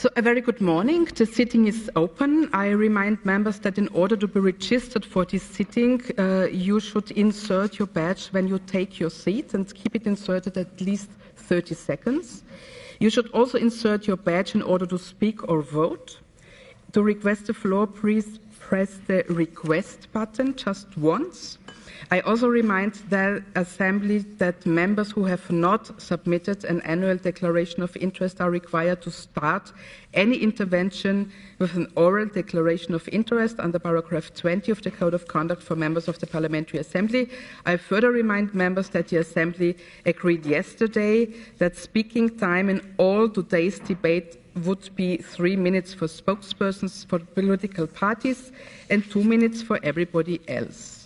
So a very good morning. The sitting is open. I remind members that in order to be registered for this sitting, you should insert your badge when you take your seat and keep it inserted at least 30 seconds. You should also insert your badge in order to speak or vote. To request the floor, please press the request button just once. I also remind the Assembly that members who have not submitted an annual declaration of interest are required to start any intervention with an oral declaration of interest under paragraph 20 of the Code of Conduct for members of the Parliamentary Assembly. I further remind members that the Assembly agreed yesterday that speaking time in all today's debate would be 3 minutes for spokespersons for political parties and 2 minutes for everybody else.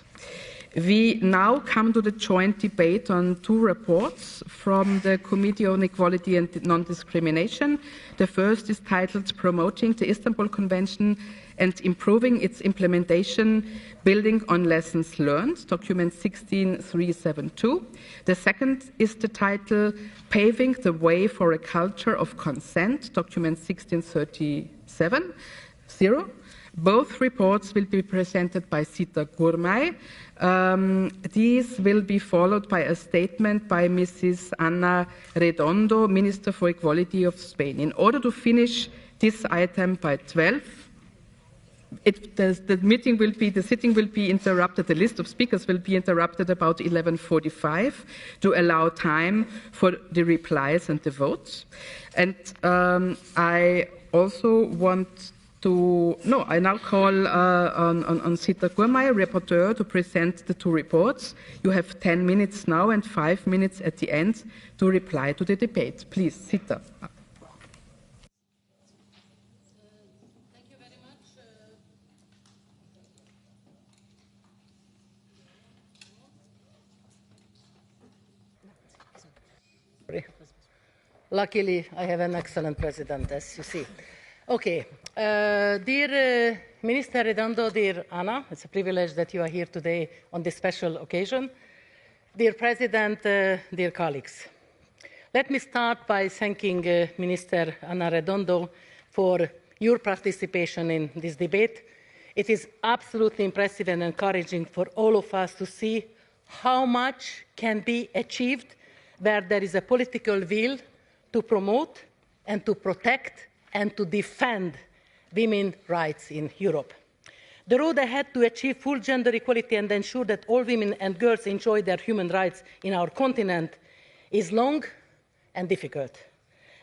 We now come to the joint debate on two reports from the Committee on Equality and Non-Discrimination. The first is titled Promoting the Istanbul Convention and Improving its Implementation, Building on Lessons Learned, document 16372. The second is the title Paving the Way for a Culture of Consent, document 1637. Both reports will be presented by Zita Gurmay. These will be followed by a statement by Mrs. Ana Redondo, Minister for Equality of Spain. In order to finish this item by 12, the sitting will be interrupted, the list of speakers will be interrupted about 11:45 to allow time for the replies and the votes. And I also want I now call on Zita Gurmay, rapporteur, to present the two reports. You have 10 minutes now and 5 minutes at the end to reply to the debate. Please, Zita. Thank you very much. Luckily, I have an excellent president, as you see. Okay, dear Minister Redondo, dear Anna, it's a privilege that you are here today on this special occasion. Dear President, dear colleagues, let me start by thanking Minister Ana Redondo for your participation in this debate. It is absolutely impressive and encouraging for all of us to see how much can be achieved where there is a political will to promote and to protect and to defend women's rights in Europe. The road ahead to achieve full gender equality and ensure that all women and girls enjoy their human rights in our continent is long and difficult.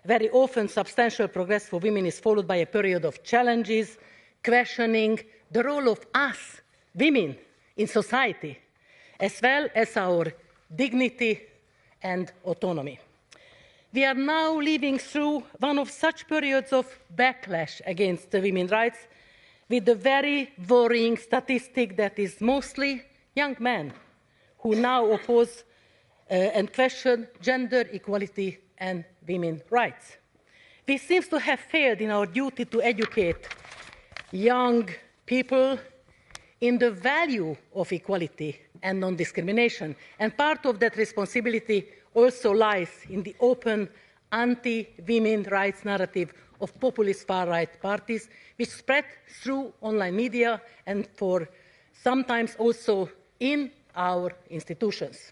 Very often, substantial progress for women is followed by a period of challenges, questioning the role of us, women, in society, as well as our dignity and autonomy. We are now living through one of such periods of backlash against women's rights, with the very worrying statistic that is mostly young men who now oppose and question gender equality and women's rights. We seem to have failed in our duty to educate young people in the value of equality and non-discrimination, and part of that responsibility also lies in the open anti-women's rights narrative of populist far-right parties, which spread through online media and for sometimes also in our institutions.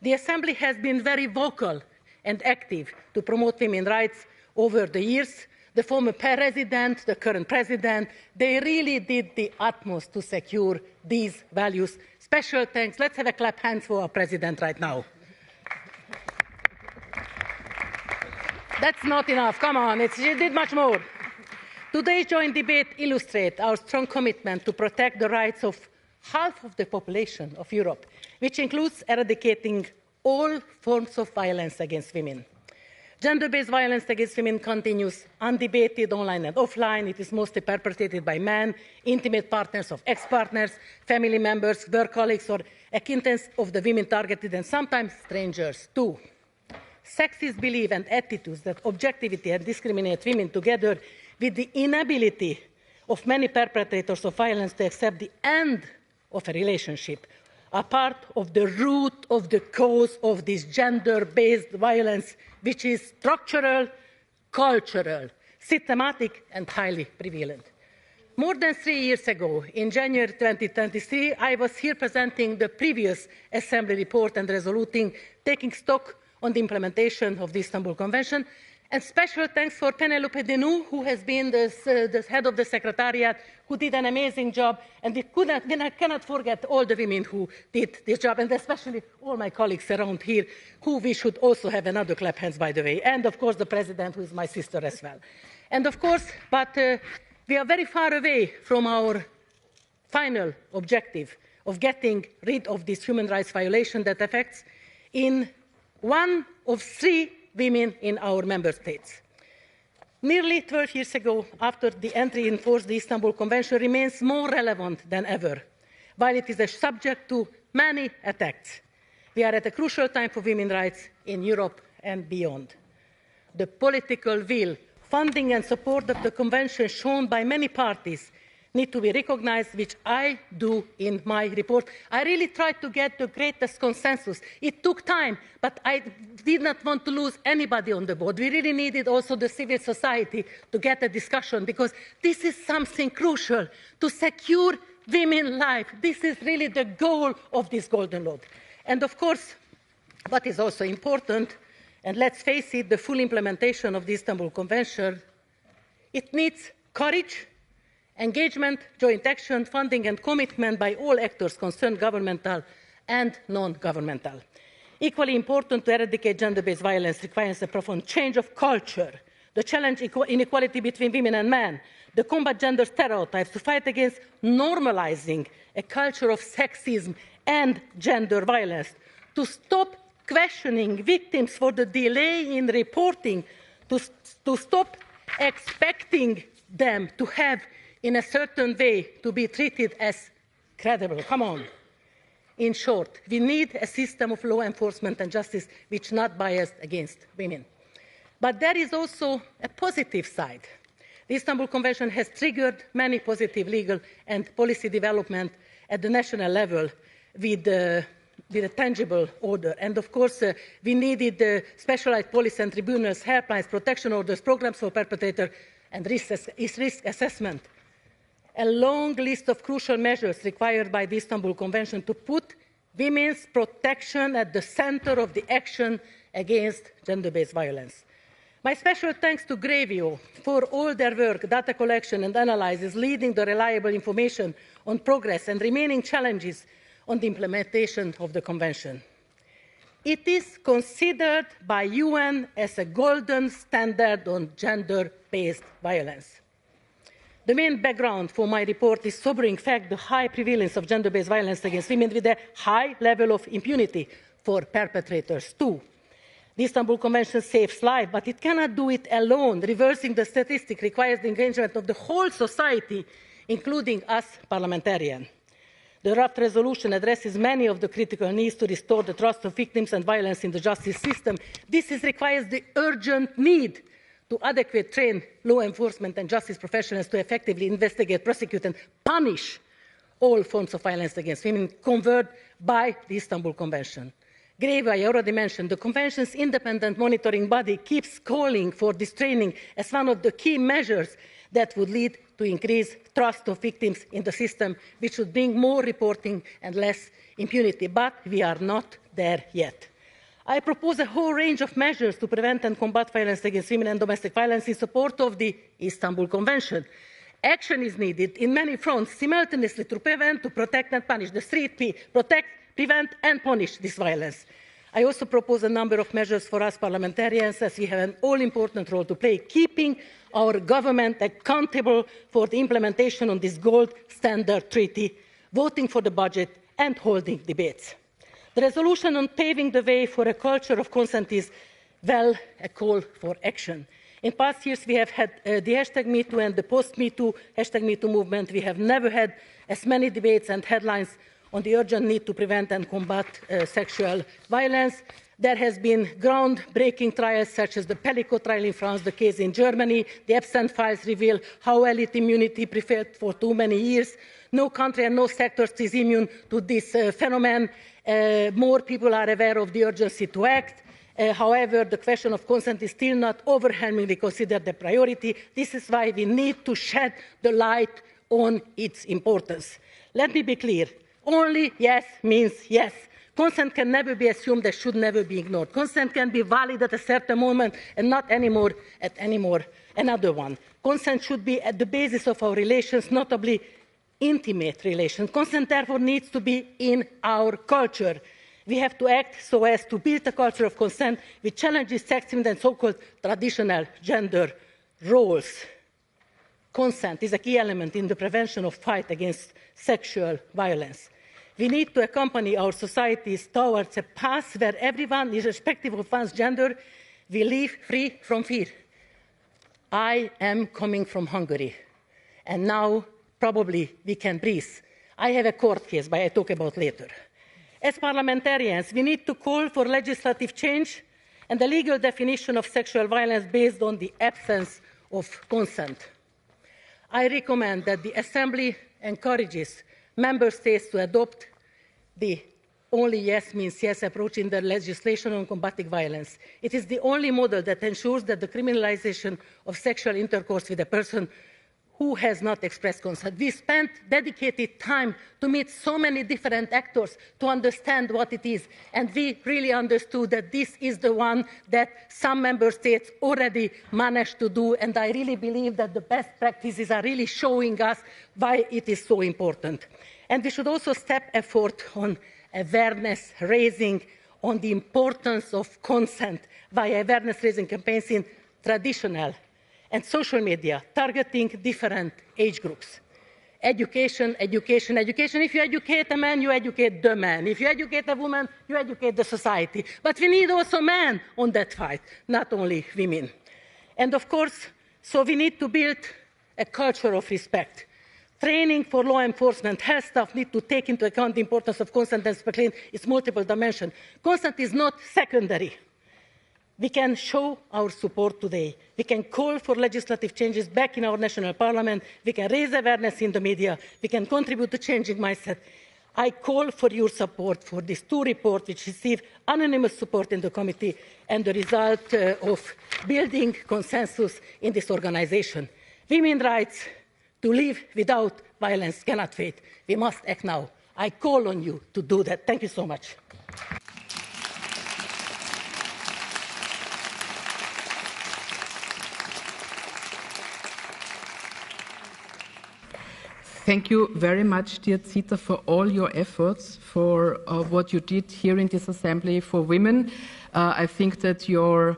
The Assembly has been very vocal and active to promote women's rights over the years. The former president, the current president, they really did the utmost to secure these values. Special thanks. Let's have a clap hands for our president right now. That's not enough. Come on, you did much more. Today's joint debate illustrates our strong commitment to protect the rights of half of the population of Europe, which includes eradicating all forms of violence against women. Gender-based violence against women continues undebated online and offline. It is mostly perpetrated by men, intimate partners of ex-partners, family members, work colleagues, or acquaintances of the women targeted, and sometimes strangers too. Sexist beliefs and attitudes that objectivity and discriminate women, together with the inability of many perpetrators of violence to accept the end of a relationship, are part of the root of the cause of this gender-based violence, which is structural, cultural, systematic and highly prevalent. More than 3 years ago, in January 2023, I was here presenting the previous Assembly report and resolution, taking stock on the implementation of the Istanbul Convention. And special thanks for Penelope Denis, who has been the head of the Secretariat, who did an amazing job. And I cannot forget all the women who did this job, and especially all my colleagues around here, who we should also have another clap hands, by the way. And of course, the President, who is my sister as well. And of course, we are very far away from our final objective of getting rid of this human rights violation that affects in 1 of 3 women in our member states. Nearly 12 years ago, after the entry in force, the Istanbul Convention remains more relevant than ever, while it is a subject to many attacks. We are at a crucial time for women's rights in Europe and beyond. The political will, funding and support of the Convention shown by many parties need to be recognized, which I do in my report. I really tried to get the greatest consensus. It took time, but I did not want to lose anybody on the board. We really needed also the civil society to get a discussion, because this is something crucial to secure women's life. This is really the goal of this golden law. And of course, what is also important, and let's face it, the full implementation of the Istanbul Convention, it needs courage, engagement, joint action, funding and commitment by all actors concerned, governmental and non-governmental. Equally important to eradicate gender-based violence requires a profound change of culture, the challenge inequality between women and men, the combat gender stereotypes, to fight against normalizing a culture of sexism and gender violence, to stop questioning victims for the delay in reporting, to stop expecting them to have in a certain way to be treated as credible. Come on. In short, we need a system of law enforcement and justice which is not biased against women. But there is also a positive side. The Istanbul Convention has triggered many positive legal and policy development at the national level with a tangible order. And of course, we needed specialized police and tribunals, helplines, protection orders, programs for perpetrators, and risk assessment. A long list of crucial measures required by the Istanbul Convention to put women's protection at the center of the action against gender-based violence. My special thanks to Grevio for all their work, data collection and analysis, leading the reliable information on progress and remaining challenges on the implementation of the Convention. It is considered by UN as a golden standard on gender-based violence. The main background for my report is sobering fact, the high prevalence of gender-based violence against women with a high level of impunity for perpetrators too. The Istanbul Convention saves lives, but it cannot do it alone. Reversing the statistic requires the engagement of the whole society, including us parliamentarians. The draft resolution addresses many of the critical needs to restore the trust of victims and violence in the justice system. This requires the urgent need to adequately train law enforcement and justice professionals to effectively investigate, prosecute and punish all forms of violence against women covered by the Istanbul Convention. Greve, I already mentioned, the Convention's independent monitoring body keeps calling for this training as one of the key measures that would lead to increased trust of victims in the system, which would bring more reporting and less impunity. But we are not there yet. I propose a whole range of measures to prevent and combat violence against women and domestic violence in support of the Istanbul Convention. Action is needed in many fronts simultaneously to prevent, to protect and punish. The 3 P: protect, prevent and punish this violence. I also propose a number of measures for us parliamentarians, as we have an all-important role to play, keeping our government accountable for the implementation of this gold standard treaty, voting for the budget and holding debates. The resolution on paving the way for a culture of consent is, well, a call for action. In past years, we have had the hashtag #MeToo and the post-MeToo hashtag #MeToo movement. We have never had as many debates and headlines on the urgent need to prevent and combat sexual violence. There has been groundbreaking trials such as the Pellico trial in France, the case in Germany. The absent files reveal how elite immunity prevailed for too many years. No country and no sector is immune to this phenomenon. More people are aware of the urgency to act. However, the question of consent is still not overwhelmingly considered a priority. This is why we need to shed the light on its importance. Let me be clear. Only yes means yes. Consent can never be assumed and should never be ignored. Consent can be valid at a certain moment and not anymore at another one. Consent should be at the basis of our relations, notably intimate relations. Consent, therefore, needs to be in our culture. We have to act so as to build a culture of consent which challenges sexism and so-called traditional gender roles. Consent is a key element in the prevention of fight against sexual violence. We need to accompany our societies towards a path where everyone, irrespective of one's gender, will live free from fear. I am coming from Hungary, and now probably we can breathe. I have a court case, but I'll talk about later. As parliamentarians, we need to call for legislative change and the legal definition of sexual violence based on the absence of consent. I recommend that the Assembly encourages Member States to adopt the only yes means yes approach in the legislation on combating violence. It is the only model that ensures that the criminalization of sexual intercourse with a person who has not expressed consent. We spent dedicated time to meet so many different actors to understand what it is, and we really understood that this is the one that some member states already managed to do, and I really believe that the best practices are really showing us why it is so important. And we should also step effort on awareness raising on the importance of consent via awareness raising campaigns in traditional and social media, targeting different age groups. Education, education, education. If you educate a man, you educate the man. If you educate a woman, you educate the society. But we need also men on that fight, not only women. And of course, so we need to build a culture of respect. Training for law enforcement, health staff need to take into account the importance of consent and explain its multiple dimensions. Consent is not secondary. We can show our support today. We can call for legislative changes back in our national parliament. We can raise awareness in the media. We can contribute to changing mindset. I call for your support for these two reports, which receive unanimous support in the committee and the result of building consensus in this organization. Women's rights to live without violence cannot wait. We must act now. I call on you to do that. Thank you so much. Thank you very much, dear Zita, for all your efforts, for what you did here in this Assembly for women. I think that your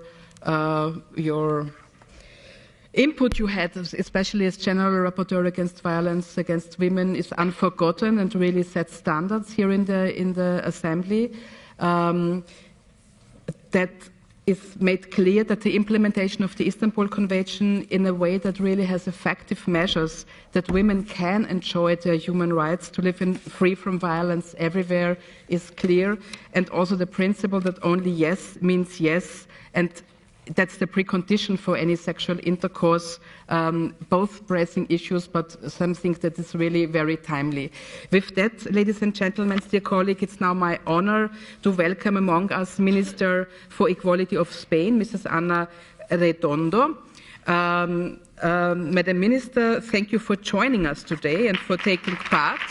input you had, especially as General Rapporteur against violence against women, is unforgotten and really sets standards here in the Assembly. That is made clear that the implementation of the Istanbul Convention in a way that really has effective measures that women can enjoy their human rights to live free from violence everywhere is clear, and also the principle that only yes means yes, and that's the precondition for any sexual intercourse, both pressing issues, but something that is really very timely. With that, ladies and gentlemen, dear colleague, it's now my honor to welcome among us Minister for Equality of Spain, Mrs. Ana Redondo. Madam Minister, thank you for joining us today and for taking part.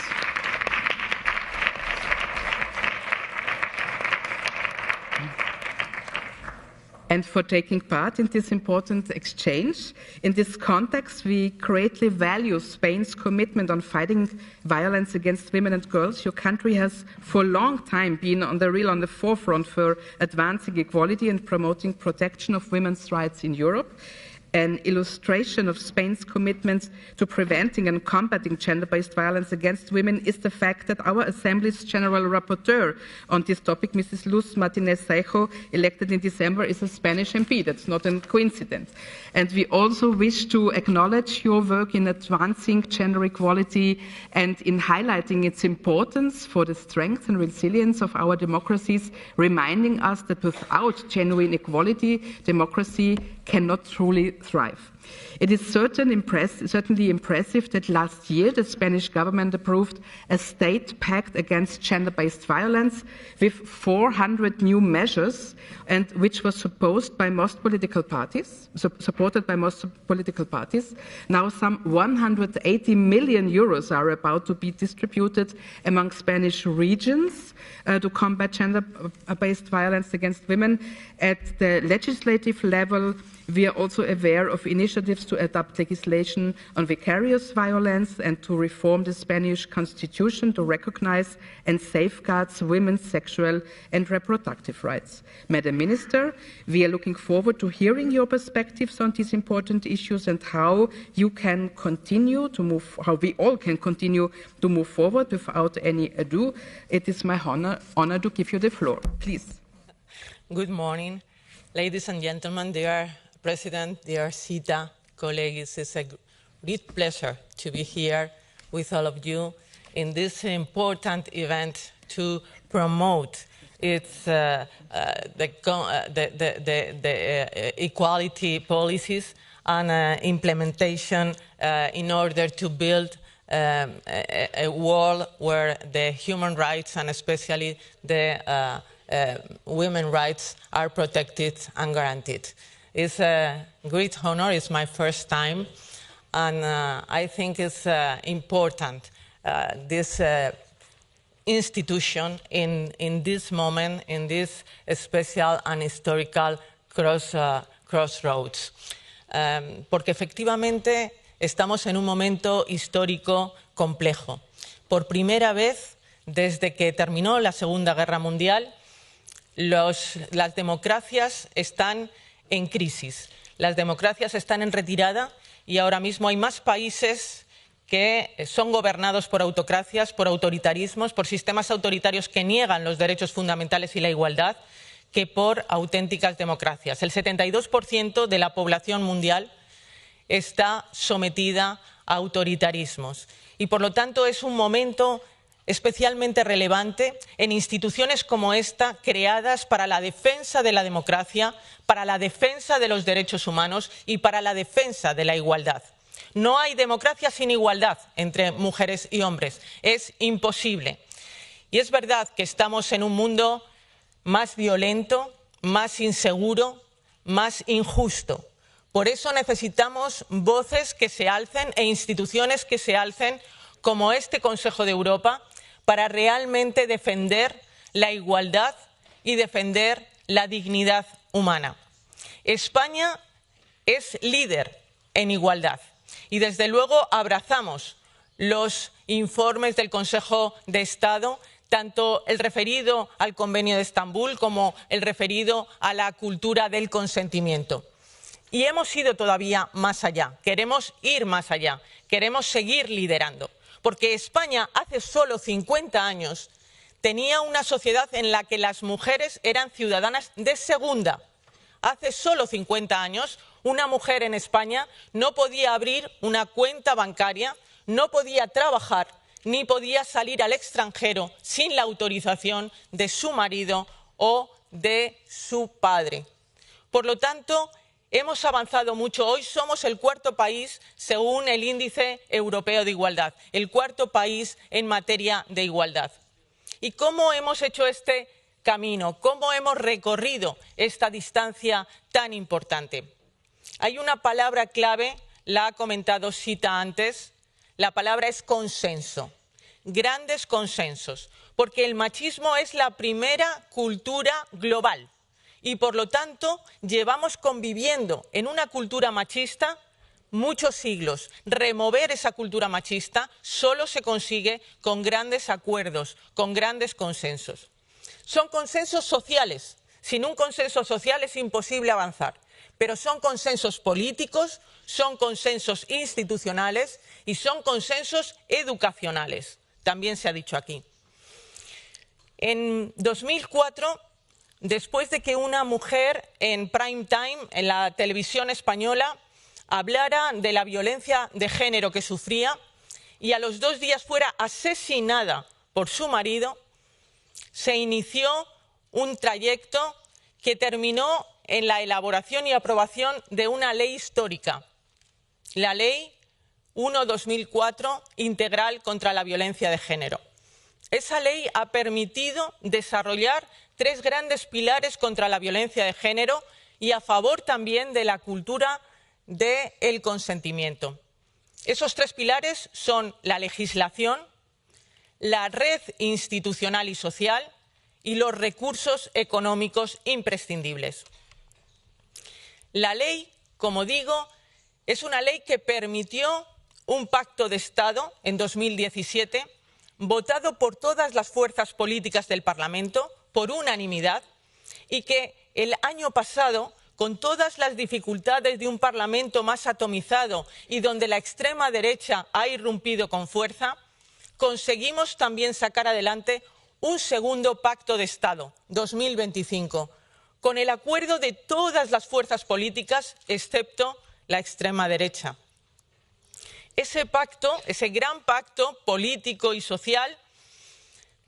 And for taking part in this important exchange. In this context, we greatly value Spain's commitment on fighting violence against women and girls. Your country has for a long time been on the forefront for advancing equality and promoting protection of women's rights in Europe. An illustration of Spain's commitment to preventing and combating gender-based violence against women is the fact that our Assembly's General Rapporteur on this topic, Mrs. Luz Martinez-Saijo, elected in December, is a Spanish MP. That's not a coincidence. And we also wish to acknowledge your work in advancing gender equality and in highlighting its importance for the strength and resilience of our democracies, reminding us that without genuine equality, democracy cannot truly thrive. It is certainly impressive that last year the Spanish government approved a state pact against gender-based violence with 400 new measures, and which was supported by most political parties. Now some 180 million euros are about to be distributed among Spanish regions to combat gender-based violence against women. At the legislative level, we are also aware of initiatives to adopt legislation on vicarious violence and to reform the Spanish constitution to recognize and safeguard women's sexual and reproductive rights. Madam Minister, we are looking forward to hearing your perspectives on these important issues and how we all can continue to move forward without any ado. It is my honor to give you the floor. Please. Good morning, ladies and gentlemen, dear President, dear Zita, colleagues. It's a great pleasure to be here with all of you in this important event to promote the equality policies and implementation in order to build a world where the human rights and especially the women's rights are protected and guaranteed. It's a great honor. It's my first time, and I think it's important, this institution in this moment, in this special and historical crossroads. Porque efectivamente estamos en un momento histórico complejo. Por primera vez desde que terminó la Segunda Guerra Mundial, las democracias están en crisis. Las democracias están en retirada y ahora mismo hay más países que son gobernados por autocracias, por autoritarismos, por sistemas autoritarios que niegan los derechos fundamentales y la igualdad, que por auténticas democracias. El 72% de la población mundial está sometida a autoritarismos y, por lo tanto, es un momento especialmente relevante en instituciones como esta, creadas para la defensa de la democracia, para la defensa de los derechos humanos y para la defensa de la igualdad. No hay democracia sin igualdad entre mujeres y hombres. Es imposible. Y es verdad que estamos en un mundo más violento, más inseguro, más injusto. Por eso necesitamos voces que se alcen e instituciones que se alcen, como este Consejo de Europa, para realmente defender la igualdad y defender la dignidad humana. España es líder en igualdad y, desde luego, abrazamos los informes del Consejo de Estado, tanto el referido al Convenio de Estambul como el referido a la cultura del consentimiento. Y hemos ido todavía más allá, queremos ir más allá, queremos seguir liderando. Porque España hace solo 50 años tenía una sociedad en la que las mujeres eran ciudadanas de segunda. Hace solo 50 años una mujer en España no podía abrir una cuenta bancaria, no podía trabajar, ni podía salir al extranjero sin la autorización de su marido o de su padre. Por lo tanto, hemos avanzado mucho. Hoy somos el cuarto país, según el Índice Europeo de Igualdad, el cuarto país en materia de igualdad. ¿Y cómo hemos hecho este camino? ¿Cómo hemos recorrido esta distancia tan importante? Hay una palabra clave, la ha comentado Zita antes, la palabra es consenso. Grandes consensos, porque el machismo es la primera cultura global. Y, por lo tanto, llevamos conviviendo en una cultura machista muchos siglos. Remover esa cultura machista solo se consigue con grandes acuerdos, con grandes consensos. Son consensos sociales. Sin un consenso social es imposible avanzar. Pero son consensos políticos, son consensos institucionales y son consensos educacionales. También se ha dicho aquí. En 2004... después de que una mujer en prime time, en la televisión española, hablara de la violencia de género que sufría y a los 2 días fuera asesinada por su marido, se inició un trayecto que terminó en la elaboración y aprobación de una ley histórica, la Ley 1/2004 integral contra la violencia de género. Esa ley ha permitido desarrollar 3 grandes pilares contra la violencia de género y a favor también de la cultura del consentimiento. Esos 3 pilares son la legislación, la red institucional y social y los recursos económicos imprescindibles. La ley, como digo, es una ley que permitió un pacto de Estado en 2017, votado por todas las fuerzas políticas del Parlamento, por unanimidad, y que el año pasado, con todas las dificultades de un Parlamento más atomizado y donde la extrema derecha ha irrumpido con fuerza, conseguimos también sacar adelante un segundo pacto de Estado, 2025, con el acuerdo de todas las fuerzas políticas, excepto la extrema derecha. Ese pacto, ese gran pacto político y social,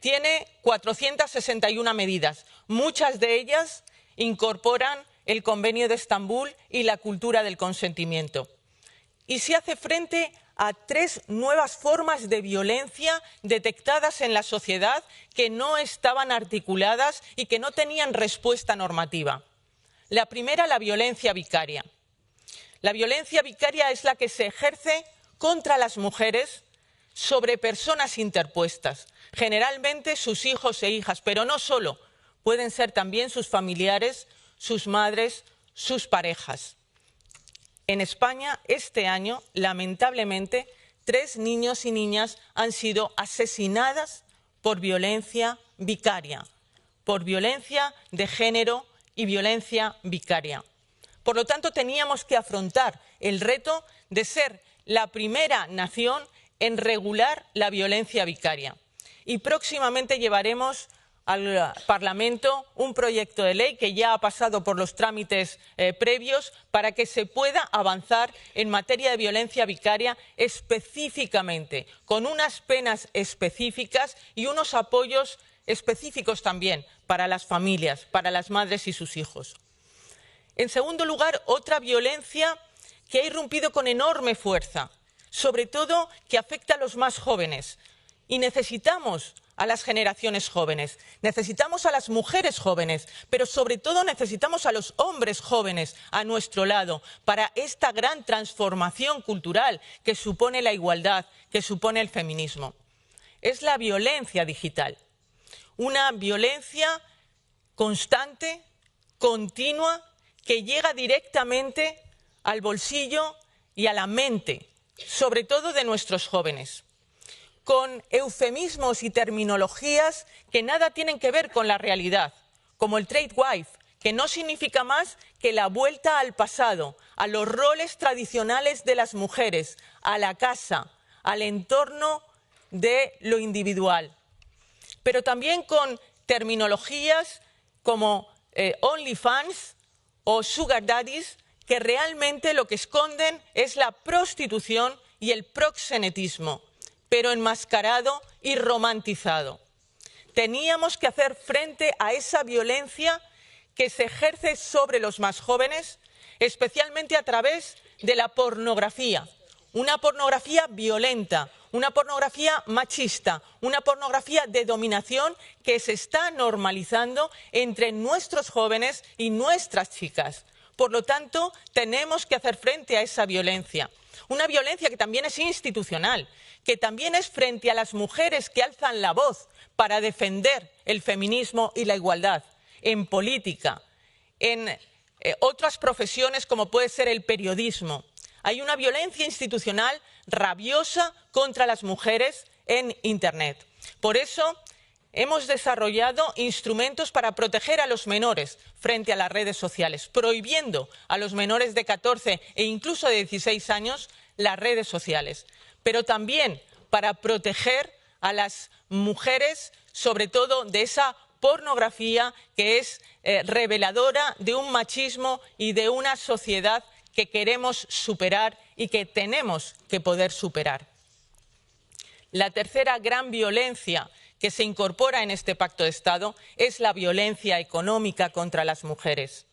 tiene 461 medidas. Muchas de ellas incorporan el Convenio de Estambul y la cultura del consentimiento. Y se hace frente a 3 nuevas formas de violencia detectadas en la sociedad que no estaban articuladas y que no tenían respuesta normativa. La primera, la violencia vicaria. La violencia vicaria es la que se ejerce contra las mujeres sobre personas interpuestas, generalmente sus hijos e hijas, pero no solo, pueden ser también sus familiares, sus madres, sus parejas. En España, este año, lamentablemente, 3 niños y niñas han sido asesinadas por violencia vicaria, por violencia de género y violencia vicaria. Por lo tanto, teníamos que afrontar el reto de ser la primera nación en regular la violencia vicaria. Y próximamente llevaremos al Parlamento un proyecto de ley que ya ha pasado por los trámites previos para que se pueda avanzar en materia de violencia vicaria específicamente, con unas penas específicas y unos apoyos específicos también para las familias, para las madres y sus hijos. En segundo lugar, otra violencia que ha irrumpido con enorme fuerza, sobre todo que afecta a los más jóvenes. Y necesitamos a las generaciones jóvenes, necesitamos a las mujeres jóvenes, pero sobre todo necesitamos a los hombres jóvenes a nuestro lado para esta gran transformación cultural que supone la igualdad, que supone el feminismo. Es la violencia digital, una violencia constante, continua, que llega directamente al bolsillo y a la mente, sobre todo de nuestros jóvenes, con eufemismos y terminologías que nada tienen que ver con la realidad, como el trade wife, que no significa más que la vuelta al pasado, a los roles tradicionales de las mujeres, a la casa, al entorno de lo individual. Pero también con terminologías como OnlyFans o Sugar Daddies, que realmente lo que esconden es la prostitución y el proxenetismo, pero enmascarado y romantizado. Teníamos que hacer frente a esa violencia que se ejerce sobre los más jóvenes, especialmente a través de la pornografía. Una pornografía violenta, una pornografía machista, una pornografía de dominación que se está normalizando entre nuestros jóvenes y nuestras chicas. Por lo tanto, tenemos que hacer frente a esa violencia. Una violencia que también es institucional, que también es frente a las mujeres que alzan la voz para defender el feminismo y la igualdad, en política, en otras profesiones como puede ser el periodismo. Hay una violencia institucional rabiosa contra las mujeres en Internet. Por eso hemos desarrollado instrumentos para proteger a los menores frente a las redes sociales, prohibiendo a los menores de 14 e incluso de 16 años las redes sociales, pero también para proteger a las mujeres, sobre todo de esa pornografía que es reveladora de un machismo y de una sociedad que queremos superar y que tenemos que poder superar. La tercera gran violencia que se incorpora en este pacto de Estado es la violencia económica contra las mujeres.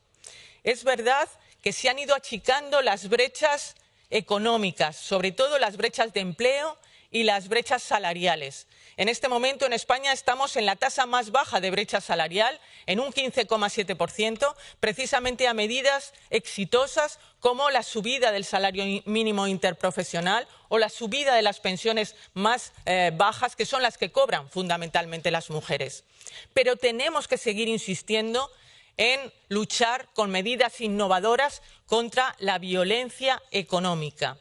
Es verdad que se han ido achicando las brechas económicas, sobre todo las brechas de empleo y las brechas salariales. En este momento en España estamos en la tasa más baja de brecha salarial, en un 15,7%, precisamente a medidas exitosas como la subida del salario mínimo interprofesional o la subida de las pensiones más bajas, que son las que cobran fundamentalmente las mujeres. Pero tenemos que seguir insistiendo en luchar con medidas innovadoras contra la violencia económica.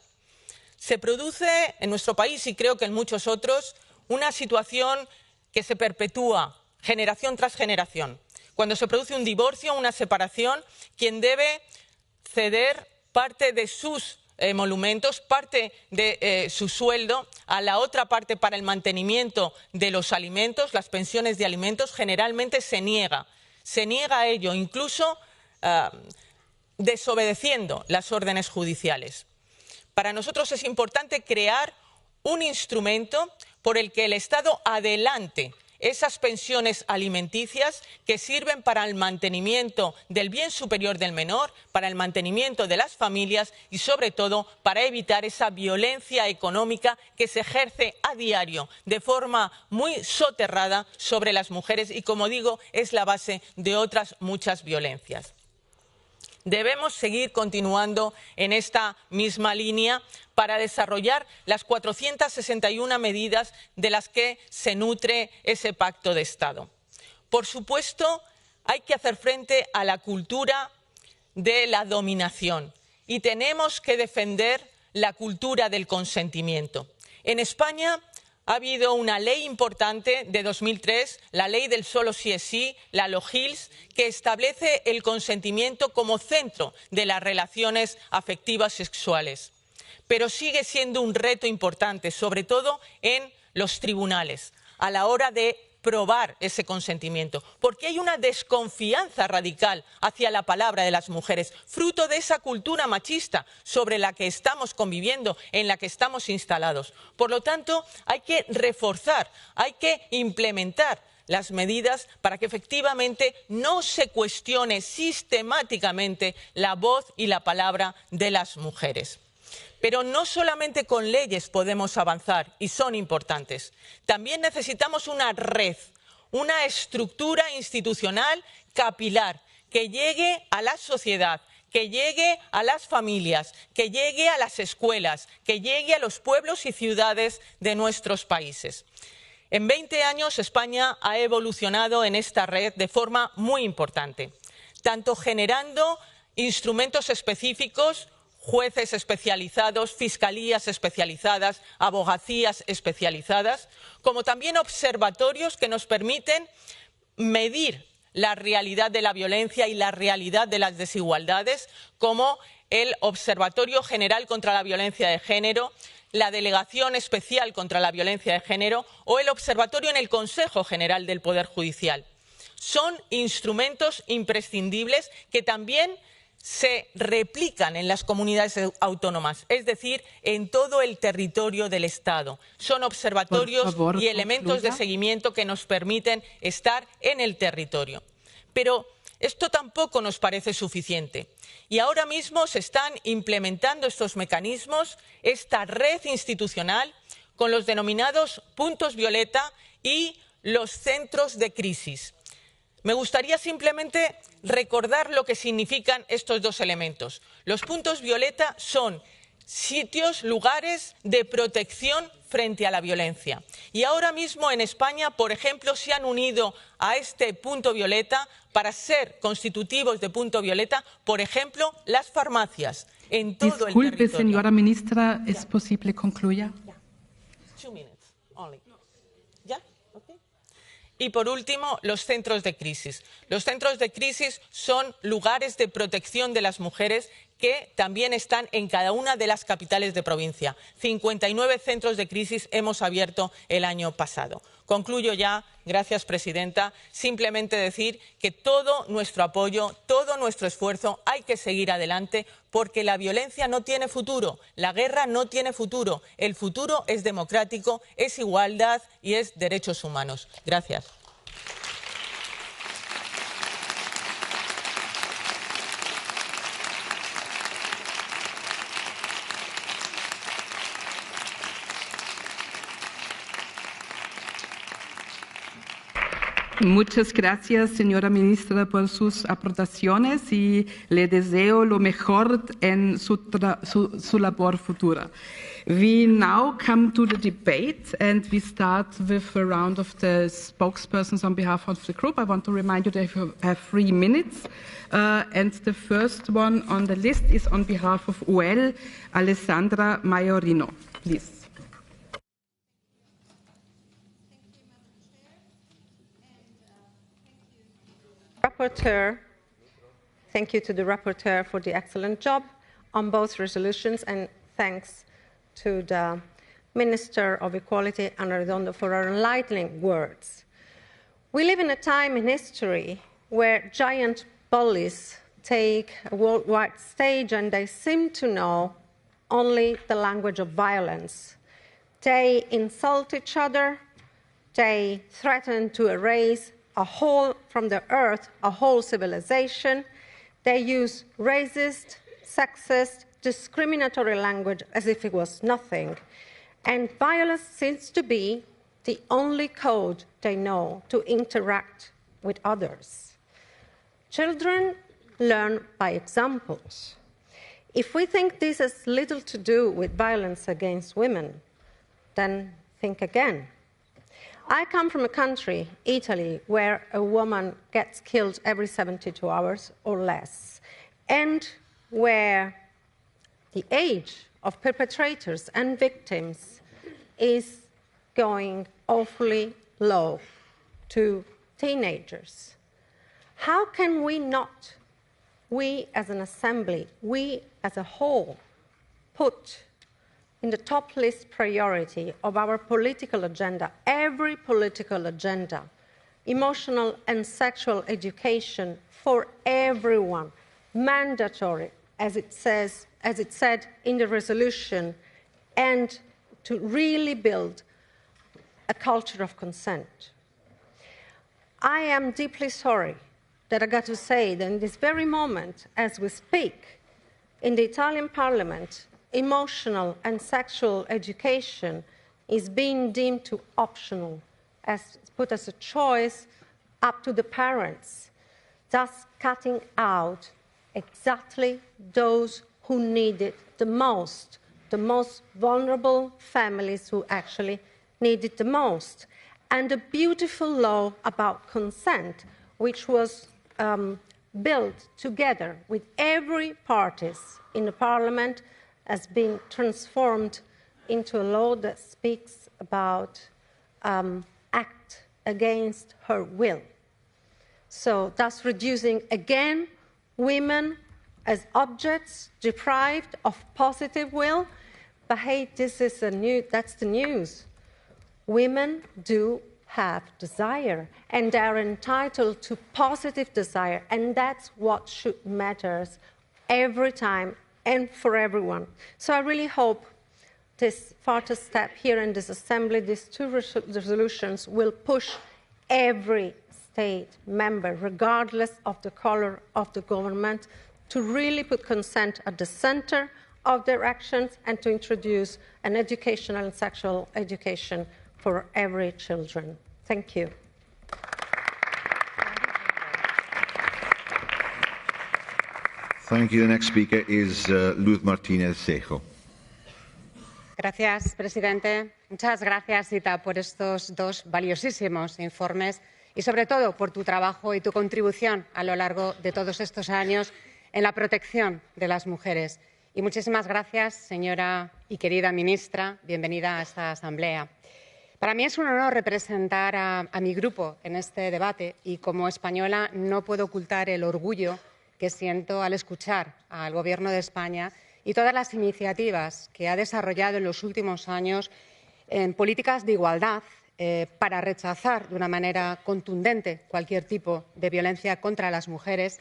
Se produce en nuestro país, y creo que en muchos otros, una situación que se perpetúa generación tras generación. Cuando se produce un divorcio, una separación, quien debe ceder parte de sus emolumentos, parte de su sueldo a la otra parte para el mantenimiento de los alimentos, las pensiones de alimentos, generalmente se niega a ello, incluso desobedeciendo las órdenes judiciales. Para nosotros es importante crear un instrumento por el que el Estado adelante esas pensiones alimenticias que sirven para el mantenimiento del bien superior del menor, para el mantenimiento de las familias y, sobre todo, para evitar esa violencia económica que se ejerce a diario de forma muy soterrada sobre las mujeres y, como digo, es la base de otras muchas violencias. Debemos seguir continuando en esta misma línea para desarrollar las 461 medidas de las que se nutre ese pacto de Estado. Por supuesto, hay que hacer frente a la cultura de la dominación y tenemos que defender la cultura del consentimiento. En España ha habido una ley importante de 2003, la ley del solo sí es sí, la LOGILS, que establece el consentimiento como centro de las relaciones afectivas sexuales. Pero sigue siendo un reto importante, sobre todo en los tribunales, a la hora de probar ese consentimiento, porque hay una desconfianza radical hacia la palabra de las mujeres, fruto de esa cultura machista sobre la que estamos conviviendo, en la que estamos instalados. Por lo tanto, hay que reforzar, hay que implementar las medidas para que efectivamente no se cuestione sistemáticamente la voz y la palabra de las mujeres. Pero no solamente con leyes podemos avanzar, y son importantes. También necesitamos una red, una estructura institucional capilar que llegue a la sociedad, que llegue a las familias, que llegue a las escuelas, que llegue a los pueblos y ciudades de nuestros países. En 20 años España ha evolucionado en esta red de forma muy importante, tanto generando instrumentos específicos, jueces especializados, fiscalías especializadas, abogacías especializadas, como también observatorios que nos permiten medir la realidad de la violencia y la realidad de las desigualdades, como el Observatorio General contra la Violencia de Género, la Delegación Especial contra la Violencia de Género o el Observatorio en el Consejo General del Poder Judicial. Son instrumentos imprescindibles que también se replican en las comunidades autónomas, es decir, en todo el territorio del Estado. Son observatorios y elementos de seguimiento que nos permiten estar en el territorio. Pero esto tampoco nos parece suficiente. Y ahora mismo se están implementando estos mecanismos, esta red institucional, con los denominados puntos violeta y los centros de crisis. Me gustaría simplemente recordar lo que significan estos dos elementos. Los puntos violeta son sitios, lugares de protección frente a la violencia. Y ahora mismo en España, por ejemplo, se han unido a este punto violeta para ser constitutivos de punto violeta, por ejemplo, las farmacias en todo el territorio. Disculpe, señora ministra, ¿es posible concluya? 2 minutes only. ¿Ya? Okay. Y por último, los centros de crisis. Los centros de crisis son lugares de protección de las mujeres que también están en cada una de las capitales de provincia. 59 centros de crisis hemos abierto el año pasado. Concluyo ya, gracias presidenta, simplemente decir que todo nuestro apoyo, todo nuestro esfuerzo hay que seguir adelante porque la violencia no tiene futuro, la guerra no tiene futuro, el futuro es democrático, es igualdad y es derechos humanos. Gracias. Muchas gracias, señora ministra, por sus aportaciones y le deseo lo mejor en su labor futura. We now come to the debate and we start with a round of the spokespersons on behalf of the group. I want to remind you that you have 3 minutes. And the first one on the list is on behalf of UL, Alessandra Maiorino. Please. Rapporteur, thank you to the rapporteur for the excellent job on both resolutions, and thanks to the Minister of Equality, Anna Redondo, for her enlightening words. We live in a time in history where giant bullies take a worldwide stage and they seem to know only the language of violence. They insult each other, they threaten to erase from the earth a whole civilization. They use racist, sexist, discriminatory language as if it was nothing. And violence seems to be the only code they know to interact with others. Children learn by examples. If we think this has little to do with violence against women, then think again. I come from a country, Italy, where a woman gets killed every 72 hours or less, and where the age of perpetrators and victims is going awfully low to teenagers. How can we not, we as an assembly, we as a whole, put in the top list priority of our political agenda, every political agenda, emotional and sexual education for everyone, mandatory, as it said in the resolution, and to really build a culture of consent. I am deeply sorry that I got to say that in this very moment, as we speak, in the Italian Parliament, emotional and sexual education is being deemed to optional, as put as a choice up to the parents, thus cutting out exactly those who need it the most vulnerable families who actually need it the most. And a beautiful law about consent, which was built together with every party in the Parliament, has been transformed into a law that speaks about act against her will. So thus reducing again women as objects deprived of positive will. But hey, that's the news. Women do have desire, and they're entitled to positive desire, and that's what should matter every time and for everyone. So I really hope this further step here in this assembly, these 2 resolutions, will push every state member, regardless of the color of the government, to really put consent at the center of their actions and to introduce an educational and sexual education for every children. Thank you. Thank you. The next speaker is Luz Martínez-Sejo. Gracias, presidente. Muchas gracias, Zita, por estos 2 valiosísimos informes y, sobre todo, por tu trabajo y tu contribución a lo largo de todos estos años en la protección de las mujeres. Y muchísimas gracias, señora y querida ministra. Bienvenida a esta asamblea. Para mí es un honor representar a mi grupo en este debate y, como española, no puedo ocultar el orgullo que siento al escuchar al Gobierno de España y todas las iniciativas que ha desarrollado en los últimos años en políticas de igualdad para rechazar de una manera contundente cualquier tipo de violencia contra las mujeres,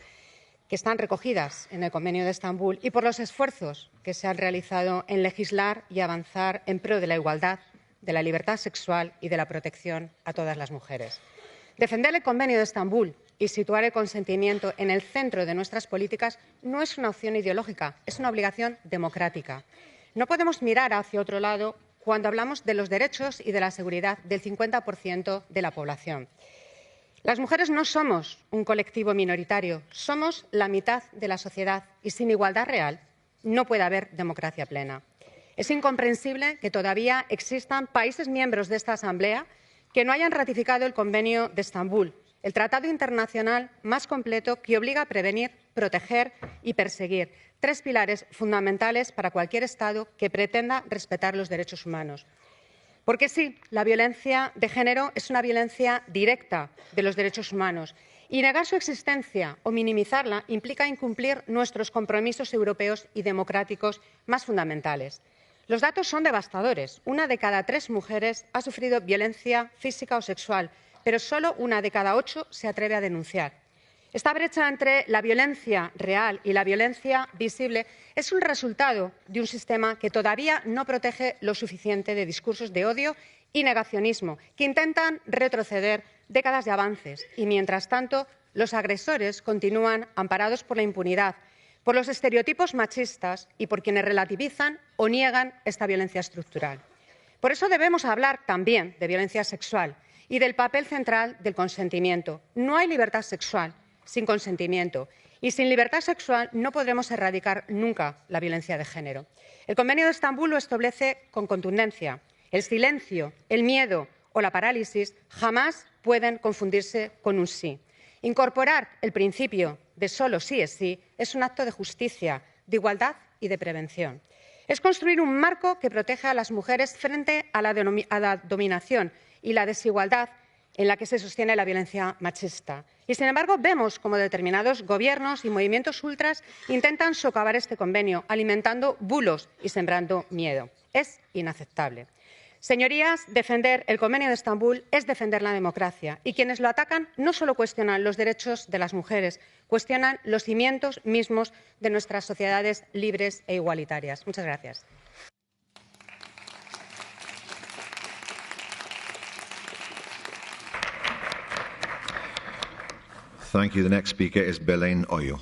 que están recogidas en el Convenio de Estambul, y por los esfuerzos que se han realizado en legislar y avanzar en pro de la igualdad, de la libertad sexual y de la protección a todas las mujeres. Defender el Convenio de Estambul y situar el consentimiento en el centro de nuestras políticas no es una opción ideológica, es una obligación democrática. No podemos mirar hacia otro lado cuando hablamos de los derechos y de la seguridad del 50% de la población. Las mujeres no somos un colectivo minoritario, somos la mitad de la sociedad y sin igualdad real no puede haber democracia plena. Es incomprensible que todavía existan países miembros de esta Asamblea que no hayan ratificado el Convenio de Estambul, el tratado internacional más completo que obliga a prevenir, proteger y perseguir, 3 pilares fundamentales para cualquier Estado que pretenda respetar los derechos humanos. Porque sí, la violencia de género es una violencia directa de los derechos humanos y negar su existencia o minimizarla implica incumplir nuestros compromisos europeos y democráticos más fundamentales. Los datos son devastadores. 1 de cada 3 mujeres ha sufrido violencia física o sexual, pero solo 1 de cada 8 se atreve a denunciar. Esta brecha entre la violencia real y la violencia visible es un resultado de un sistema que todavía no protege lo suficiente de discursos de odio y negacionismo que intentan retroceder décadas de avances y, mientras tanto, los agresores continúan amparados por la impunidad, por los estereotipos machistas y por quienes relativizan o niegan esta violencia estructural. Por eso debemos hablar también de violencia sexual y del papel central del consentimiento. No hay libertad sexual sin consentimiento. Y sin libertad sexual no podremos erradicar nunca la violencia de género. El Convenio de Estambul lo establece con contundencia. El silencio, el miedo o la parálisis jamás pueden confundirse con un sí. Incorporar el principio de solo sí es sí es un acto de justicia, de igualdad y de prevención. Es construir un marco que proteja a las mujeres frente a la dominación y la desigualdad en la que se sostiene la violencia machista. Y, sin embargo, vemos cómo determinados gobiernos y movimientos ultras intentan socavar este convenio, alimentando bulos y sembrando miedo. Es inaceptable. Señorías, defender el Convenio de Estambul es defender la democracia y quienes lo atacan no solo cuestionan los derechos de las mujeres, cuestionan los cimientos mismos de nuestras sociedades libres e igualitarias. Muchas gracias. Thank you. The next speaker is Belén Hoyo.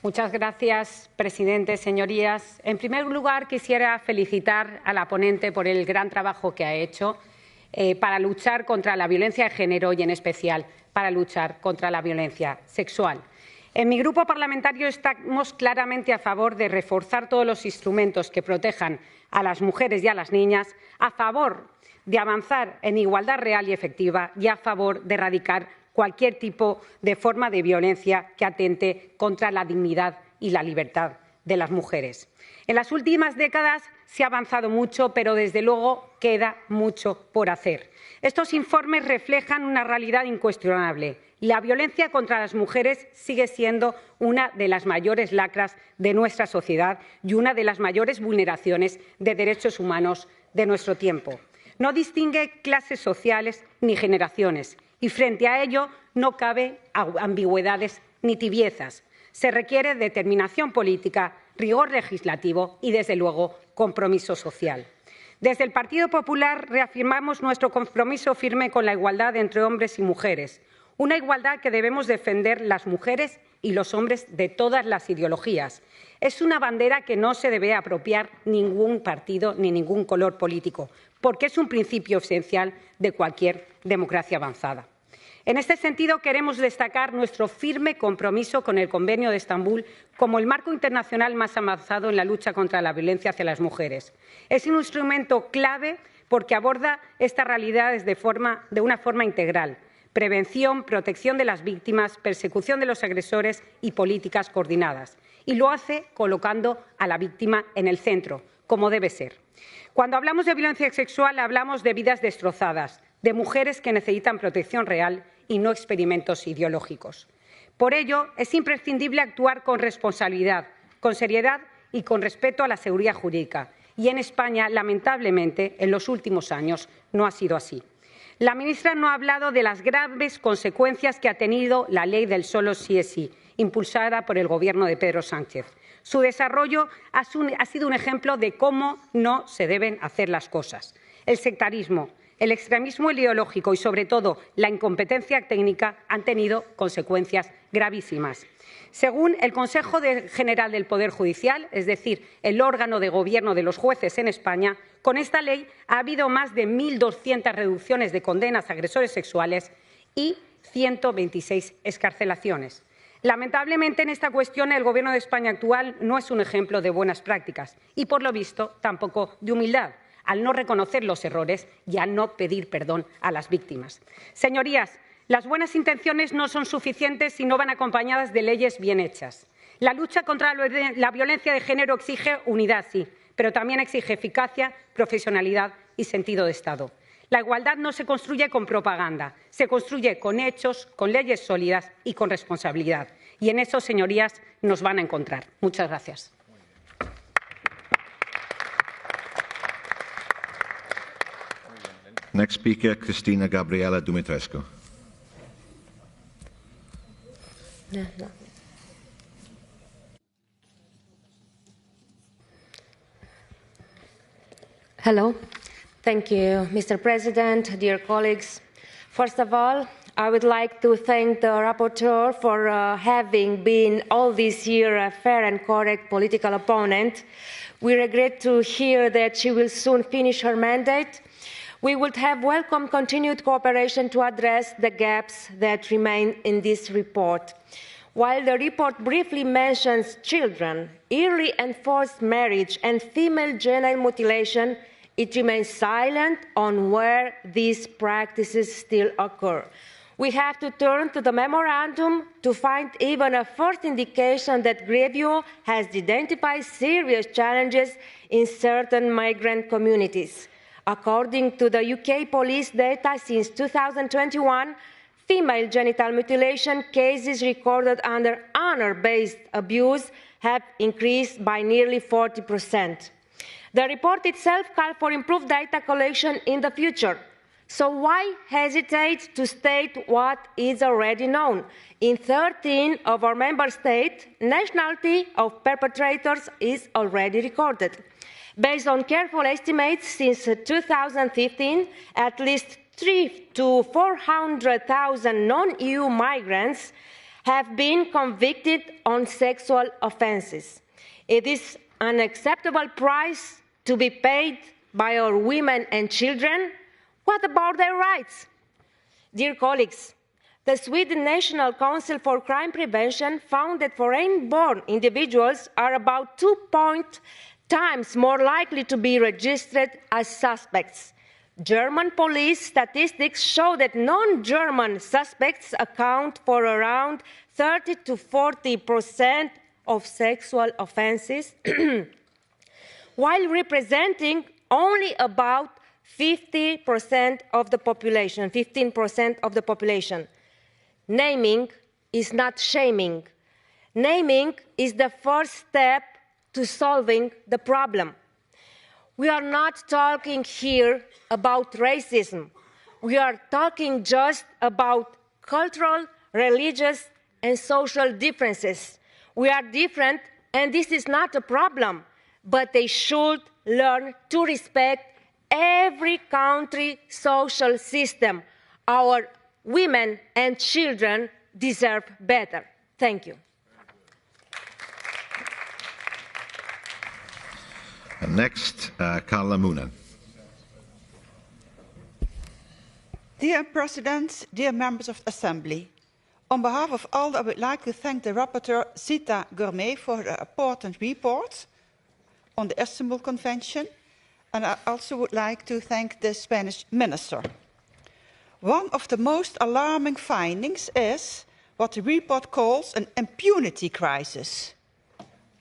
Muchas gracias, presidente, señorías. En primer lugar, quisiera felicitar a la ponente por el gran trabajo que ha hecho para luchar contra la violencia de género y, en especial, para luchar contra la violencia sexual. En mi grupo parlamentario estamos claramente a favor de reforzar todos los instrumentos que protejan a las mujeres y a las niñas, a favor de avanzar en igualdad real y efectiva y a favor de erradicar cualquier tipo de forma de violencia que atente contra la dignidad y la libertad de las mujeres. En las últimas décadas se ha avanzado mucho, pero desde luego queda mucho por hacer. Estos informes reflejan una realidad incuestionable. La violencia contra las mujeres sigue siendo una de las mayores lacras de nuestra sociedad y una de las mayores vulneraciones de derechos humanos de nuestro tiempo. No distingue clases sociales ni generaciones y frente a ello no cabe ambigüedades ni tibiezas. Se requiere determinación política, rigor legislativo y, desde luego, compromiso social. Desde el Partido Popular reafirmamos nuestro compromiso firme con la igualdad entre hombres y mujeres, una igualdad que debemos defender las mujeres y los hombres de todas las ideologías. Es una bandera que no se debe apropiar ningún partido ni ningún color político, porque es un principio esencial de cualquier democracia avanzada. En este sentido, queremos destacar nuestro firme compromiso con el Convenio de Estambul como el marco internacional más avanzado en la lucha contra la violencia hacia las mujeres. Es un instrumento clave porque aborda estas realidades de una forma integral. Prevención, protección de las víctimas, persecución de los agresores y políticas coordinadas. Y lo hace colocando a la víctima en el centro, como debe ser. Cuando hablamos de violencia sexual, hablamos de vidas destrozadas, de mujeres que necesitan protección real y no experimentos ideológicos. Por ello, es imprescindible actuar con responsabilidad, con seriedad y con respeto a la seguridad jurídica. Y en España, lamentablemente, en los últimos años no ha sido así. La ministra no ha hablado de las graves consecuencias que ha tenido la ley del solo sí es sí, impulsada por el Gobierno de Pedro Sánchez. Su desarrollo ha sido un ejemplo de cómo no se deben hacer las cosas. El sectarismo, el extremismo ideológico y, sobre todo, la incompetencia técnica han tenido consecuencias gravísimas. Según el Consejo General del Poder Judicial, es decir, el órgano de gobierno de los jueces en España, con esta ley ha habido más de 1.200 reducciones de condenas a agresores sexuales y 126 excarcelaciones. Lamentablemente, en esta cuestión, el Gobierno de España actual no es un ejemplo de buenas prácticas y, por lo visto, tampoco de humildad, al no reconocer los errores y a no pedir perdón a las víctimas. Señorías, las buenas intenciones no son suficientes si no van acompañadas de leyes bien hechas. La lucha contra la violencia de género exige unidad, sí, pero también exige eficacia, profesionalidad y sentido de Estado. La igualdad no se construye con propaganda, se construye con hechos, con leyes sólidas y con responsabilidad. Y en eso, señorías, nos van a encontrar. Muchas gracias. Next speaker, Cristina Gabriela Dumitrescu. Hello. Thank you, Mr. President, dear colleagues. First of all, I would like to thank the rapporteur for having been all this year a fair and correct political opponent. We regret to hear that she will soon finish her mandate. We would have welcomed continued cooperation to address the gaps that remain in this report. While the report briefly mentions children, early and forced marriage and female genital mutilation, it remains silent on where these practices still occur. We have to turn to the memorandum to find even a first indication that Grevio has identified serious challenges in certain migrant communities. According to the UK police data since 2021, female genital mutilation cases recorded under honor-based abuse have increased by nearly 40%. The report itself called for improved data collection in the future. So why hesitate to state what is already known? In 13 of our member states, nationality of perpetrators is already recorded. Based on careful estimates since 2015, at least 300,000 to 400,000 non-EU migrants have been convicted on sexual offences. It is an acceptable price to be paid by our women and children. What about their rights? Dear colleagues, the Sweden National Council for Crime Prevention found that foreign-born individuals are about 2 times more likely to be registered as suspects. German police statistics show that non-German suspects account for around 30 to 40% of sexual offences, while representing only about 50% of the population, 15% of the population. Naming is not shaming. Naming is the first step to solving the problem. We are not talking here about racism. We are talking just about cultural, religious, and social differences. We are different, and this is not a problem, but they should learn to respect every country's social system. Our women and children deserve better. Thank you. And next, Carla Moonen. Dear President, dear members of the Assembly, on behalf of all, I would like to thank the rapporteur Zita Gurmay for her important report on the Istanbul Convention, and I also would like to thank the Spanish minister. One of the most alarming findings is what the report calls an impunity crisis.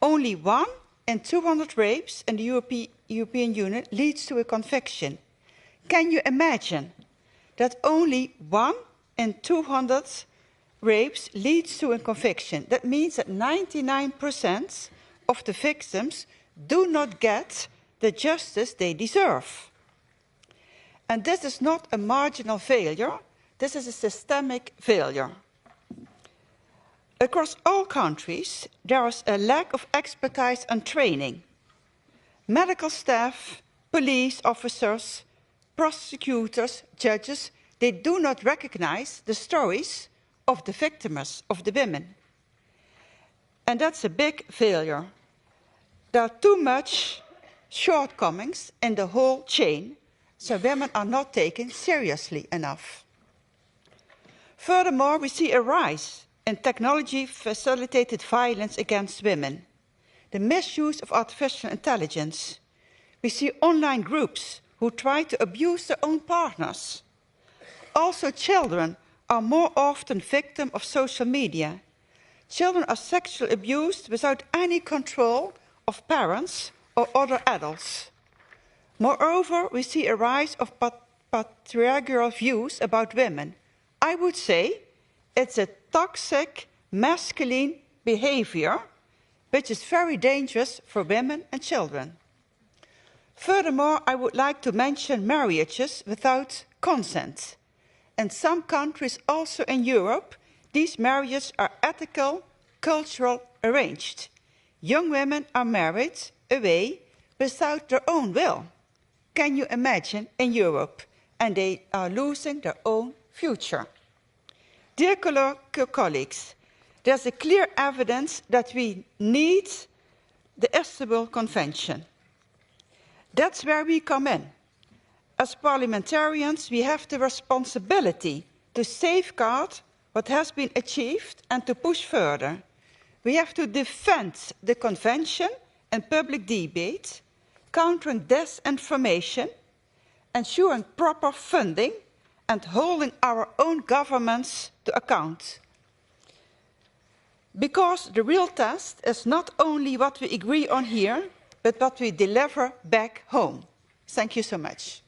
Only 1 in 200 rapes in the European Union leads to a conviction. Can you imagine that only 1 in 200 rapes leads to a conviction? That means that 99% of the victims do not get the justice they deserve. And this is not a marginal failure, this is a systemic failure. Across all countries, there is a lack of expertise and training. Medical staff, police officers, prosecutors, judges, they do not recognize the stories of the victims, of the women. And that's a big failure. There are too much shortcomings in the whole chain, so women are not taken seriously enough. Furthermore, we see a rise in technology-facilitated violence against women, the misuse of artificial intelligence. We see online groups who try to abuse their own partners. Also, children are more often victims of social media. Children are sexually abused without any control of parents or other adults. Moreover, we see a rise of patriarchal views about women. I would say it's a toxic, masculine behavior which is very dangerous for women and children. Furthermore, I would like to mention marriages without consent. In some countries, also in Europe, these marriages are ethical, cultural, arranged. Young women are married away without their own will. Can you imagine in Europe? And they are losing their own future. Dear colleagues, there's a clear evidence that we need the Istanbul Convention. That's where we come in. As parliamentarians, we have the responsibility to safeguard what has been achieved and to push further. We have to defend the convention in public debate, countering disinformation, ensuring proper funding, and holding our own governments to account. Because the real test is not only what we agree on here, but what we deliver back home. Thank you so much.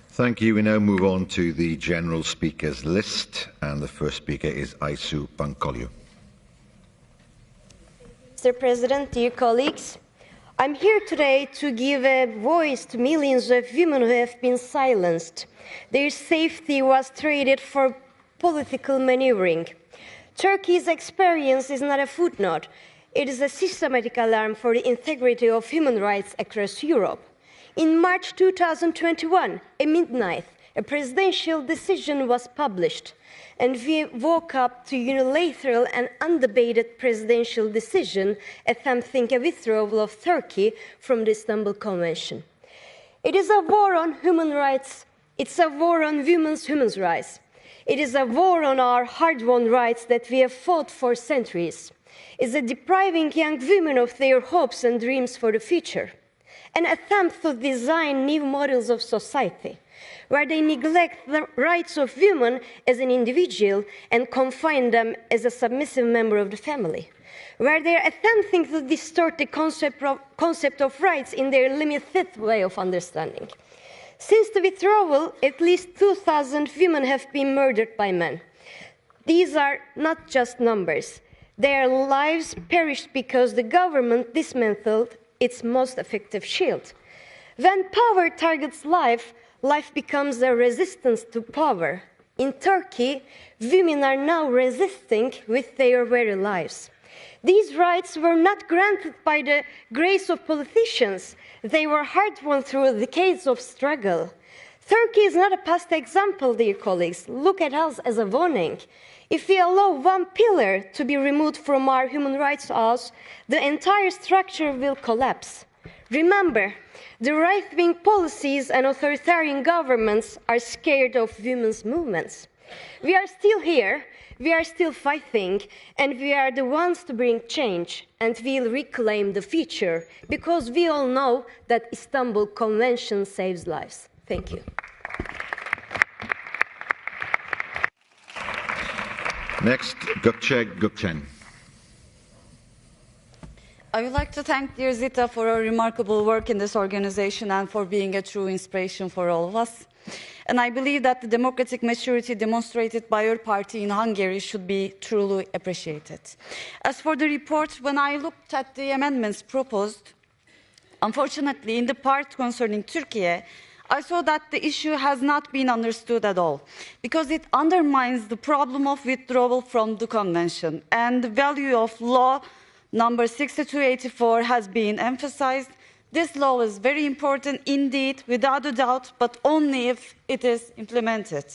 Thank you. We now move on to the general speakers list, and the first speaker is Aisu Pankolio. Mr. President, dear colleagues, I'm here today to give a voice to millions of women who have been silenced. Their safety was traded for political maneuvering. Turkey's experience is not a footnote. It is a systematic alarm for the integrity of human rights across Europe. In March 2021, at midnight, a presidential decision was published, and we woke up to unilateral and undebated presidential decision attempting a withdrawal of Turkey from the Istanbul Convention. It is a war on human rights. It's a war on women's human rights. It is a war on our hard-won rights that we have fought for centuries. It's a depriving young women of their hopes and dreams for the future. An attempt to design new models of society, where they neglect the rights of women as an individual and confine them as a submissive member of the family, where they are attempting to distort the concept of rights in their limited way of understanding. Since the withdrawal, at least 2,000 women have been murdered by men. These are not just numbers. Their lives perished because the government dismantled its most effective shield. When power targets life, life becomes a resistance to power. In Turkey, women are now resisting with their very lives. These rights were not granted by the grace of politicians. They were hard-won through decades of struggle. Turkey is not a past example, dear colleagues. Look at us as a warning. If we allow one pillar to be removed from our human rights laws, the entire structure will collapse. Remember, the right-wing policies and authoritarian governments are scared of women's movements. We are still here, we are still fighting, and we are the ones to bring change, and we'll reclaim the future, because we all know that Istanbul Convention saves lives. Thank you. Next, Gukchen. I would like to thank dear Zita for her remarkable work in this organization and for being a true inspiration for all of us. And I believe that the democratic maturity demonstrated by your party in Hungary should be truly appreciated. As for the report, when I looked at the amendments proposed, unfortunately, in the part concerning Turkey, I saw that the issue has not been understood at all, because it undermines the problem of withdrawal from the convention, and the value of law number 6284 has been emphasized, This law is very important indeed, without a doubt, but only if it is implemented.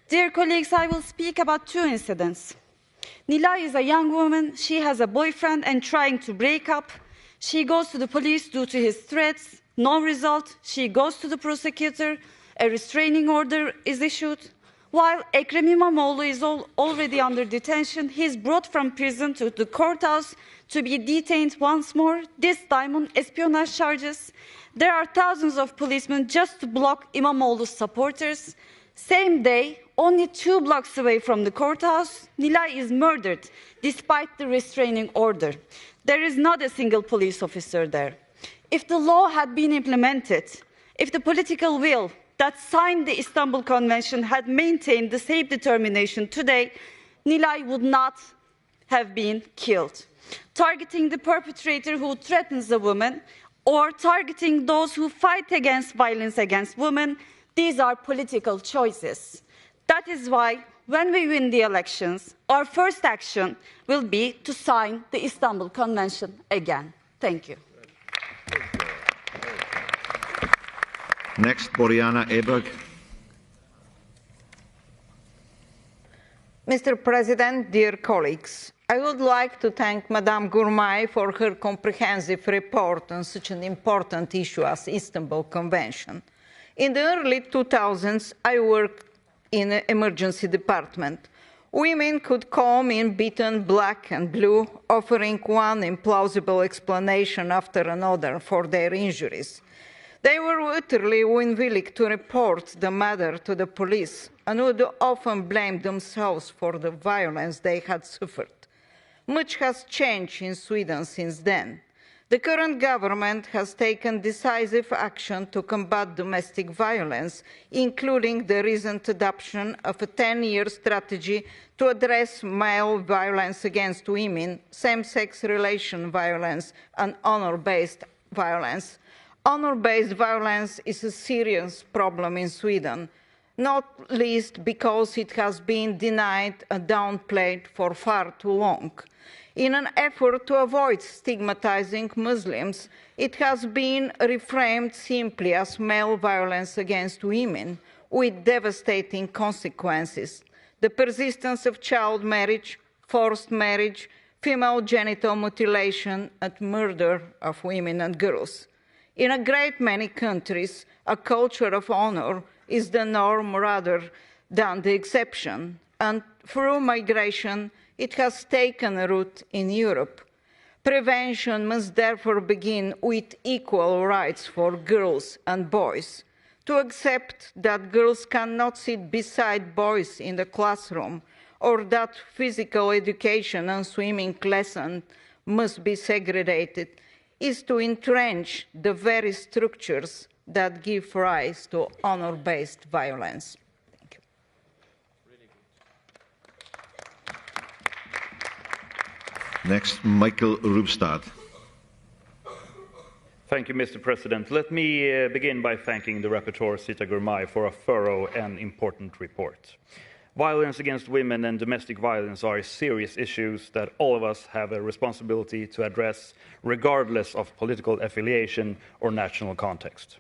Dear colleagues, I will speak about two incidents. Nilay is a young woman. She has a boyfriend and trying to break up. She goes to the police due to his threats. No result. She goes to the prosecutor. A restraining order is issued. While Ekrem İmamoğlu is already under detention, he is brought from prison to the courthouse to be detained once more, this time on espionage charges. There are thousands of policemen just to block İmamoğlu's supporters. Same day, only 2 blocks away from the courthouse, Nilay is murdered despite the restraining order. There is not a single police officer there. If the law had been implemented, if the political will that signed the Istanbul Convention had maintained the same determination today, Nilay would not have been killed. Targeting the perpetrator who threatens a woman or targeting those who fight against violence against women, these are political choices. That is why, when we win the elections, our first action will be to sign the Istanbul Convention again. Thank you. Next, Boriana Eberg. Mr. President, dear colleagues, I would like to thank Madame Gurmay for her comprehensive report on such an important issue as the Istanbul Convention. In the early 2000s, I worked in an emergency department. Women could come in beaten black and blue, offering one implausible explanation after another for their injuries. They were utterly unwilling to report the matter to the police and would often blame themselves for the violence they had suffered. Much has changed in Sweden since then. The current government has taken decisive action to combat domestic violence, including the recent adoption of a 10-year strategy to address male violence against women, same-sex relation violence, and honor-based violence. Honor-based violence is a serious problem in Sweden, not least because it has been denied and downplayed for far too long. In an effort to avoid stigmatizing Muslims, it has been reframed simply as male violence against women, with devastating consequences. The persistence of child marriage, forced marriage, female genital mutilation, and murder of women and girls. In a great many countries, a culture of honor is the norm rather than the exception, and through migration, it has taken root in Europe. Prevention must therefore begin with equal rights for girls and boys. To accept that girls cannot sit beside boys in the classroom, or that physical education and swimming lessons must be segregated, is to entrench the very structures that give rise to honor-based violence. Thank you. Next, Michael Rubstad. Thank you, Mr. President. Let me begin by thanking the rapporteur, Zita Gurmay, for a thorough and important report. Violence against women and domestic violence are serious issues that all of us have a responsibility to address, regardless of political affiliation or national context.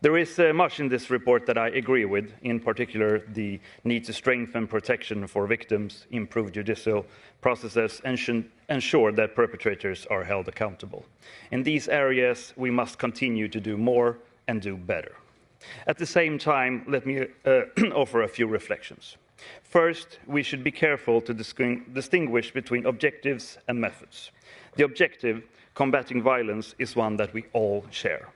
There is much in this report that I agree with, in particular the need to strengthen protection for victims, improve judicial processes, and ensure that perpetrators are held accountable. In these areas, we must continue to do more and do better. At the same time, let me offer a few reflections. First, we should be careful to distinguish between objectives and methods. The objective, combating violence, is one that we all share.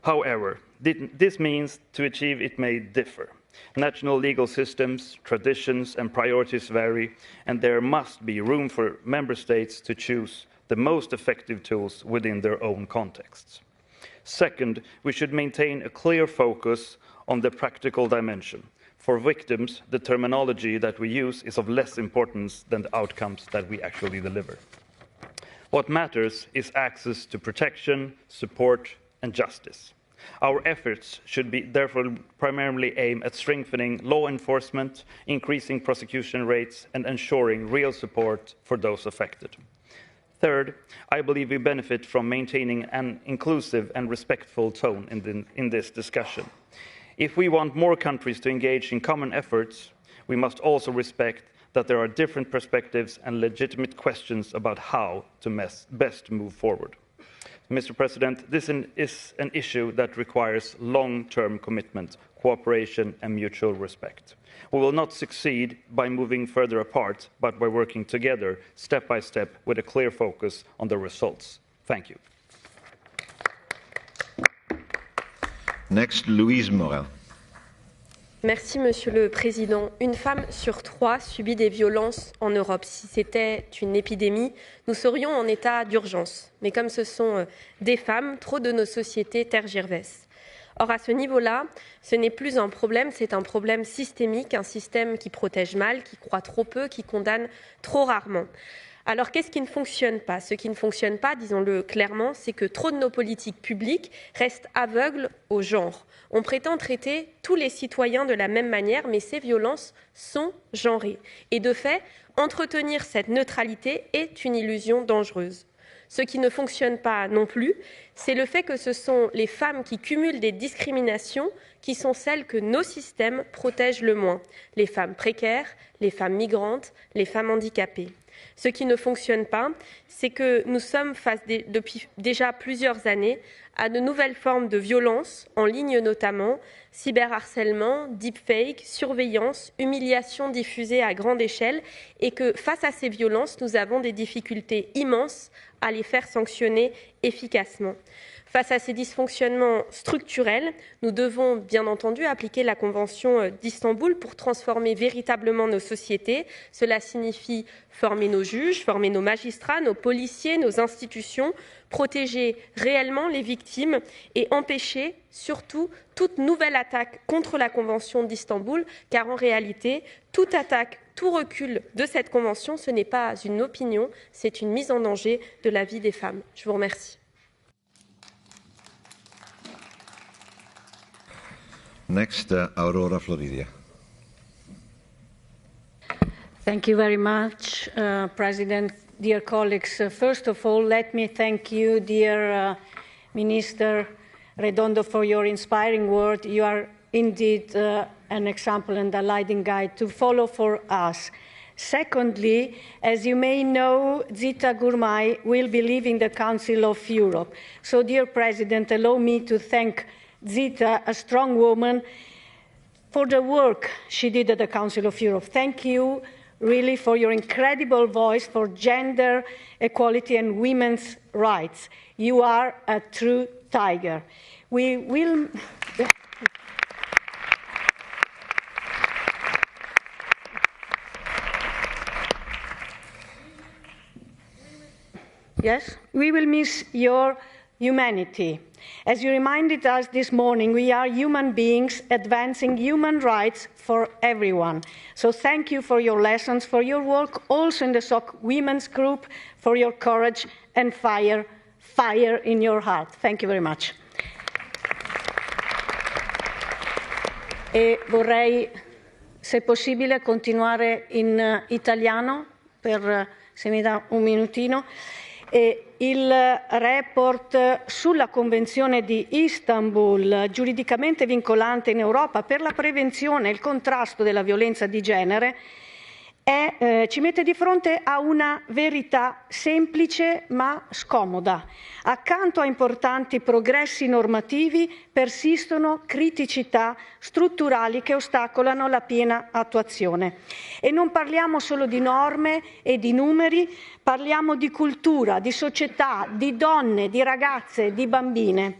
However, this means to achieve it may differ. National legal systems, traditions, and priorities vary, and there must be room for member states to choose the most effective tools within their own contexts. Second, we should maintain a clear focus on the practical dimension. For victims, the terminology that we use is of less importance than the outcomes that we actually deliver. What matters is access to protection, support, and justice. Our efforts should be therefore primarily aimed at strengthening law enforcement, increasing prosecution rates, and ensuring real support for those affected. Third, I believe we benefit from maintaining an inclusive and respectful tone in this discussion. If we want more countries to engage in common efforts, we must also respect that there are different perspectives and legitimate questions about how to best move forward. Mr. President, this is an issue that requires long-term commitment, cooperation and mutual respect. We will not succeed by moving further apart, but by working together, step by step, with a clear focus on the results. Thank you. Next, Louise Morel. Merci, Monsieur le Président. Une femme sur 3 subit des violences en Europe. Si c'était une épidémie, nous serions en état d'urgence. Mais comme ce sont des femmes, trop de nos sociétés tergiversent. Or, à ce niveau-là, ce n'est plus un problème, c'est un problème systémique, un système qui protège mal, qui croit trop peu, qui condamne trop rarement. Alors, qu'est-ce qui ne fonctionne pas? Ce qui ne fonctionne pas, disons-le clairement, c'est que trop de nos politiques publiques restent aveugles au genre. On prétend traiter tous les citoyens de la même manière, mais ces violences sont genrées. Et de fait, entretenir cette neutralité est une illusion dangereuse. Ce qui ne fonctionne pas non plus, c'est le fait que ce sont les femmes qui cumulent des discriminations qui sont celles que nos systèmes protègent le moins. Les femmes précaires, les femmes migrantes, les femmes handicapées. Ce qui ne fonctionne pas, c'est que nous sommes face depuis déjà plusieurs années à de nouvelles formes de violence, en ligne notamment, cyberharcèlement, deepfake, surveillance, humiliation diffusée à grande échelle, et que face à ces violences, nous avons des difficultés immenses à les faire sanctionner efficacement. Face à ces dysfonctionnements structurels, nous devons bien entendu appliquer la Convention d'Istanbul pour transformer véritablement nos sociétés. Cela signifie former nos juges, former nos magistrats, nos policiers, nos institutions, protéger réellement les victimes et empêcher surtout toute nouvelle attaque contre la Convention d'Istanbul, car en réalité, toute attaque, tout recul de cette Convention, ce n'est pas une opinion, c'est une mise en danger de la vie des femmes. Je vous remercie. Next, Aurora Floridia. Thank you very much, President. Dear colleagues, first of all, let me thank you, dear Minister Redondo, for your inspiring word. You are indeed an example and a leading guide to follow for us. Secondly, as you may know, Zita Gurmay will be leaving the Council of Europe. So, dear President, allow me to thank Zita, a strong woman, for the work she did at the Council of Europe. Thank you, really, for your incredible voice for gender equality and women's rights. You are a true tiger. We will... Yes, we will miss your humanity. As you reminded us this morning, we are human beings advancing human rights for everyone. So thank you for your lessons, for your work also in the SOC Women's Group, for your courage and fire in your heart. Thank you very much. E vorrei, se possibile, continuare in italiano, se mi dà un minutino. Il report sulla Convenzione di Istanbul, giuridicamente vincolante in Europa per la prevenzione e il contrasto della violenza di genere, ci mette di fronte a una verità semplice ma scomoda. Accanto a importanti progressi normativi persistono criticità strutturali che ostacolano la piena attuazione. E non parliamo solo di norme e di numeri, parliamo di cultura, di società, di donne, di ragazze, di bambine.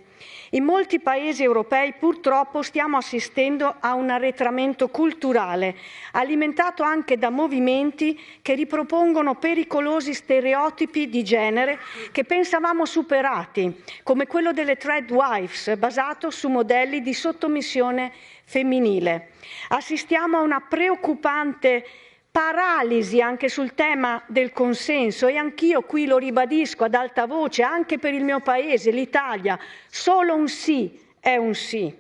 In molti paesi europei purtroppo stiamo assistendo a un arretramento culturale, alimentato anche da movimenti che ripropongono pericolosi stereotipi di genere che pensavamo superati, come quello delle thread wives, basato su modelli di sottomissione femminile. Assistiamo a una preoccupante paralisi anche sul tema del consenso e anch'io qui lo ribadisco ad alta voce, anche per il mio paese, l'Italia, solo un sì è un sì.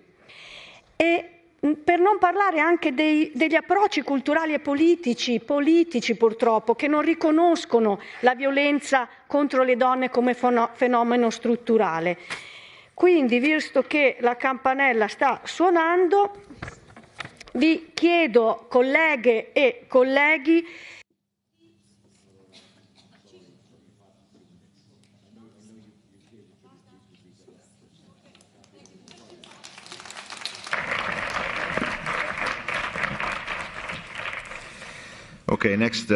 E Per non parlare anche degli approcci culturali e politici purtroppo, che non riconoscono la violenza contro le donne come fenomeno strutturale. Quindi, visto che la campanella sta suonando, vi chiedo, colleghe e colleghi, Okay, next,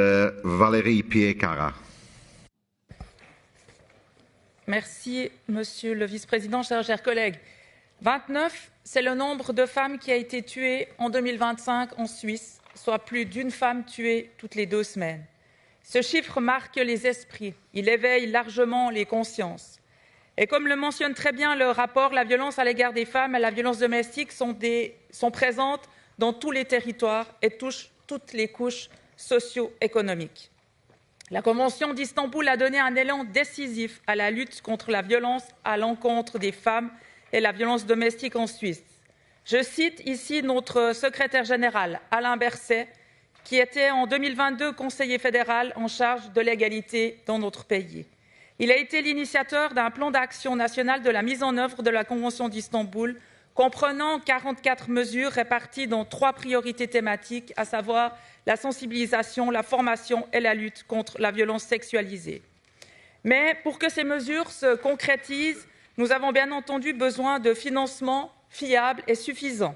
Valérie Pierre-Cara. Merci, Monsieur le Vice-président, chers collègues. 29, c'est le nombre de femmes qui a été tuées en 2025 en Suisse, soit plus d'une femme tuée toutes les 2 semaines. Ce chiffre marque les esprits, il éveille largement les consciences. Et comme le mentionne très bien le rapport, la violence à l'égard des femmes et la violence domestique sont présentes dans tous les territoires et touchent toutes les couches socio-économiques. La Convention d'Istanbul a donné un élan décisif à la lutte contre la violence à l'encontre des femmes et la violence domestique en Suisse. Je cite ici notre secrétaire général, Alain Berset, qui était en 2022 conseiller fédéral en charge de l'égalité dans notre pays. Il a été l'initiateur d'un plan d'action national de la mise en œuvre de la Convention d'Istanbul, comprenant 44 mesures réparties dans 3 priorités thématiques, à savoir la sensibilisation, la formation et la lutte contre la violence sexualisée. Mais pour que ces mesures se concrétisent, nous avons bien entendu besoin de financements fiables et suffisants.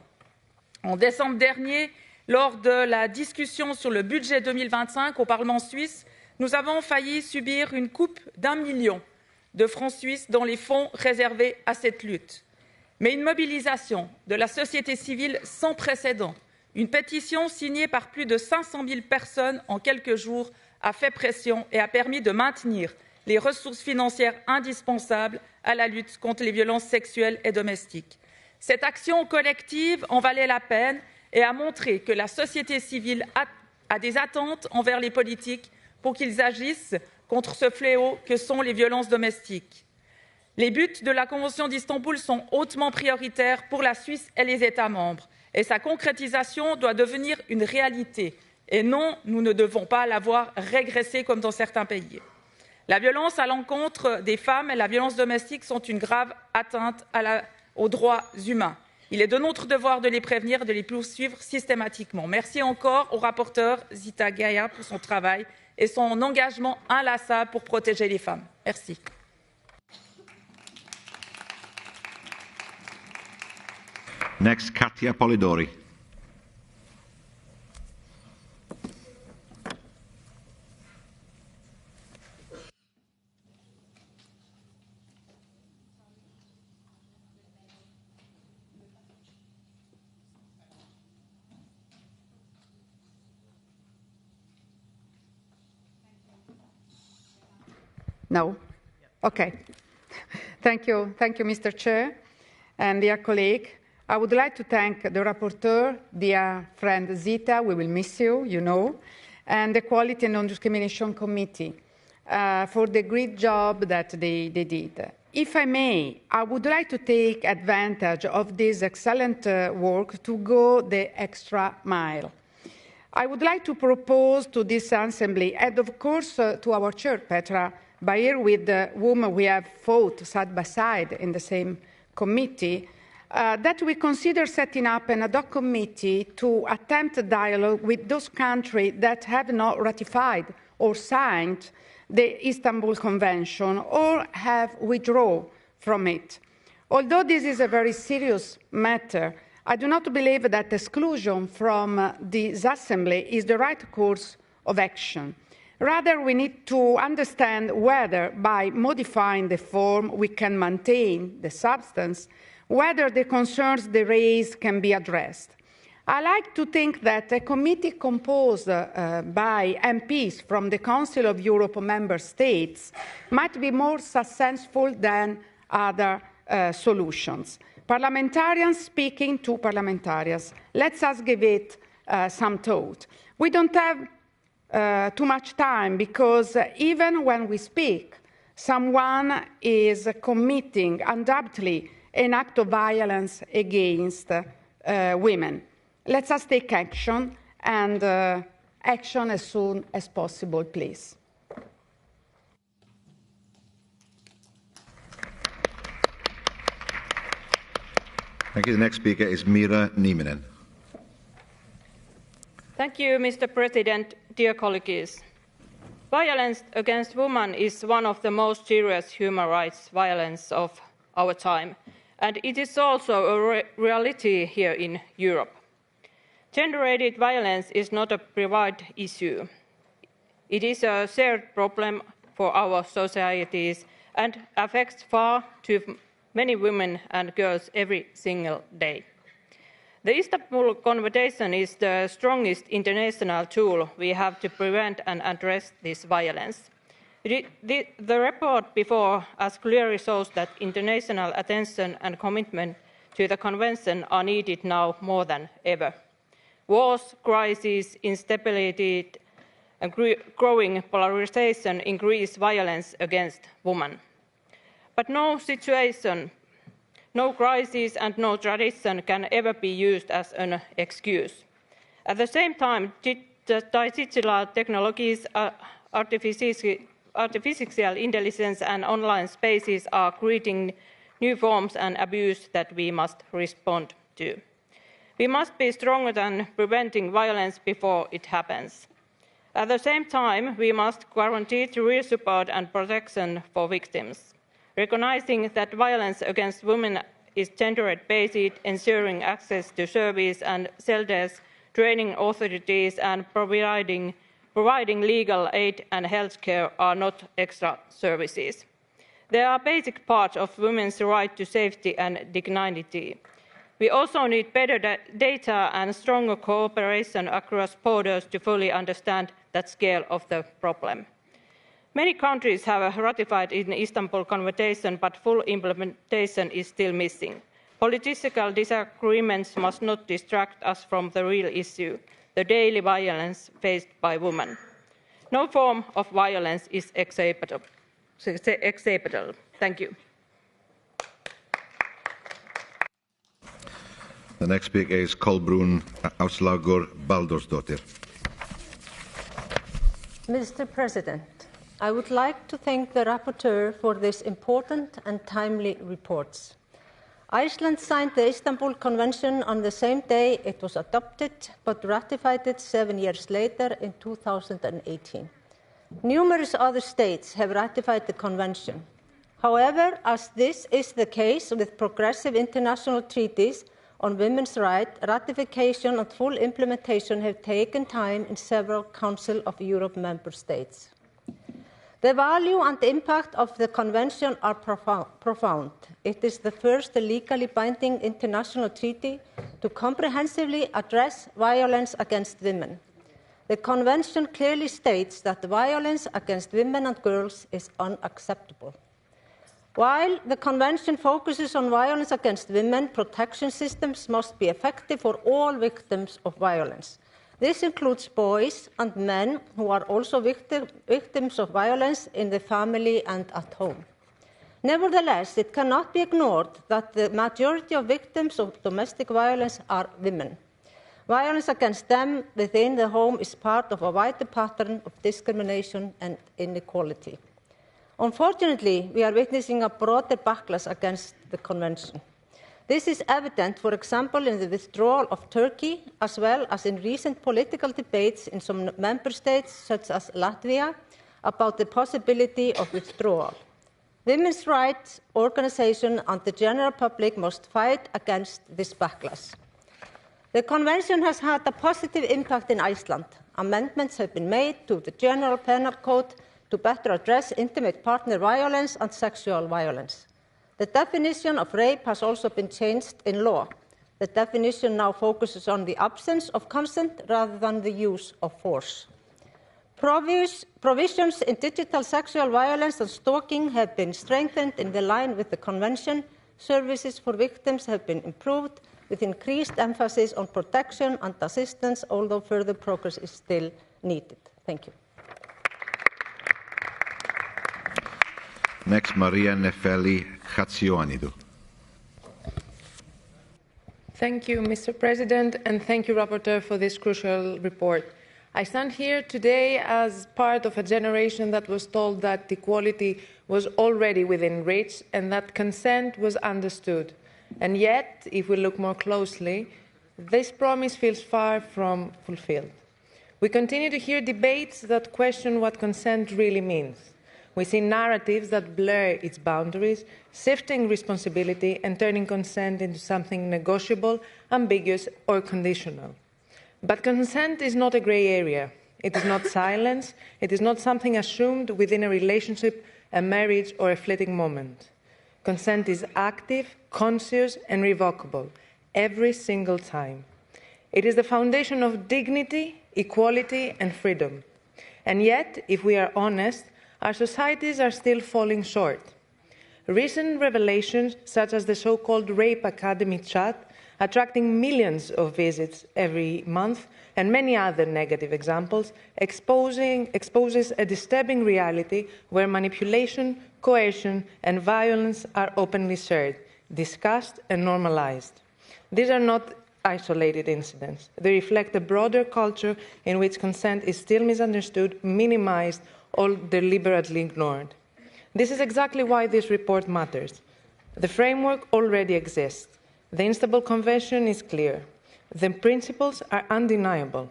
En décembre dernier, lors de la discussion sur le budget 2025 au Parlement suisse, nous avons failli subir une coupe d'1 million de francs suisses dans les fonds réservés à cette lutte. Mais une mobilisation de la société civile sans précédent, une pétition signée par plus de 500 000 personnes en quelques jours a fait pression et a permis de maintenir les ressources financières indispensables à la lutte contre les violences sexuelles et domestiques. Cette action collective en valait la peine et a montré que la société civile a des attentes envers les politiques pour qu'ils agissent contre ce fléau que sont les violences domestiques. Les buts de la Convention d'Istanbul sont hautement prioritaires pour la Suisse et les États membres, et sa concrétisation doit devenir une réalité. Et non, nous ne devons pas la voir régresser comme dans certains pays. La violence à l'encontre des femmes et la violence domestique sont une grave atteinte aux droits humains. Il est de notre devoir de les prévenir et de les poursuivre systématiquement. Merci encore au rapporteur Zita pour son travail et son engagement inlassable pour protéger les femmes. Merci. Next, Katia Polidori. No? Okay. Thank you, Mr. Chair and dear colleague. I would like to thank the rapporteur, dear friend Zita, we will miss you, you know, and the Equality and Non-Discrimination Committee for the great job that they did. If I may, I would like to take advantage of this excellent work to go the extra mile. I would like to propose to this assembly, and of course to our chair, Petra Bayer, with whom we have fought side by side in the same committee, that we consider setting up an ad hoc committee to attempt a dialogue with those countries that have not ratified or signed the Istanbul Convention or have withdrawn from it. Although this is a very serious matter, I do not believe that exclusion from this assembly is the right course of action. Rather, we need to understand whether, by modifying the form, we can maintain the substance, whether the concerns they raise can be addressed. I like to think that a committee composed by MPs from the Council of Europe member states might be more successful than other solutions. Parliamentarians speaking to parliamentarians. Let us give it some thought. We don't have too much time because even when we speak, someone is committing undoubtedly an act of violence against women. Let us take action, and action as soon as possible, please. Thank you. The next speaker is Mira Nieminen. Thank you, Mr. President, dear colleagues. Violence against women is one of the most serious human rights violations of our time, and it is also a reality here in Europe. Gender-related violence is not a private issue. It is a shared problem for our societies and affects far too many women and girls every single day. The Istanbul Convention is the strongest international tool we have to prevent and address this violence. The report before us clearly shows that international attention and commitment to the Convention are needed now more than ever. Wars, crises, instability, and growing polarization increase violence against women. But no situation, no crisis and no tradition can ever be used as an excuse. At the same time, digital technologies, artificial intelligence and online spaces are creating new forms and abuse that we must respond to. We must be stronger than preventing violence before it happens. At the same time, we must guarantee real support and protection for victims, recognizing that violence against women is gender-based, ensuring access to service and shelters, training authorities and providing legal aid and health care are not extra services. They are basic parts of women's right to safety and dignity. We also need better data and stronger cooperation across borders to fully understand the scale of the problem. Many countries have ratified the Istanbul Convention, but full implementation is still missing. Political disagreements must not distract us from the real issue, the daily violence faced by women. No form of violence is acceptable. Thank you. The next speaker is Kolbrún Áslaug Baldursdóttir. Mr. President, I would like to thank the rapporteur for this important and timely report. Iceland signed the Istanbul Convention on the same day it was adopted, but ratified it 7 years later in 2018. Numerous other states have ratified the convention. However, as this is the case with progressive international treaties on women's rights, ratification and full implementation have taken time in several Council of Europe member states. The value and the impact of the Convention are profound. It is the first legally binding international treaty to comprehensively address violence against women. The Convention clearly states that violence against women and girls is unacceptable. While the Convention focuses on violence against women, protection systems must be effective for all victims of violence. This includes boys and men who are also victims of violence in the family and at home. Nevertheless, it cannot be ignored that the majority of victims of domestic violence are women. Violence against them within the home is part of a wider pattern of discrimination and inequality. Unfortunately, we are witnessing a broader backlash against the Convention. This is evident, for example, in the withdrawal of Turkey, as well as in recent political debates in some member states, such as Latvia, about the possibility of withdrawal. Women's rights organizations and the general public must fight against this backlash. The Convention has had a positive impact in Iceland. Amendments have been made to the General Penal Code to better address intimate partner violence and sexual violence. The definition of rape has also been changed in law. The definition now focuses on the absence of consent rather than the use of force. Provisions in digital sexual violence and stalking have been strengthened in line with the Convention. Services for victims have been improved with increased emphasis on protection and assistance, although further progress is still needed. Thank you. Next, Maria Nefeli Chatsioanidou. Thank you, Mr. President, and thank you, Rapporteur, for this crucial report. I stand here today as part of a generation that was told that equality was already within reach and that consent was understood. And yet, if we look more closely, this promise feels far from fulfilled. We continue to hear debates that question what consent really means. We see narratives that blur its boundaries, shifting responsibility and turning consent into something negotiable, ambiguous, or conditional. But consent is not a grey area. It is not silence. It is not something assumed within a relationship, a marriage, or a fleeting moment. Consent is active, conscious, and revocable, every single time. It is the foundation of dignity, equality, and freedom. And yet, if we are honest, our societies are still falling short. Recent revelations, such as the so-called Rape Academy chat, attracting millions of visits every month, and many other negative examples, exposes a disturbing reality where manipulation, coercion, and violence are openly shared, discussed, and normalized. These are not isolated incidents. They reflect a broader culture in which consent is still misunderstood, minimized, or deliberately ignored. This is exactly why this report matters. The framework already exists. The Istanbul Convention is clear. The principles are undeniable.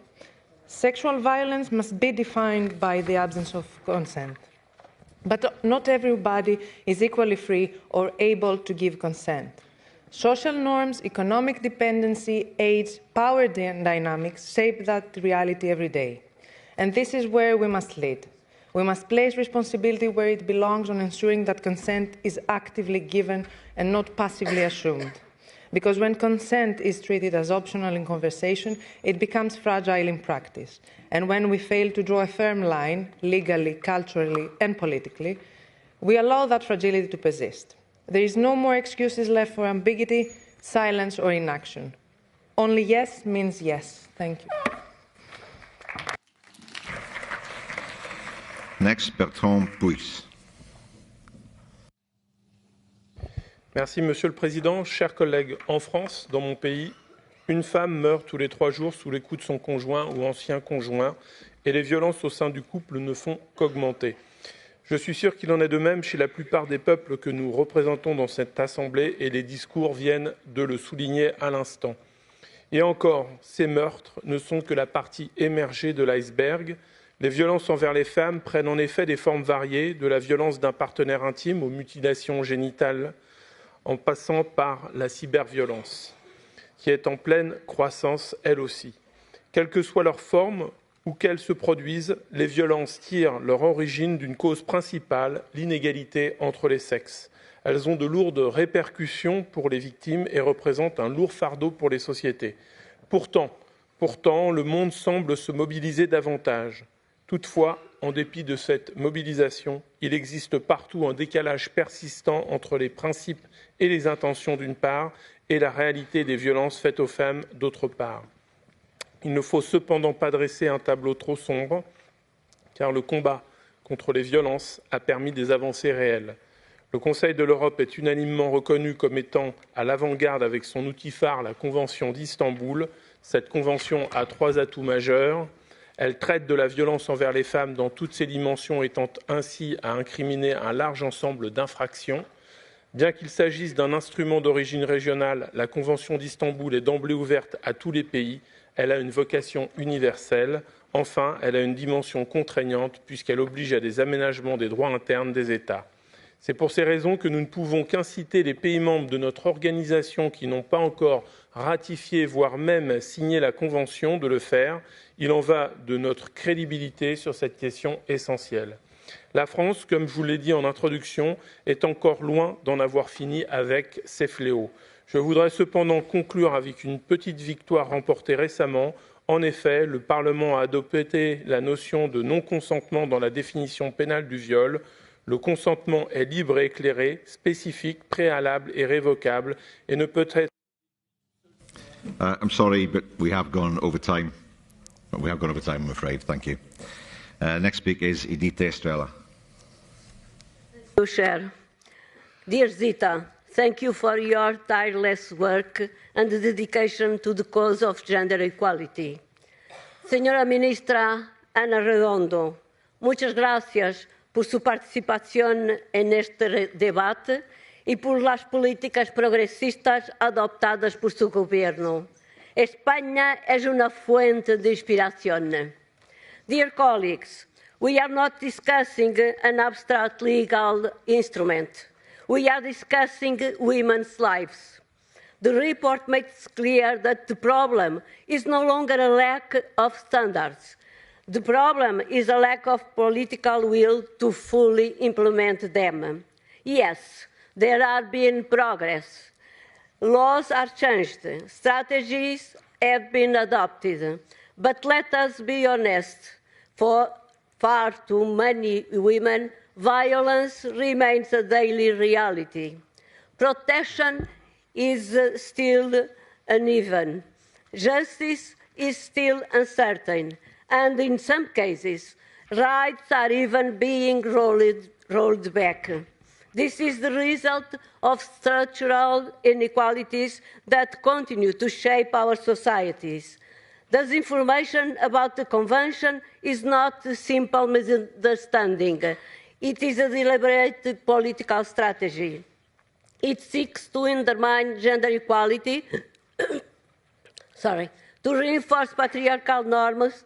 Sexual violence must be defined by the absence of consent. But not everybody is equally free or able to give consent. Social norms, economic dependency, age, power dynamics shape that reality every day. And this is where we must lead. We must place responsibility where it belongs on ensuring that consent is actively given and not passively assumed. Because when consent is treated as optional in conversation, it becomes fragile in practice. And when we fail to draw a firm line, legally, culturally, and politically, we allow that fragility to persist. There is no more excuses left for ambiguity, silence, or inaction. Only yes means yes. Thank you. Next, Bertrand Puys. Merci, Monsieur le Président. Chers collègues, en France, dans mon pays, une femme meurt tous les 3 jours sous les coups de son conjoint ou ancien conjoint, et les violences au sein du couple ne font qu'augmenter. Je suis sûr qu'il en est de même chez la plupart des peuples que nous représentons dans cette Assemblée, et les discours viennent de le souligner à l'instant. Et encore, ces meurtres ne sont que la partie émergée de l'iceberg. Les violences envers les femmes prennent en effet des formes variées, de la violence d'un partenaire intime aux mutilations génitales, en passant par la cyberviolence, qui est en pleine croissance elle aussi. Quelle que soit leur forme, où qu'elles se produisent, les violences tirent leur origine d'une cause principale, l'inégalité entre les sexes. Elles ont de lourdes répercussions pour les victimes et représentent un lourd fardeau pour les sociétés. Pourtant, le monde semble se mobiliser davantage. Toutefois, en dépit de cette mobilisation, il existe partout un décalage persistant entre les principes et les intentions d'une part et la réalité des violences faites aux femmes d'autre part. Il ne faut cependant pas dresser un tableau trop sombre, car le combat contre les violences a permis des avancées réelles. Le Conseil de l'Europe est unanimement reconnu comme étant à l'avant-garde avec son outil phare, la Convention d'Istanbul. Cette convention a 3 atouts majeurs. Elle traite de la violence envers les femmes dans toutes ses dimensions, étant ainsi à incriminer un large ensemble d'infractions. Bien qu'il s'agisse d'un instrument d'origine régionale, la Convention d'Istanbul est d'emblée ouverte à tous les pays. Elle a une vocation universelle. Enfin, elle a une dimension contraignante puisqu'elle oblige à des aménagements des droits internes des États. C'est pour ces raisons que nous ne pouvons qu'inciter les pays membres de notre organisation qui n'ont pas encore ratifié, voire même signé la Convention, de le faire. Il en va de notre crédibilité sur cette question essentielle. La France, comme je vous l'ai dit en introduction, est encore loin d'en avoir fini avec ces fléaux. Je voudrais cependant conclure avec une petite victoire remportée récemment. En effet, le Parlement a adopté la notion de non-consentement dans la définition pénale du viol. Le consentement est libre et éclairé, spécifique, préalable et révocable et ne peut être... I'm sorry, but we have gone over time. We have gone over time, I'm afraid. Thank you. Next speaker is Edith Estrella. Chair. Dear Zita, Thank you for your tireless work and dedication to the cause of gender equality. Señora Ministra Ana Redondo, muchas gracias por su participación en este debate y por las políticas progresistas adoptadas por su gobierno. España es una fuente de inspiración. Dear colleagues, we are not discussing an abstract legal instrument. We are discussing women's lives. The report makes clear that the problem is no longer a lack of standards. The problem is a lack of political will to fully implement them. Yes, there has been progress. Laws are changed, strategies have been adopted, but let us be honest, for far too many women, violence remains a daily reality. Protection is still uneven. Justice is still uncertain, and in some cases, rights are even being rolled back. This is the result of structural inequalities that continue to shape our societies. Disinformation about the Convention is not a simple misunderstanding. It is a deliberate political strategy. It seeks to undermine gender equality, to reinforce patriarchal norms,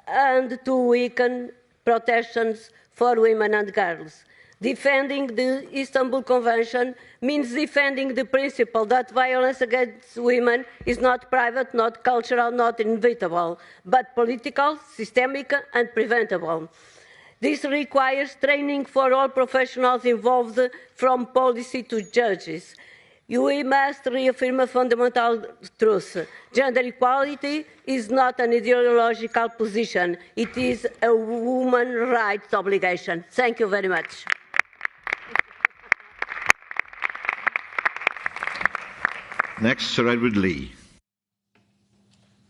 and to weaken protections for women and girls. Defending the Istanbul Convention means defending the principle that violence against women is not private, not cultural, not inevitable, but political, systemic, and preventable. This requires training for all professionals involved, from policy to judges. We must reaffirm a fundamental truth. Gender equality is not an ideological position. It is a women's rights obligation. Thank you very much. Next, Sir Edward Lee.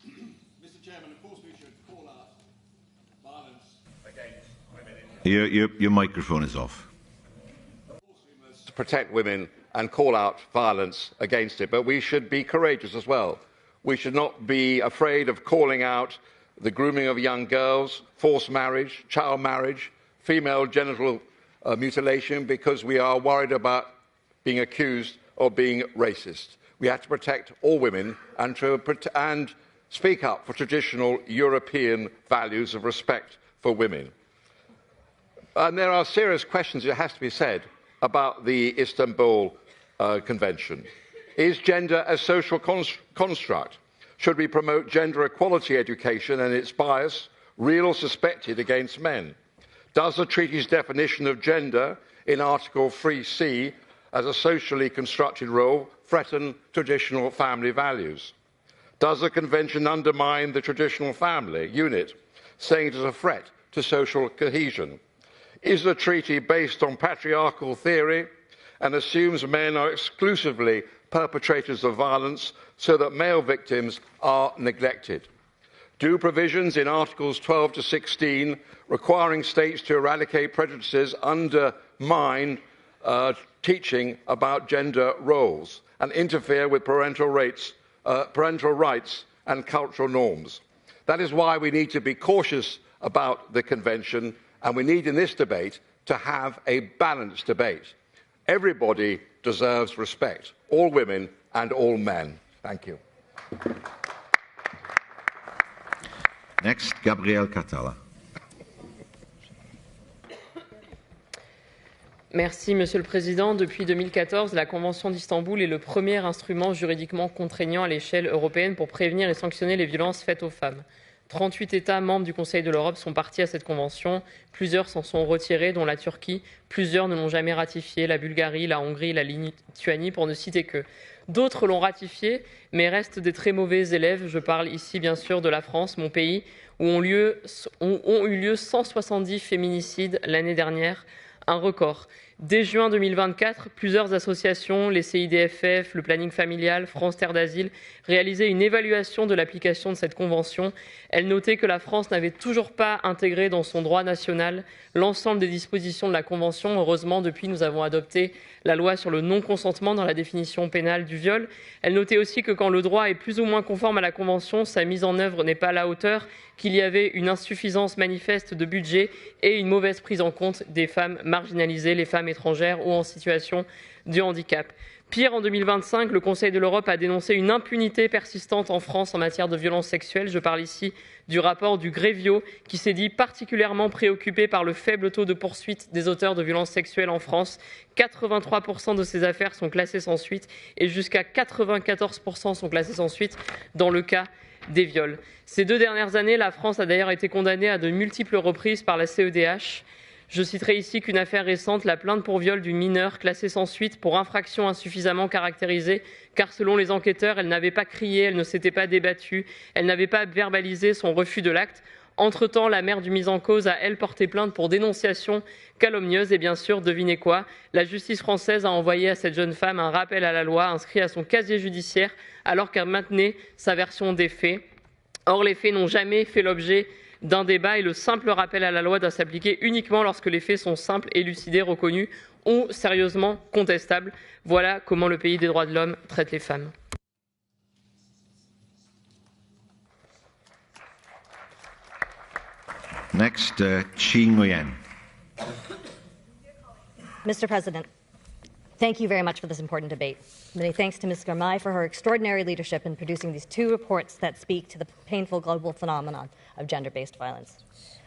Mr. Chairman, of course we should call out violence against women. Your microphone is off. Of course we must protect women and call out violence against it, but we should be courageous as well. We should not be afraid of calling out the grooming of young girls, forced marriage, child marriage, female genital mutilation, because we are worried about being accused of being racist. We have to protect all women and speak up for traditional European values of respect for women. And there are serious questions, it has to be said, about the Istanbul Convention. Is gender a social construct? Should we promote gender equality education and its bias, real or suspected, against men? Does the treaty's definition of gender in Article 3C as a socially constructed role threaten traditional family values? Does the Convention undermine the traditional family unit, saying it is a threat to social cohesion? Is the treaty based on patriarchal theory and assumes men are exclusively perpetrators of violence so that male victims are neglected? Do provisions in Articles 12 to 16 requiring states to eradicate prejudices undermine teaching about gender roles and interfere with parental rights and cultural norms? That is why we need to be cautious about the Convention, and we need in this debate to have a balanced debate. Everybody deserves respect, all women and all men. Thank you. Next, Gabriel Catala. Merci, Monsieur le Président. Depuis 2014, la Convention d'Istanbul est le premier instrument juridiquement contraignant à l'échelle européenne pour prévenir et sanctionner les violences faites aux femmes. 38 États membres du Conseil de l'Europe sont partis à cette convention. Plusieurs s'en sont retirés, dont la Turquie. Plusieurs ne l'ont jamais ratifiée, la Bulgarie, la Hongrie, la Lituanie, pour ne citer que. D'autres l'ont ratifiée, mais restent des très mauvais élèves. Je parle ici, bien sûr, de la France, mon pays, où ont eu lieu 170 féminicides l'année dernière, un record. Dès juin 2024, plusieurs associations, les CIDFF, le planning familial, France Terre d'Asile, réalisaient une évaluation de l'application de cette convention. Elles notaient que la France n'avait toujours pas intégré dans son droit national l'ensemble des dispositions de la convention. Heureusement, depuis, nous avons adopté la loi sur le non-consentement dans la définition pénale du viol. Elles notaient aussi que quand le droit est plus ou moins conforme à la convention, sa mise en œuvre n'est pas à la hauteur, qu'il y avait une insuffisance manifeste de budget et une mauvaise prise en compte des femmes marginalisées, les femmes étrangères ou en situation de handicap. Pire, en 2025, le Conseil de l'Europe a dénoncé une impunité persistante en France en matière de violences sexuelles. Je parle ici du rapport du Grevio, qui s'est dit particulièrement préoccupé par le faible taux de poursuite des auteurs de violences sexuelles en France. 83% de ces affaires sont classées sans suite et jusqu'à 94% sont classées sans suite dans le cas des viols. Ces 2 dernières années, la France a d'ailleurs été condamnée à de multiples reprises par la CEDH. Je citerai ici qu'une affaire récente, la plainte pour viol d'une mineure classée sans suite pour infraction insuffisamment caractérisée, car selon les enquêteurs, elle n'avait pas crié, elle ne s'était pas débattue, elle n'avait pas verbalisé son refus de l'acte. Entre-temps, la mère du mis en cause a, elle, porté plainte pour dénonciation calomnieuse et bien sûr, devinez quoi, la justice française a envoyé à cette jeune femme un rappel à la loi inscrit à son casier judiciaire alors qu'elle maintenait sa version des faits. Or, les faits n'ont jamais fait l'objet d'un débat et le simple rappel à la loi doit s'appliquer uniquement lorsque les faits sont simples, élucidés, reconnus ou sérieusement contestables. Voilà comment le pays des droits de l'homme traite les femmes. Next, Chi Nguyen. Mr. President, thank you very much for this important debate. Many thanks to Ms. Gurmay for her extraordinary leadership in producing these 2 reports that speak to the painful global phenomenon of gender-based violence.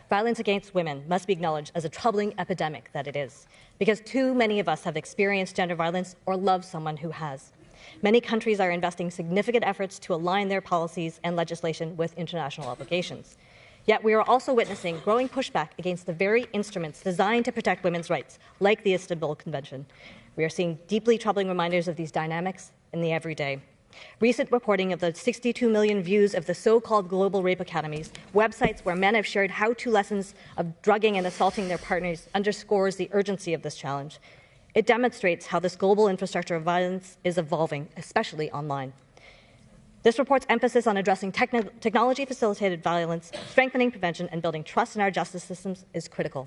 Violence against women must be acknowledged as a troubling epidemic that it is, because too many of us have experienced gender violence or love someone who has. Many countries are investing significant efforts to align their policies and legislation with international obligations. Yet we are also witnessing growing pushback against the very instruments designed to protect women's rights, like the Istanbul Convention. We are seeing deeply troubling reminders of these dynamics in the everyday. Recent reporting of the 62 million views of the so-called global rape academies, websites where men have shared how-to lessons of drugging and assaulting their partners, underscores the urgency of this challenge. It demonstrates how this global infrastructure of violence is evolving, especially online. This report's emphasis on addressing technology-facilitated violence, strengthening prevention, and building trust in our justice systems is critical.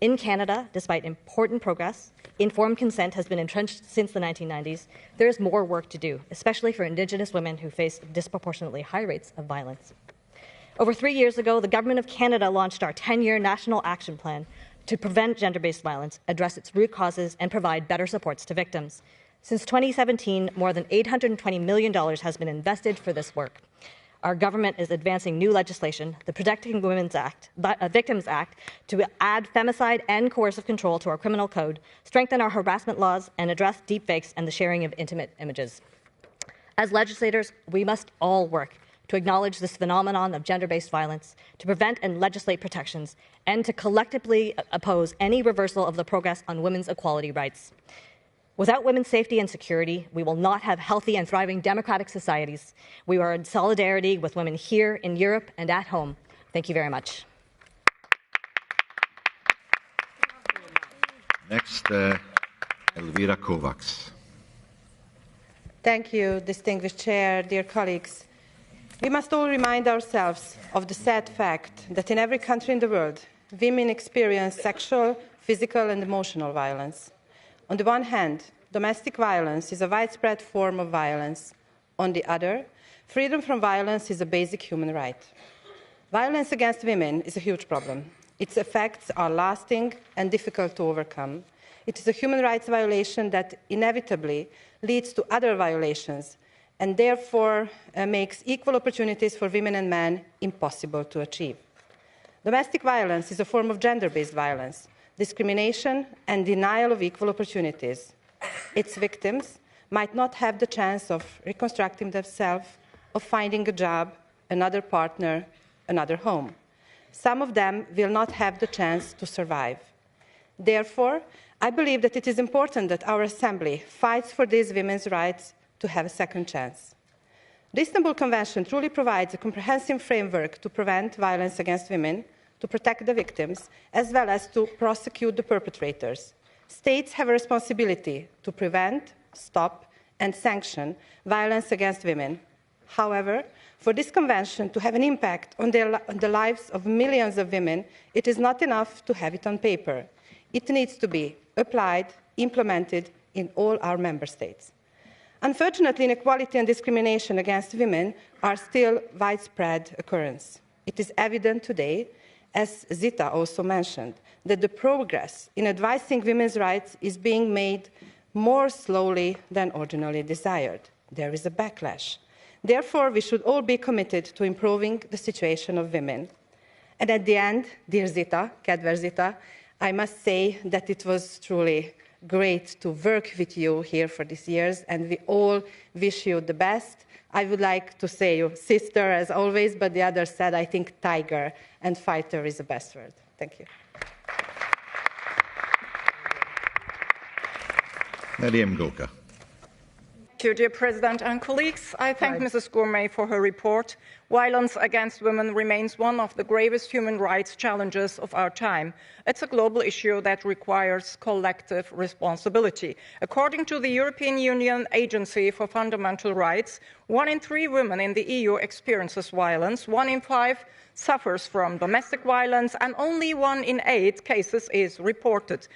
In Canada, despite important progress, informed consent has been entrenched since the 1990s. There is more work to do, especially for Indigenous women who face disproportionately high rates of violence. Over 3 years ago, the Government of Canada launched our 10-year National Action Plan to prevent gender-based violence, address its root causes, and provide better supports to victims. Since 2017, more than $820 million has been invested for this work. Our government is advancing new legislation, the Protecting Women's Act, Victims Act, to add femicide and coercive control to our criminal code, strengthen our harassment laws, and address deepfakes and the sharing of intimate images. As legislators, we must all work to acknowledge this phenomenon of gender-based violence, to prevent and legislate protections, and to collectively oppose any reversal of the progress on women's equality rights. Without women's safety and security, we will not have healthy and thriving democratic societies. We are in solidarity with women here in Europe and at home. Thank you very much. Next, Elvira Kovacs. Thank you, distinguished chair, dear colleagues. We must all remind ourselves of the sad fact that in every country in the world, women experience sexual, physical, and emotional violence. On the one hand, domestic violence is a widespread form of violence. On the other, freedom from violence is a basic human right. Violence against women is a huge problem. Its effects are lasting and difficult to overcome. It is a human rights violation that inevitably leads to other violations and therefore makes equal opportunities for women and men impossible to achieve. Domestic violence is a form of gender-based violence, discrimination, and denial of equal opportunities. Its victims might not have the chance of reconstructing themselves, of finding a job, another partner, another home. Some of them will not have the chance to survive. Therefore, I believe that it is important that our Assembly fights for these women's rights to have a second chance. The Istanbul Convention truly provides a comprehensive framework to prevent violence against women, to protect the victims, as well as to prosecute the perpetrators. States have a responsibility to prevent, stop, and sanction violence against women. However, for this convention to have an impact on the lives of millions of women, it is not enough to have it on paper. It needs to be applied, implemented in all our member states. Unfortunately, inequality and discrimination against women are still widespread occurrence. It is evident today, as Zita also mentioned, that the progress in advancing women's rights is being made more slowly than originally desired. There is a backlash. Therefore, we should all be committed to improving the situation of women. And at the end, dear Zita, kedves Zita, I must say that it was truly great to work with you here for these years, and we all wish you the best. I would like to say you sister, as always, but the others said, I think tiger and fighter is the best word. Thank you. Thank you, dear President and colleagues. I thank Mrs. Gurmay for her report. Violence against women remains one of the gravest human rights challenges of our time. It's a global issue that requires collective responsibility. According to the European Union Agency for Fundamental Rights, 1 in 3 women in the EU experiences violence, 1 in 5 suffers from domestic violence, and only 1 in 8 cases is reported.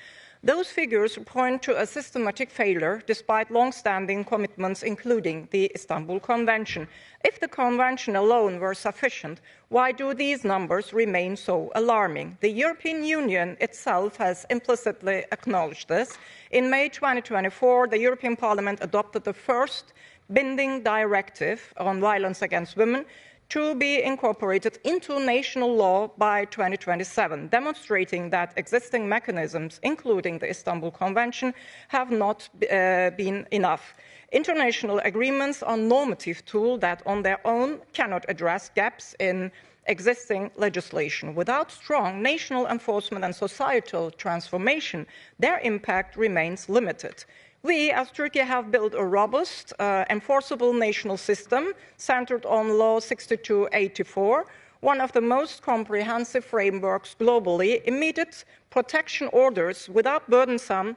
Those figures point to a systematic failure, despite long-standing commitments, including the Istanbul Convention. If the Convention alone were sufficient, why do these numbers remain so alarming? The European Union itself has implicitly acknowledged this. In May 2024, the European Parliament adopted the first binding directive on violence against women, to be incorporated into national law by 2027, demonstrating that existing mechanisms, including the Istanbul Convention, have not been enough. International agreements are normative tools that on their own cannot address gaps in existing legislation. Without strong national enforcement and societal transformation, their impact remains limited. We, as Turkey, have built a robust, enforceable national system centered on Law 6284, one of the most comprehensive frameworks globally, immediate protection orders without burdensome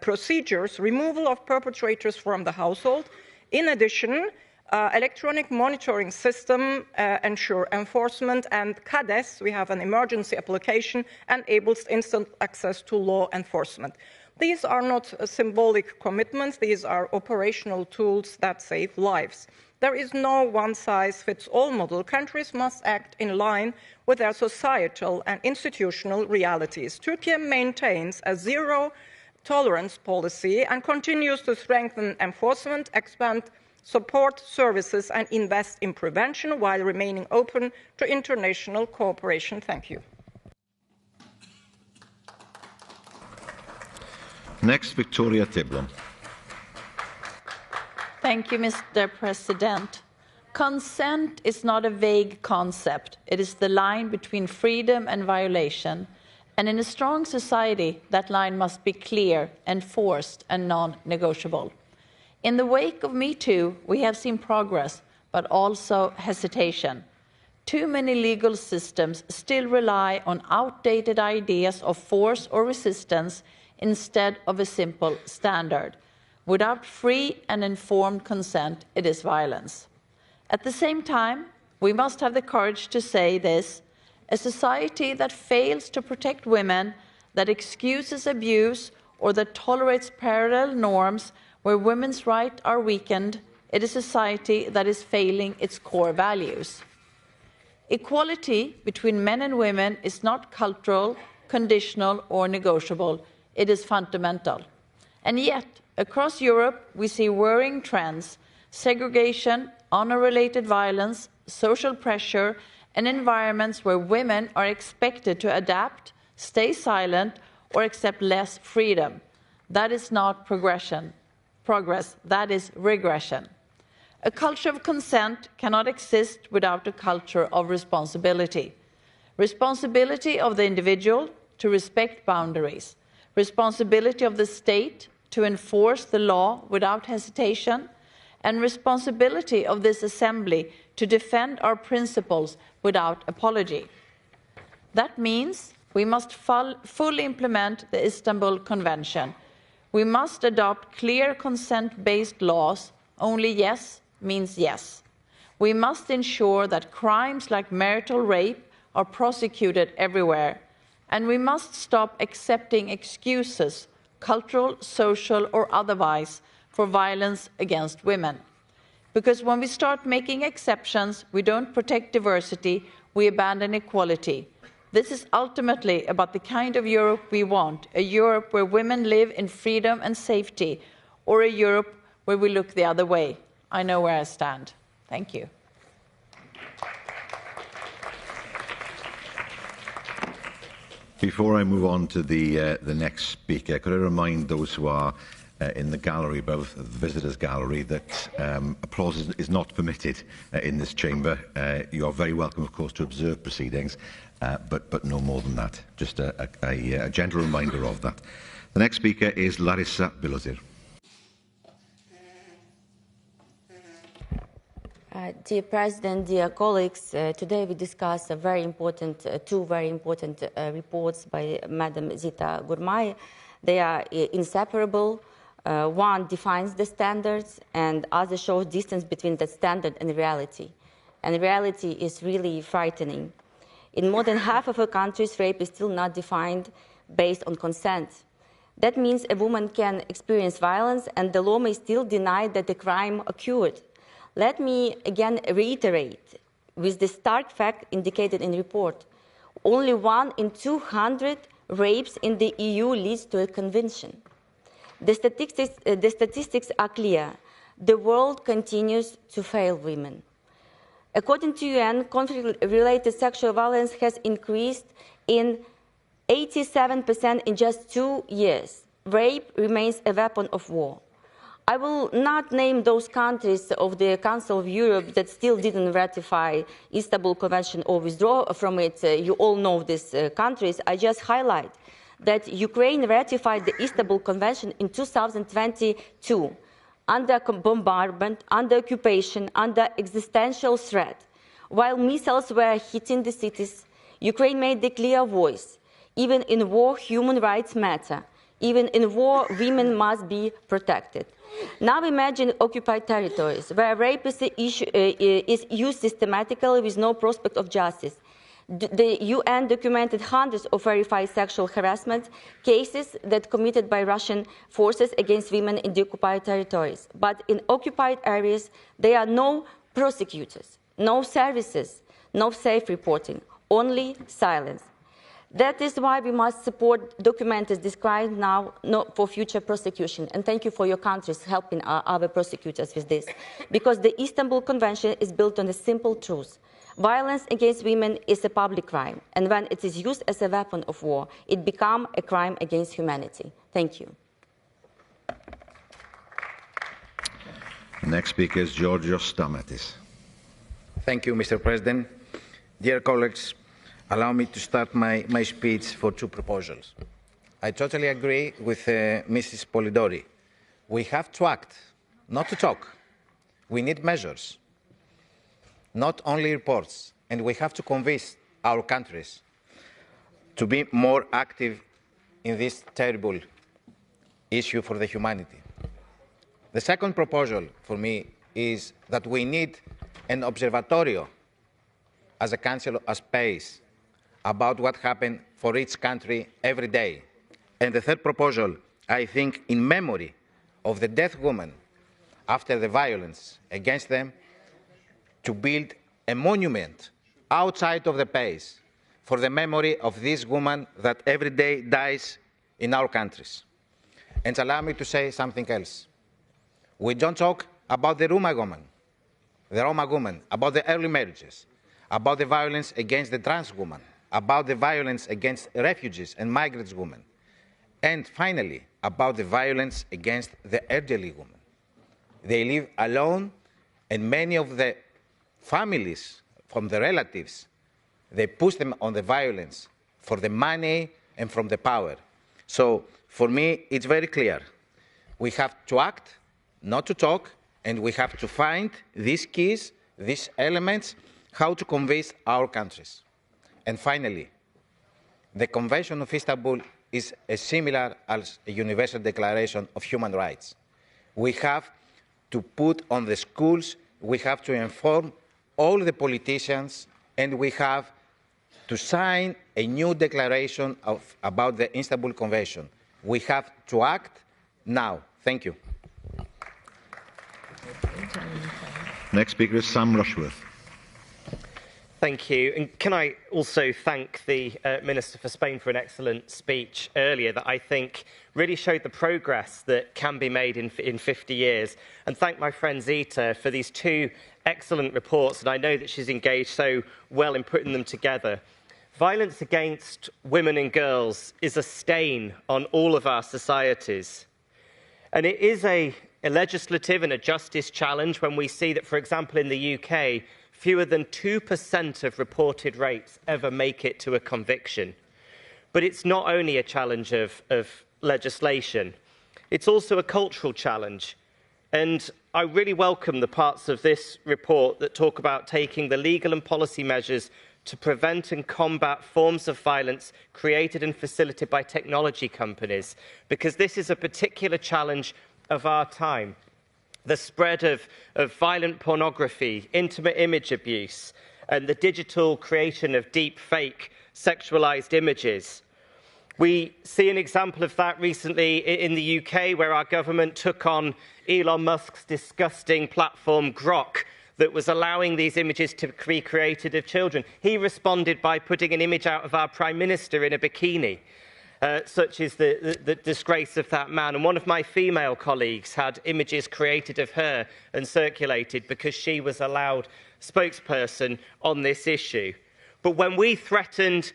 procedures, removal of perpetrators from the household. In addition, electronic monitoring system ensure enforcement, and KADES, we have an emergency application, enables instant access to law enforcement. These are not symbolic commitments, these are operational tools that save lives. There is no one-size-fits-all model. Countries must act in line with their societal and institutional realities. Turkey maintains a zero-tolerance policy and continues to strengthen enforcement, expand support services, and invest in prevention while remaining open to international cooperation. Thank you. Next, Victoria Tiblum. Thank you, Mr. President. Consent is not a vague concept. It is the line between freedom and violation. And in a strong society, that line must be clear, enforced, and non-negotiable. In the wake of Me Too, we have seen progress, but also hesitation. Too many legal systems still rely on outdated ideas of force or resistance instead of a simple standard. Without free and informed consent, it is violence. At the same time, we must have the courage to say this: a society that fails to protect women, that excuses abuse, or that tolerates parallel norms where women's rights are weakened, it is a society that is failing its core values. Equality between men and women is not cultural, conditional, or negotiable. It is fundamental. And yet, across Europe, we see worrying trends: segregation, honor-related violence, social pressure, and environments where women are expected to adapt, stay silent, or accept less freedom. That is not progress, that is regression. A culture of consent cannot exist without a culture of responsibility. Responsibility of the individual to respect boundaries. Responsibility of the state to enforce the law without hesitation, and responsibility of this assembly to defend our principles without apology. That means We must fully implement the Istanbul Convention. We must adopt clear consent-based laws. Only yes means yes. We must ensure that crimes like marital rape are prosecuted everywhere. And we must stop accepting excuses, cultural, social, or otherwise, for violence against women. Because when we start making exceptions, we don't protect diversity, we abandon equality. This is ultimately about the kind of Europe we want, a Europe where women live in freedom and safety, or a Europe where we look the other way. I know where I stand. Thank you. Before I move on to the next speaker, could I remind those who are in the gallery, both the visitors' gallery, that applause is not permitted in this chamber. You are very welcome, of course, to observe proceedings, but no more than that. Just a gentle reminder of that. The next speaker is Larissa Bilotir. Dear President, dear colleagues, today we discuss two very important reports by Madam Zita Gurmay. They are inseparable. One defines the standards, and other shows distance between the standard and reality. And reality is really frightening. In more than half of our countries, rape is still not defined based on consent. That means a woman can experience violence, and the law may still deny that the crime occurred. Let me again reiterate, with the stark fact indicated in the report, only 1 in 200 rapes in the EU leads to a conviction. The statistics are clear. The world continues to fail women. According to UN, conflict-related sexual violence has increased in 87% in just 2 years. Rape remains a weapon of war. I will not name those countries of the Council of Europe that still didn't ratify Istanbul Convention or withdraw from it. You all know these countries. I just highlight that Ukraine ratified the Istanbul Convention in 2022 under bombardment, under occupation, under existential threat. While missiles were hitting the cities, Ukraine made the clear voice. Even in war, human rights matter. Even in war, women must be protected. Now imagine occupied territories where rape is used systematically with no prospect of justice. The UN documented hundreds of verified sexual harassment cases that committed by Russian forces against women in the occupied territories. But in occupied areas, there are no prosecutors, no services, no safe reporting, only silence. That is why we must support documents described now for future prosecution. And thank you for your countries helping our prosecutors with this. Because the Istanbul Convention is built on a simple truth. Violence against women is a public crime. And when it is used as a weapon of war, it becomes a crime against humanity. Thank you. The next speaker is Georgios Stamatis. Thank you, Mr. President. Dear colleagues, allow me to start my speech for two proposals. I totally agree with Mrs. Polidori. We have to act, not to talk. We need measures, not only reports, and we have to convince our countries to be more active in this terrible issue for the humanity. The second proposal for me is that we need an observatorio as a council of space about what happened for each country every day. And the third proposal, I think, in memory of the dead women after the violence against them, to build a monument outside of the place for the memory of this woman that every day dies in our countries. And allow me to say something else. We don't talk about the Roma woman, about the early marriages, about the violence against the trans woman, about the violence against refugees and migrants women, and finally, about the violence against the elderly women. They live alone, and many of the families, from the relatives, they push them on the violence for the money and from the power. So, for me, it's very clear. We have to act, not to talk, and we have to find these keys, these elements, how to convince our countries. And finally, The Convention of Istanbul is similar as a Universal Declaration of Human Rights. We have to put on the schools, we have to inform all the politicians, and we have to sign a new declaration about the Istanbul Convention. We have to act now. Thank you. Next speaker is Sam Rushworth. Thank you. And can I also thank the Minister for Spain for an excellent speech earlier that I think really showed the progress that can be made in 50 years. And thank my friend Zita for these two excellent reports. And I know that she's engaged so well in putting them together. Violence against women and girls is a stain on all of our societies. And it is a legislative and a justice challenge when we see that, for example, in the UK, fewer than 2% of reported rapes ever make it to a conviction. But it's not only a challenge of legislation, it's also a cultural challenge. And I really welcome the parts of this report that talk about taking the legal and policy measures to prevent and combat forms of violence created and facilitated by technology companies, because this is a particular challenge of our time. The spread of violent pornography, intimate image abuse, and the digital creation of deep fake sexualized images. We see an example of that recently in the UK, where our government took on Elon Musk's disgusting platform Grok that was allowing these images to be created of children. He responded by putting an image out of our Prime Minister in a bikini. Such is the disgrace of that man. And one of my female colleagues had images created of her and circulated because she was allowed spokesperson on this issue. But when we threatened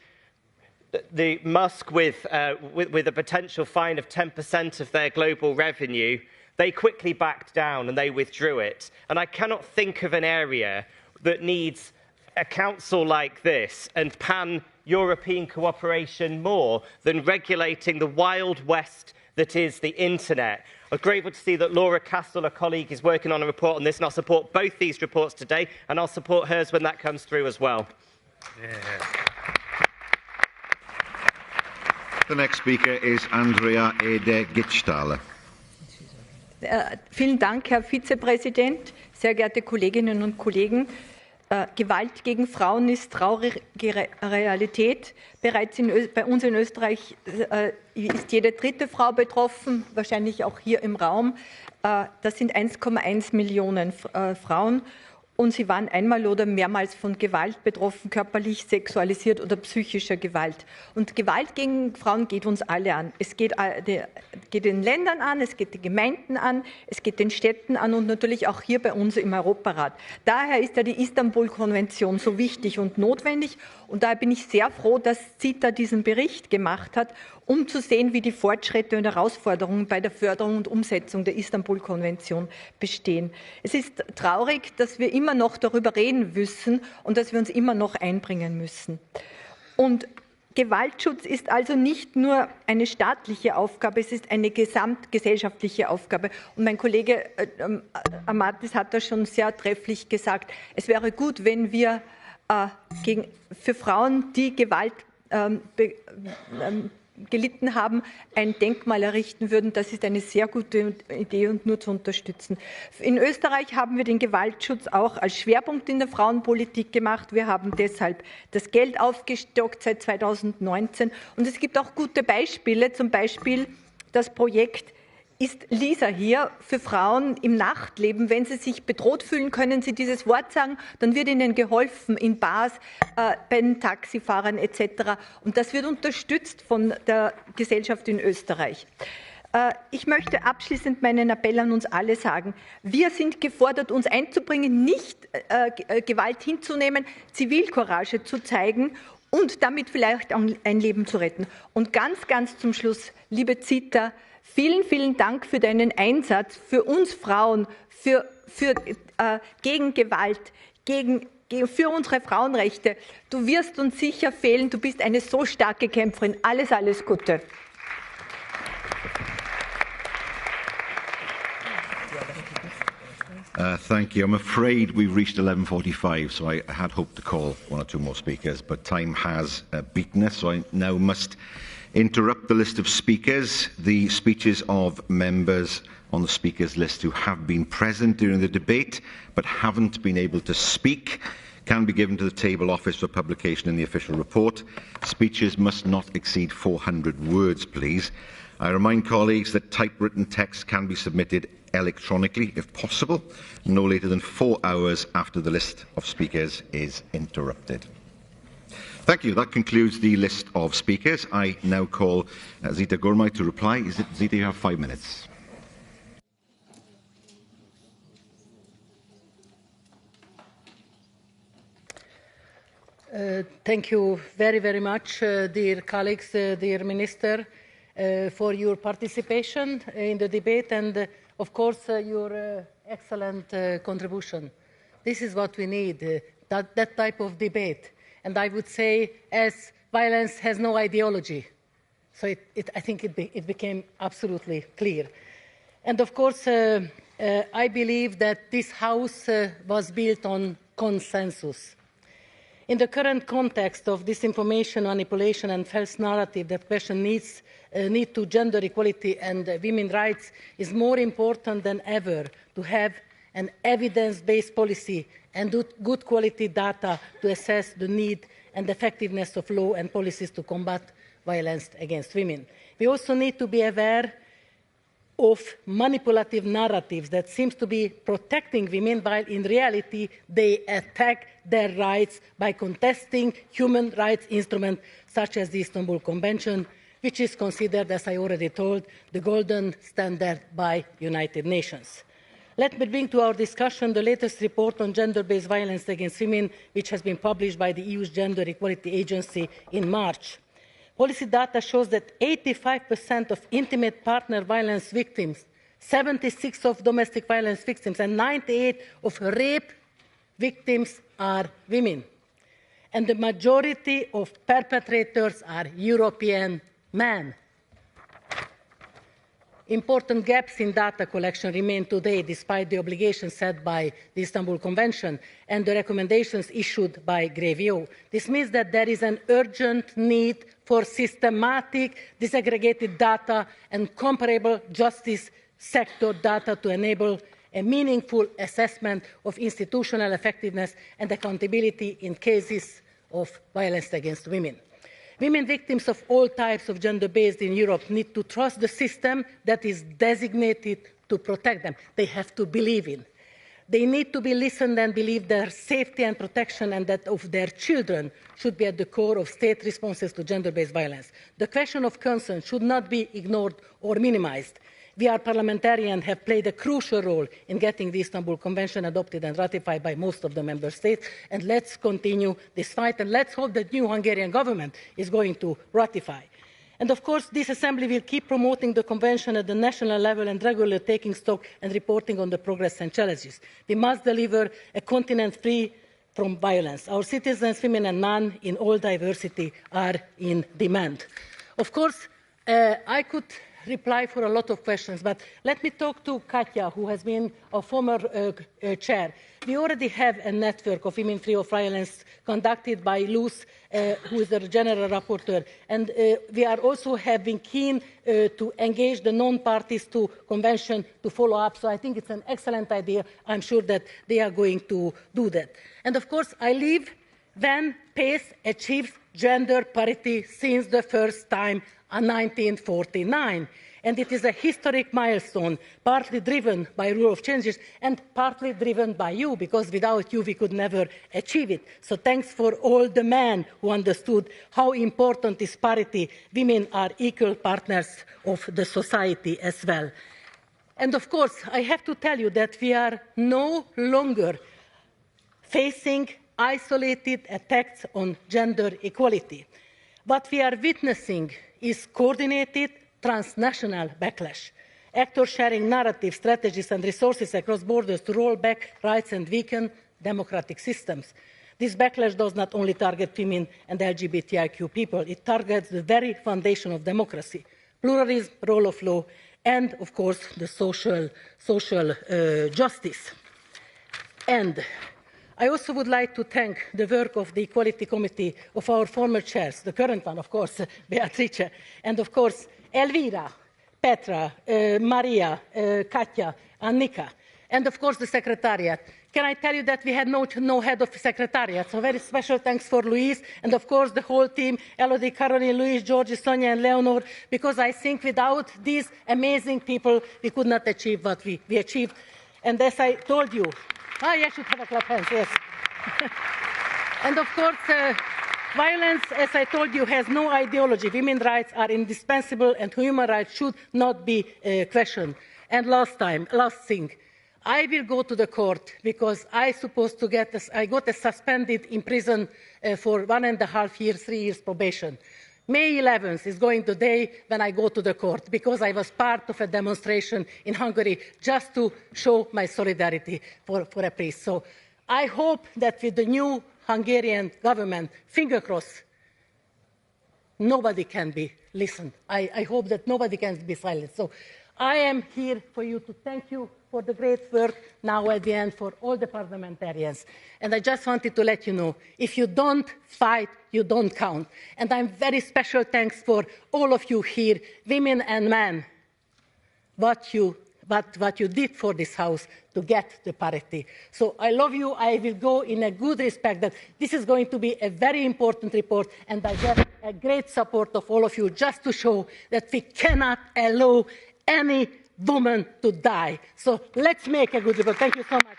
the Musk with a potential fine of 10% of their global revenue, they quickly backed down and they withdrew it. And I cannot think of an area that needs a council like this and pan-European cooperation more than regulating the wild west that is the internet. I'm grateful to see that Laura Castle, a colleague, is working on a report on this, and I'll support both these reports today, and I'll support hers when that comes through as well. Yeah. The next speaker is Andrea Ede-Gitzthaler. Vielen Dank, Herr Vizepräsident, sehr geehrte Kolleginnen und Kollegen. Gewalt gegen Frauen ist traurige Realität. Bereits bei uns in Österreich ist jede dritte Frau betroffen, wahrscheinlich auch hier im Raum. Das sind 1,1 Millionen Frauen. Und sie waren einmal oder mehrmals von Gewalt betroffen, körperlich, sexualisiert oder psychischer Gewalt. Und Gewalt gegen Frauen geht uns alle an. Es geht den Ländern an, es geht den Gemeinden an, es geht den Städten an und natürlich auch hier bei uns im Europarat. Daher ist ja die Istanbul-Konvention so wichtig und notwendig. Und daher bin ich sehr froh, dass Zita diesen Bericht gemacht hat, um zu sehen, wie die Fortschritte und Herausforderungen bei der Förderung und Umsetzung der Istanbul-Konvention bestehen. Es ist traurig, dass wir immer noch darüber reden müssen und dass wir uns immer noch einbringen müssen. Und Gewaltschutz ist also nicht nur eine staatliche Aufgabe, es ist eine gesamtgesellschaftliche Aufgabe. Und mein Kollege Amatis hat das schon sehr trefflich gesagt. Es wäre gut, wenn wir für Frauen, die Gewalt gelitten haben, ein Denkmal errichten würden. Das ist eine sehr gute Idee und nur zu unterstützen. In Österreich haben wir den Gewaltschutz auch als Schwerpunkt in der Frauenpolitik gemacht. Wir haben deshalb das Geld aufgestockt seit 2019. Und es gibt auch gute Beispiele, zum Beispiel das Projekt Ist Lisa hier für Frauen im Nachtleben. Wenn sie sich bedroht fühlen, können sie dieses Wort sagen, dann wird ihnen geholfen in Bars, bei den Taxifahrern etc. Und das wird unterstützt von der Gesellschaft in Österreich. Ich möchte abschließend meinen Appell an uns alle sagen. Wir sind gefordert, uns einzubringen, nicht Gewalt hinzunehmen, Zivilcourage zu zeigen und damit vielleicht auch ein Leben zu retten. Und ganz zum Schluss, liebe Zita, vielen Dank für deinen Einsatz für uns Frauen, gegen Gewalt, für unsere Frauenrechte. Du wirst uns sicher fehlen. Du bist eine so starke Kämpferin. Alles Gute. Thank you. I'm afraid we've reached 11:45, so I had hoped to call one or two more speakers, but time has beaten us, so I now must interrupt the list of speakers. The speeches of members on the speakers list who have been present during the debate but haven't been able to speak can be given to the table office for publication in the official report. Speeches must not exceed 400 words, please. I remind colleagues that typewritten text can be submitted electronically, if possible, no later than 4 hours after the list of speakers is interrupted. Thank you. That concludes the list of speakers. I now call Zita Gurmay to reply. Zita, you have 5 minutes. Thank you very, very much, dear colleagues, dear Minister, for your participation in the debate and, of course, your excellent contribution. This is what we need, that type of debate. And I would say, as violence has no ideology, so I think it became absolutely clear. And, of course, I believe that this House was built on consensus. In the current context of disinformation, manipulation and false narrative, that question need to gender equality and women's rights is more important than ever to have an evidence-based policy and good quality data to assess the need and effectiveness of law and policies to combat violence against women. We also need to be aware of manipulative narratives that seems to be protecting women, while in reality they attack their rights by contesting human rights instruments such as the Istanbul Convention, which is considered, as I already told, the golden standard by United Nations. Let me bring to our discussion the latest report on gender-based violence against women, which has been published by the EU's Gender Equality Agency in March. Policy data shows that 85% of intimate partner violence victims, 76% of domestic violence victims, and 98% of rape victims are women. And the majority of perpetrators are European men. Important gaps in data collection remain today, despite the obligations set by the Istanbul Convention and the recommendations issued by Grevio. This means that there is an urgent need for systematic, disaggregated data and comparable justice sector data to enable a meaningful assessment of institutional effectiveness and accountability in cases of violence against women. Women victims of all types of gender-based in Europe need to trust the system that is designated to protect them. They have to believe in. They need to be listened and believe their safety and protection and that of their children should be at the core of state responses to gender-based violence. The question of concern should not be ignored or minimized. We, as parliamentarians, have played a crucial role in getting the Istanbul Convention adopted and ratified by most of the member states. And let's continue this fight, and let's hope that the new Hungarian government is going to ratify. And of course, this Assembly will keep promoting the Convention at the national level and regularly taking stock and reporting on the progress and challenges. We must deliver a continent free from violence. Our citizens, women and men, in all diversity, are in demand. Of course, I could reply for a lot of questions, but let me talk to Katja, who has been a former chair. We already have a network of women free of violence conducted by Luz, who is the general rapporteur, and we are also having keen to engage the non-parties to convention to follow up. So I think it's an excellent idea. I'm sure that they are going to do that. And of course, I live when PACE achieves gender parity since the first time in 1949. And it is a historic milestone, partly driven by rule of changes and partly driven by you, because without you we could never achieve it. So thanks for all the men who understood how important is parity. Women are equal partners of the society as well. And of course, I have to tell you that we are no longer facing isolated attacks on gender equality. What we are witnessing is coordinated transnational backlash. Actors sharing narratives, strategies and resources across borders to roll back rights and weaken democratic systems. This backlash does not only target women and LGBTIQ people, it targets the very foundation of democracy, pluralism, rule of law, and of course the social justice. And I also would like to thank the work of the Equality Committee of our former chairs, the current one, of course, Beatrice, and of course, Elvira, Petra, Maria, Katja, Annika, and of course the Secretariat. Can I tell you that we had no head of Secretariat, so very special thanks for Louise, and of course the whole team, Elodie, Caroline, Louise, Georgie, Sonia, and Leonor, because I think without these amazing people, we could not achieve what we achieved. And as I told you, I should have a clap hands, yes. And of course, violence, as I told you, has no ideology. Women's rights are indispensable and human rights should not be questioned. And last thing, I will go to the court because I got suspended in prison for 1.5 years, 3 years probation. May 11th is going the day when I go to the court because I was part of a demonstration in Hungary just to show my solidarity for a priest. So I hope that with the new Hungarian government, finger crossed, nobody can be listened. I hope that nobody can be silent. So I am here for you to thank you for the great work now at the end for all the parliamentarians. And I just wanted to let you know, if you don't fight, you don't count. And I'm very special thanks for all of you here, women and men, what you did for this House to get the parity. So I love you. I will go in a good respect that this is going to be a very important report, and I get a great support of all of you just to show that we cannot allow any woman to die. So let's make a good report. Thank you so much.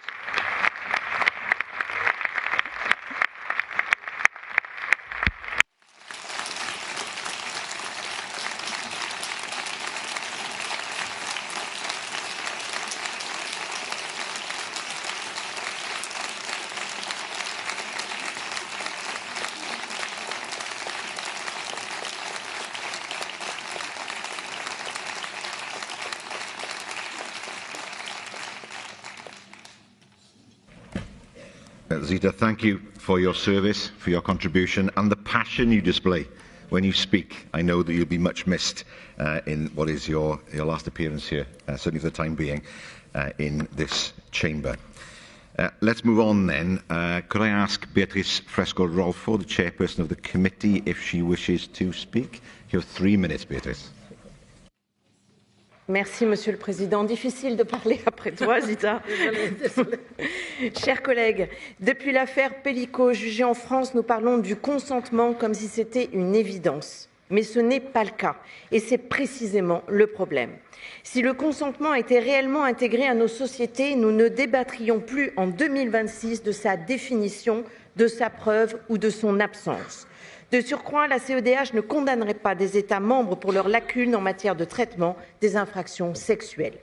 Zita, thank you for your service, for your contribution and the passion you display when you speak. I know that you'll be much missed in what is your last appearance here, certainly for the time being, in this chamber. Let's move on then. Could I ask Beatrice Fresco-Rolfo, the chairperson of the committee, if she wishes to speak? You have 3 minutes, Beatrice. Merci, Monsieur le Président. Difficile de parler après toi, Zita. Désolée. Chers collègues, depuis l'affaire Pellico jugée en France, nous parlons du consentement comme si c'était une évidence. Mais ce n'est pas le cas, et c'est précisément le problème. Si le consentement était réellement intégré à nos sociétés, nous ne débattrions plus en 2026 de sa définition, de sa preuve ou de son absence. De surcroît, la CEDH ne condamnerait pas des États membres pour leurs lacunes en matière de traitement des infractions sexuelles.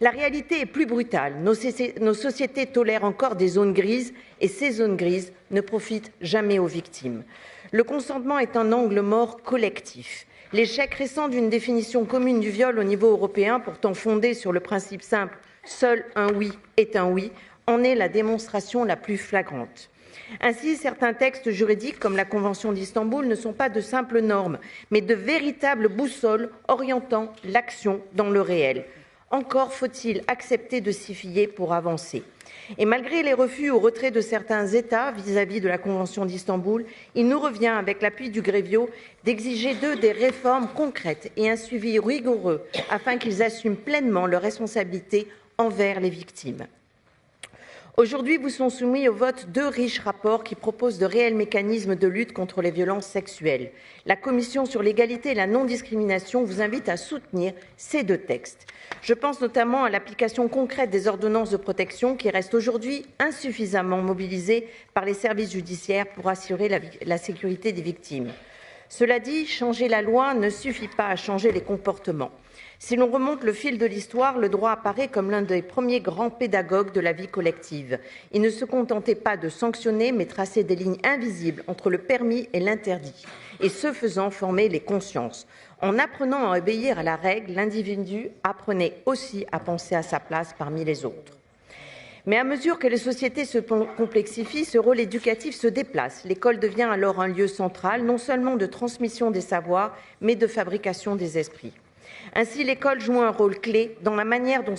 La réalité est plus brutale. Nos sociétés tolèrent encore des zones grises et ces zones grises ne profitent jamais aux victimes. Le consentement est un angle mort collectif. L'échec récent d'une définition commune du viol au niveau européen, pourtant fondée sur le principe simple « seul un oui est un oui », en est la démonstration la plus flagrante. Ainsi, certains textes juridiques, comme la Convention d'Istanbul, ne sont pas de simples normes, mais de véritables boussoles orientant l'action dans le réel. Encore faut-il accepter de s'y fier pour avancer. Et malgré les refus ou retraits de certains États vis-à-vis de la Convention d'Istanbul, il nous revient, avec l'appui du Grevio, d'exiger d'eux des réformes concrètes et un suivi rigoureux afin qu'ils assument pleinement leurs responsabilités envers les victimes. Aujourd'hui, vous sont soumis au vote 2 riches rapports qui proposent de réels mécanismes de lutte contre les violences sexuelles. La Commission sur l'égalité et la non-discrimination vous invite à soutenir ces 2 textes. Je pense notamment à l'application concrète des ordonnances de protection qui restent aujourd'hui insuffisamment mobilisées par les services judiciaires pour assurer la sécurité des victimes. Cela dit, changer la loi ne suffit pas à changer les comportements. Si l'on remonte le fil de l'histoire, le droit apparaît comme l'un des premiers grands pédagogues de la vie collective. Il ne se contentait pas de sanctionner, mais traçait des lignes invisibles entre le permis et l'interdit, et ce faisant former les consciences. En apprenant à obéir à la règle, l'individu apprenait aussi à penser à sa place parmi les autres. Mais à mesure que les sociétés se complexifient, ce rôle éducatif se déplace. L'école devient alors un lieu central, non seulement de transmission des savoirs, mais de fabrication des esprits. Ainsi, l'école joue un rôle clé dans la manière dont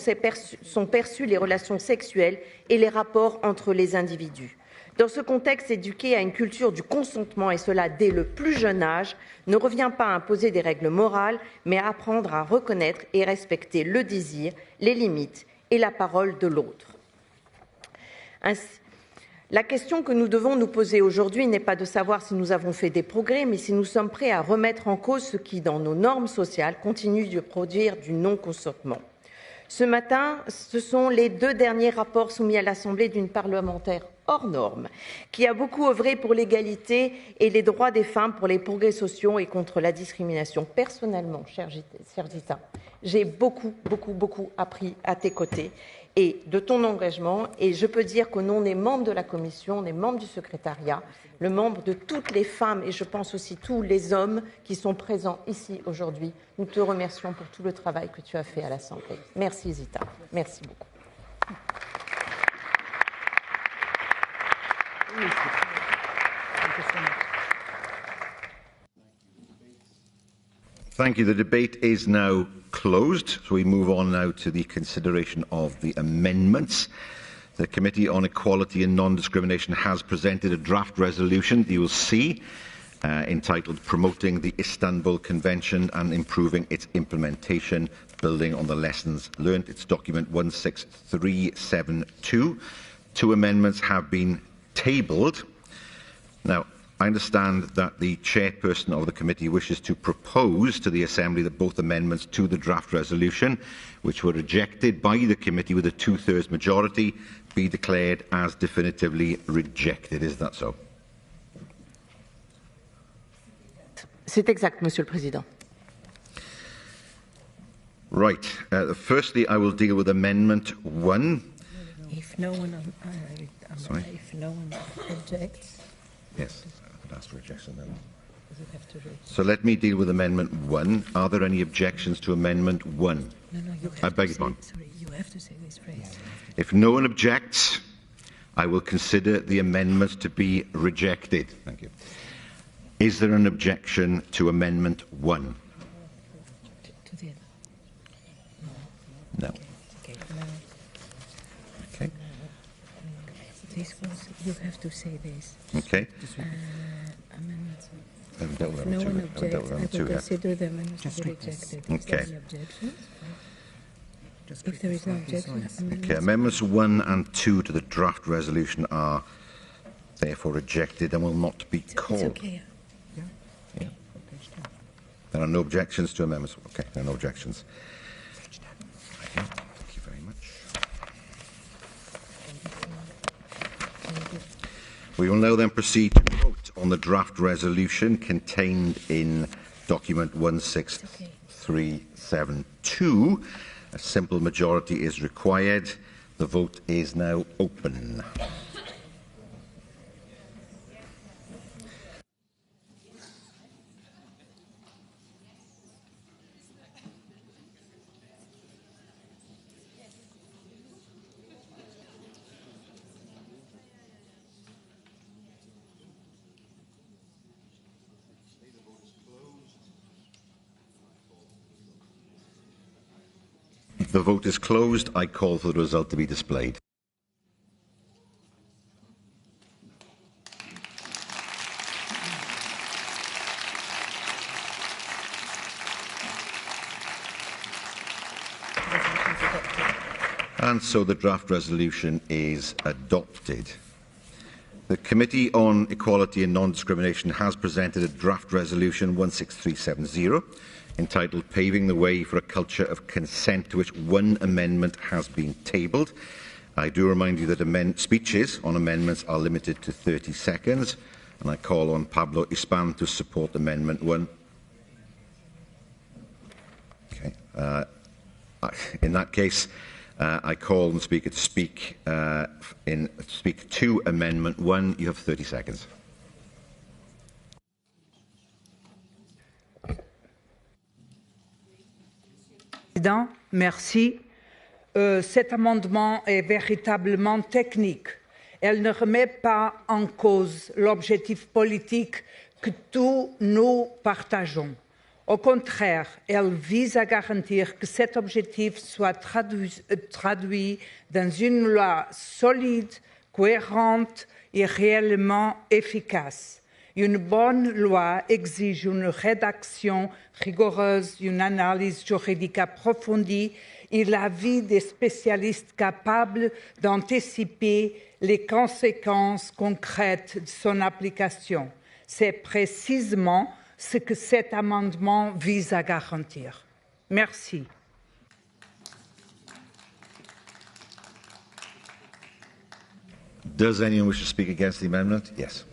sont perçues les relations sexuelles et les rapports entre les individus. Dans ce contexte, éduquer à une culture du consentement, et cela dès le plus jeune âge, ne revient pas à imposer des règles morales, mais à apprendre à reconnaître et respecter le désir, les limites et la parole de l'autre. Ainsi, la question que nous devons nous poser aujourd'hui n'est pas de savoir si nous avons fait des progrès, mais si nous sommes prêts à remettre en cause ce qui, dans nos normes sociales, continue de produire du non-consentement. Ce matin, ce sont les 2 derniers rapports soumis à l'Assemblée d'une parlementaire hors norme, qui a beaucoup œuvré pour l'égalité et les droits des femmes, pour les progrès sociaux et contre la discrimination. Personnellement, chère Zita, j'ai beaucoup appris à tes côtés et de ton engagement, et je peux dire qu'au nom des membres de la Commission, des membres du secrétariat, le membre de toutes les femmes et je pense aussi tous les hommes qui sont présents ici aujourd'hui, nous te remercions pour tout le travail que tu as fait à l'Assemblée. Merci Zita, merci beaucoup. Thank you. The debate is now closed. So we move on now to the consideration of the amendments. The Committee on Equality and Non-Discrimination has presented a draft resolution you will see entitled Promoting the Istanbul Convention and Improving its Implementation, Building on the Lessons Learned. It's document 16372. 2 amendments have been tabled. Now, I understand that the chairperson of the committee wishes to propose to the Assembly that both amendments to the draft resolution, which were rejected by the committee with a 2/3 majority, be declared as definitively rejected. Is that so? C'est exact, Monsieur le Président. Right. Firstly, I will deal with Amendment 1. If no one objects. Yes, that's rejection then. So let me deal with Amendment 1. Are there any objections to Amendment 1? No, you have I beg your pardon. Sorry, you have to say this phrase. If no one objects, I will consider the amendment to be rejected. Thank you. Is there an objection to Amendment 1? No. Okay. This was, you have to say this. Okay. Amendments. If no one objects, I will consider the amendments to be rejected. Okay. Is there any objection? If there is no objection, Okay. Amendments 1 and 2 to the draft resolution are therefore rejected and will not be called. It's okay. Yeah. There are no objections to amendments. Okay, there are no objections. Okay. Thank you very much. We will now then proceed to vote on the draft resolution contained in document 16372. A simple majority is required. The vote is now open. The vote is closed. I call for the result to be displayed. And so the draft resolution is adopted. The Committee on Equality and Non-Discrimination has presented a draft resolution 16370 entitled Paving the Way for a Culture of Consent, to which one amendment has been tabled. I do remind you that speeches on amendments are limited to 30 seconds, and I call on Pablo Ispan to support Amendment 1. Okay. In that case, I call on the Speaker to speak to Amendment 1. You have 30 seconds. Président, merci. Cet amendement est véritablement technique. Elle ne remet pas en cause l'objectif politique que tous nous partageons. Au contraire, elle vise à garantir que cet objectif soit traduit dans une loi solide, cohérente et réellement efficace. Une bonne loi exige une rédaction rigoureuse, une analyse juridique approfondie et l'avis des spécialistes capables d'anticiper les conséquences concrètes de son application. C'est précisément ce que cet amendement vise à garantir. Merci. Does anyone wish to speak against the amendment? Yes.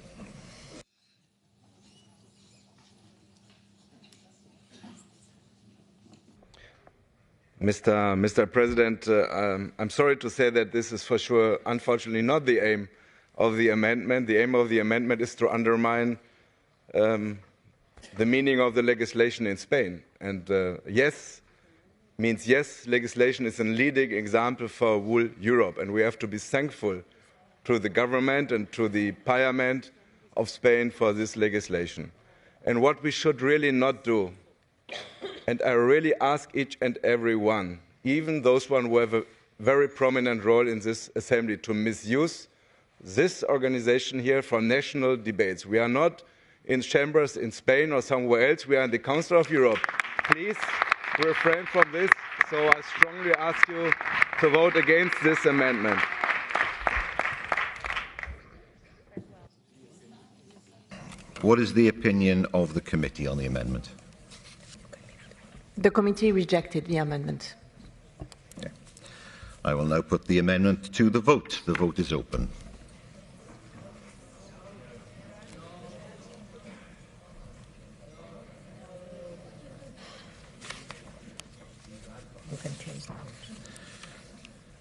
Mr. President, I'm sorry to say that this is for sure, unfortunately, not the aim of the amendment. The aim of the amendment is to undermine the meaning of the legislation in Spain. And yes means yes, legislation is a leading example for whole Europe, and we have to be thankful to the government and to the parliament of Spain for this legislation. And what we should really not do, and I really ask each and every one, even those who have a very prominent role in this assembly, to misuse this organization here for national debates. We are not in chambers in Spain or somewhere else. We are in the Council of Europe. Please refrain from this. So I strongly ask you to vote against this amendment. What is the opinion of the committee on the amendment? The committee rejected the amendment. Okay. I will now put the amendment to the vote. The vote is open.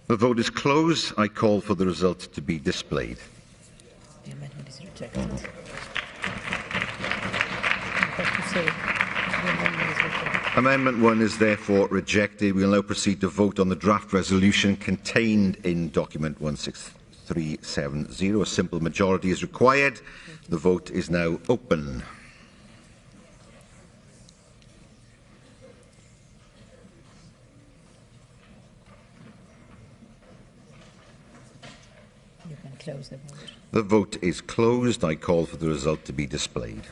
The vote is closed. I call for the result to be displayed. The amendment is rejected. Amendment 1 is therefore rejected. We will now proceed to vote on the draft resolution contained in document 16370. A simple majority is required. The vote is now open. You can close the vote. The vote is closed. I call for the result to be displayed.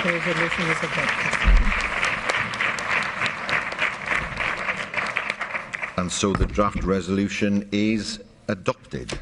The resolution is adopted. And so the draft resolution is adopted.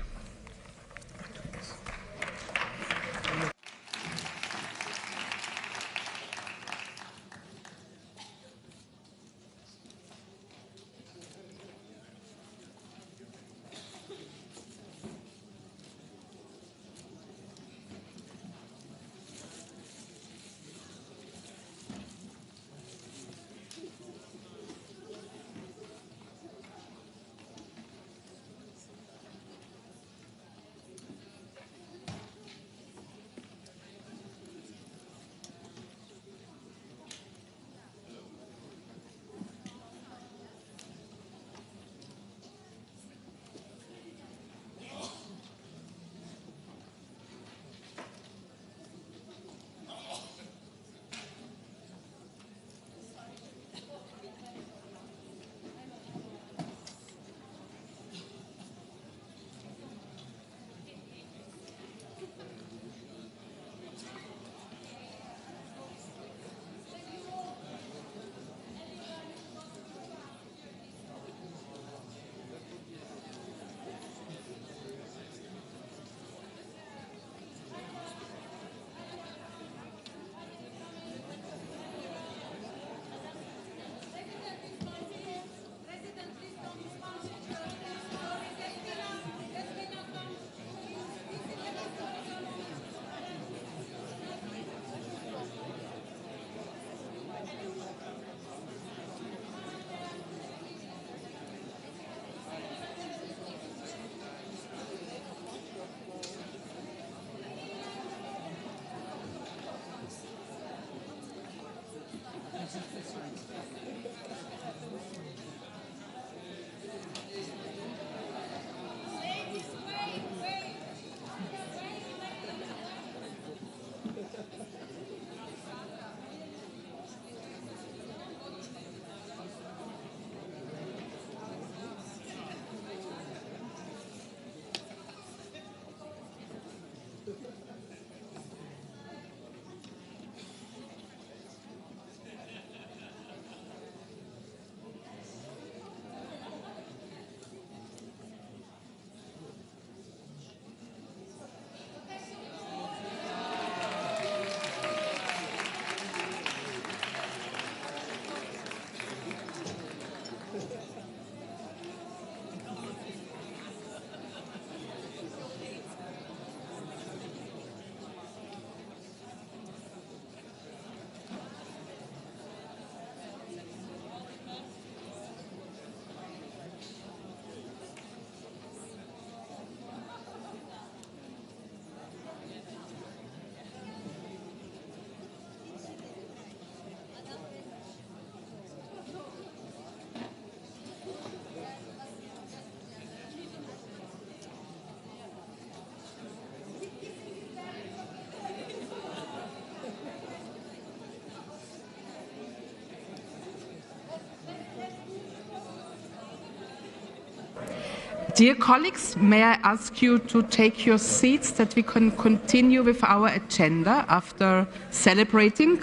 Dear colleagues, may I ask you to take your seats that we can continue with our agenda after celebrating?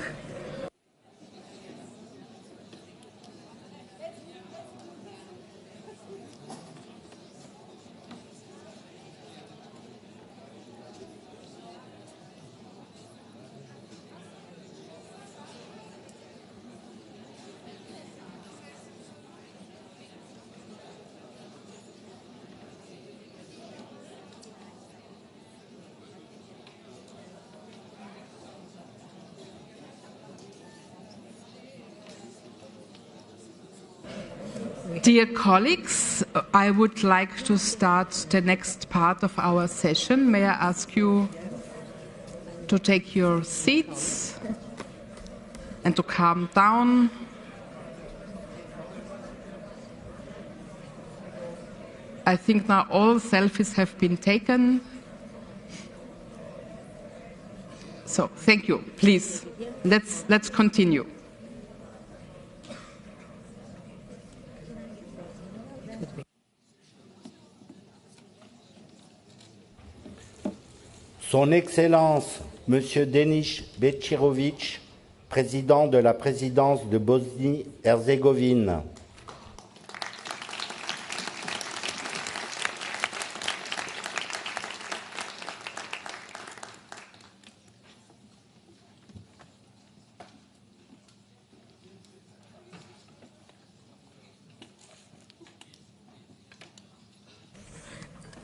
Dear colleagues, I would like to start the next part of our session. May I ask you to take your seats and to calm down. I think now all selfies have been taken. So, thank you. Please, let's continue. Son Excellence, Monsieur Denis Bećirović, président de la présidence de Bosnie-Herzégovine.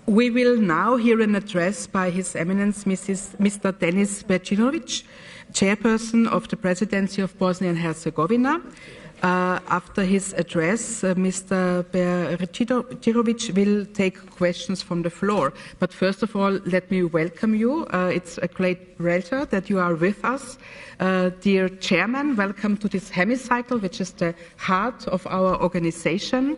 We will now hear an address by His Eminence Mr. Denis Bećirović, Chairperson of the Presidency of Bosnia and Herzegovina. After his address, Mr. Bećirović will take questions from the floor. But first of all, let me welcome you. It's a great pleasure that you are with us. Dear Chairman, welcome to this hemicycle, which is the heart of our organization.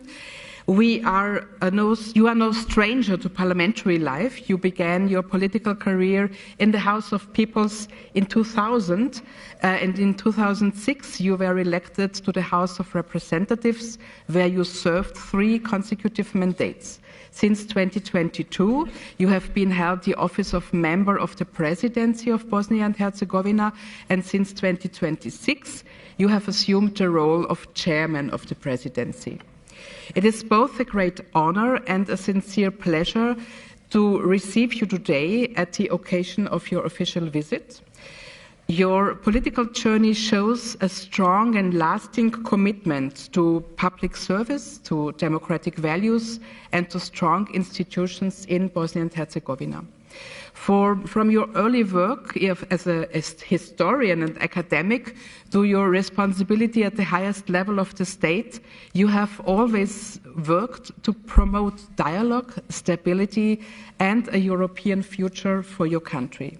You are no stranger to parliamentary life. You began your political career in the House of Peoples in 2000, and in 2006 you were elected to the House of Representatives, where you served 3 consecutive mandates. Since 2022, you have been held the office of Member of the Presidency of Bosnia and Herzegovina, and since 2026, you have assumed the role of Chairman of the Presidency. It is both a great honor and a sincere pleasure to receive you today at the occasion of your official visit. Your political journey shows a strong and lasting commitment to public service, to democratic values, and to strong institutions in Bosnia and Herzegovina. From your early work as a historian and academic to your responsibility at the highest level of the state, you have always worked to promote dialogue, stability, and a European future for your country.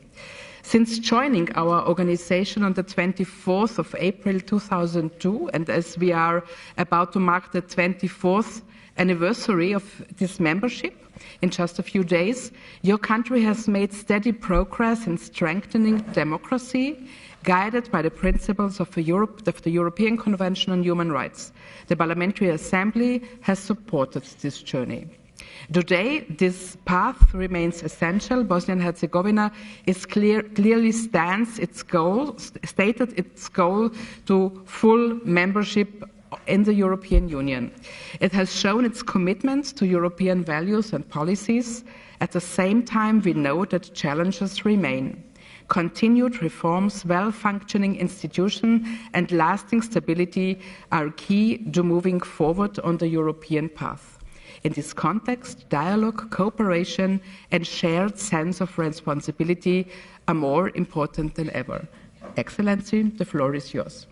Since joining our organization on the 24th of April 2002, and as we are about to mark the 24th anniversary of this membership, in just a few days, your country has made steady progress in strengthening democracy, guided by the principles of the European Convention on Human Rights. The Parliamentary Assembly has supported this journey. Today, this path remains essential. Bosnia and Herzegovina clearly stated its goal to full membership in the European Union. It has shown its commitment to European values and policies. At the same time, we know that challenges remain. Continued reforms, well-functioning institutions, and lasting stability are key to moving forward on the European path. In this context, dialogue, cooperation, and shared sense of responsibility are more important than ever. Excellency, the floor is yours.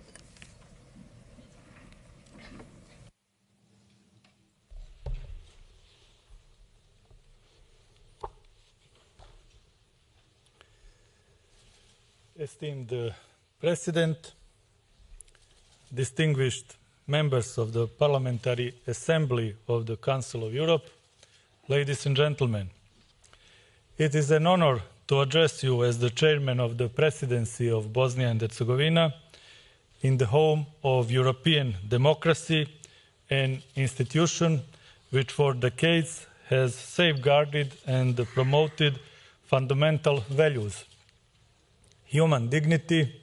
Esteemed President, distinguished members of the Parliamentary Assembly of the Council of Europe, ladies and gentlemen, it is an honor to address you as the Chairman of the Presidency of Bosnia and Herzegovina in the home of European democracy, an institution which for decades has safeguarded and promoted fundamental values: human dignity,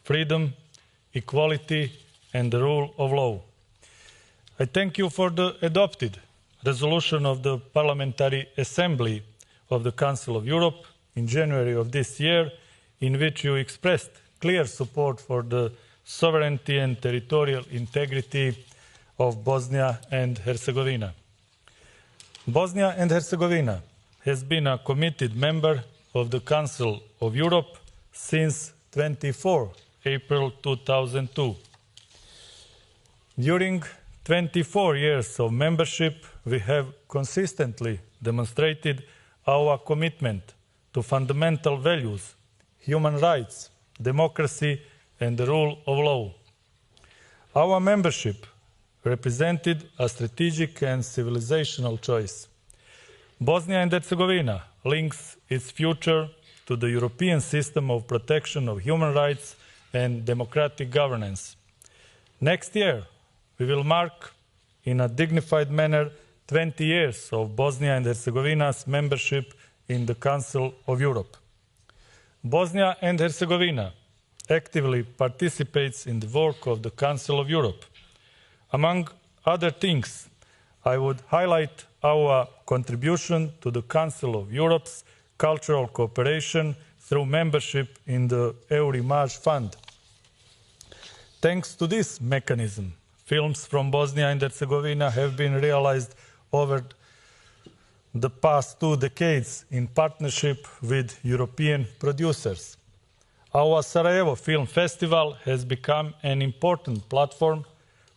freedom, equality, and the rule of law. I thank you for the adopted resolution of the Parliamentary Assembly of the Council of Europe in January of this year, in which you expressed clear support for the sovereignty and territorial integrity of Bosnia and Herzegovina. Bosnia and Herzegovina has been a committed member of the Council of Europe since 24 April 2002. During 24 years of membership, we have consistently demonstrated our commitment to fundamental values, human rights, democracy, and the rule of law. Our membership represented a strategic and civilizational choice. Bosnia and Herzegovina links its future to the European system of protection of human rights and democratic governance. Next year, we will mark in a dignified manner 20 years of Bosnia and Herzegovina's membership in the Council of Europe. Bosnia and Herzegovina actively participates in the work of the Council of Europe. Among other things, I would highlight our contribution to the Council of Europe's cultural cooperation through membership in the Eurimage Fund. Thanks to this mechanism, films from Bosnia and Herzegovina have been realized over the past 2 decades in partnership with European producers. Our Sarajevo Film Festival has become an important platform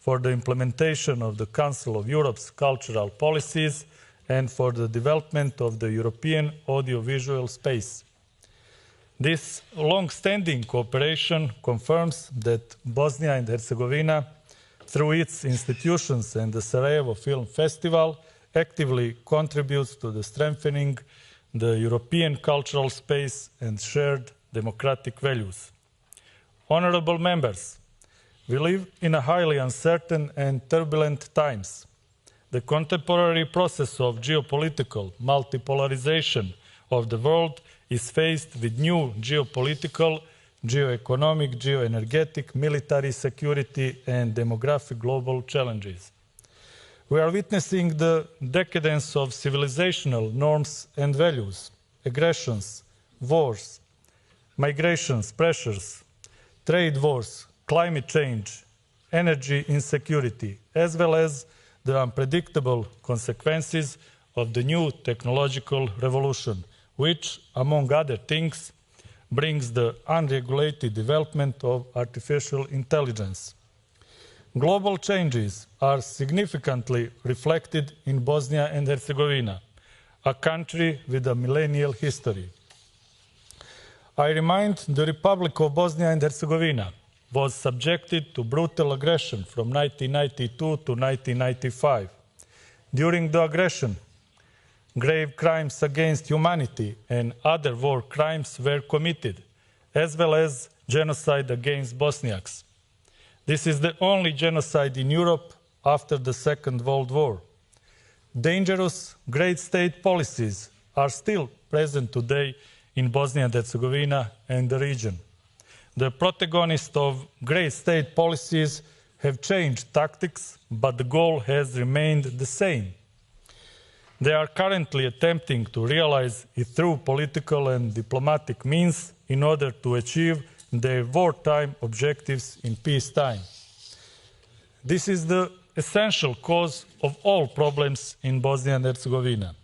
for the implementation of the Council of Europe's cultural policies and for the development of the European audiovisual space. This long-standing cooperation confirms that Bosnia and Herzegovina, through its institutions and the Sarajevo Film Festival, actively contributes to the strengthening the European cultural space and shared democratic values. Honourable members, we live in a highly uncertain and turbulent times. The contemporary process of geopolitical multipolarization of the world is faced with new geopolitical, geoeconomic, geoenergetic, military, security, and demographic global challenges. We are witnessing the decadence of civilizational norms and values, aggressions, wars, migrations, pressures, trade wars, climate change, energy insecurity, as well as the unpredictable consequences of the new technological revolution, which, among other things, brings the unregulated development of artificial intelligence. Global changes are significantly reflected in Bosnia and Herzegovina, a country with a millennial history. I remind the Republic of Bosnia and Herzegovina was subjected to brutal aggression from 1992 to 1995. During the aggression, grave crimes against humanity and other war crimes were committed, as well as genocide against Bosniaks. This is the only genocide in Europe after the Second World War. Dangerous great state policies are still present today in Bosnia and Herzegovina and the region. The protagonists of great state policies have changed tactics, but the goal has remained the same. They are currently attempting to realize it through political and diplomatic means in order to achieve their wartime objectives in peacetime. This is the essential cause of all problems in Bosnia and Herzegovina.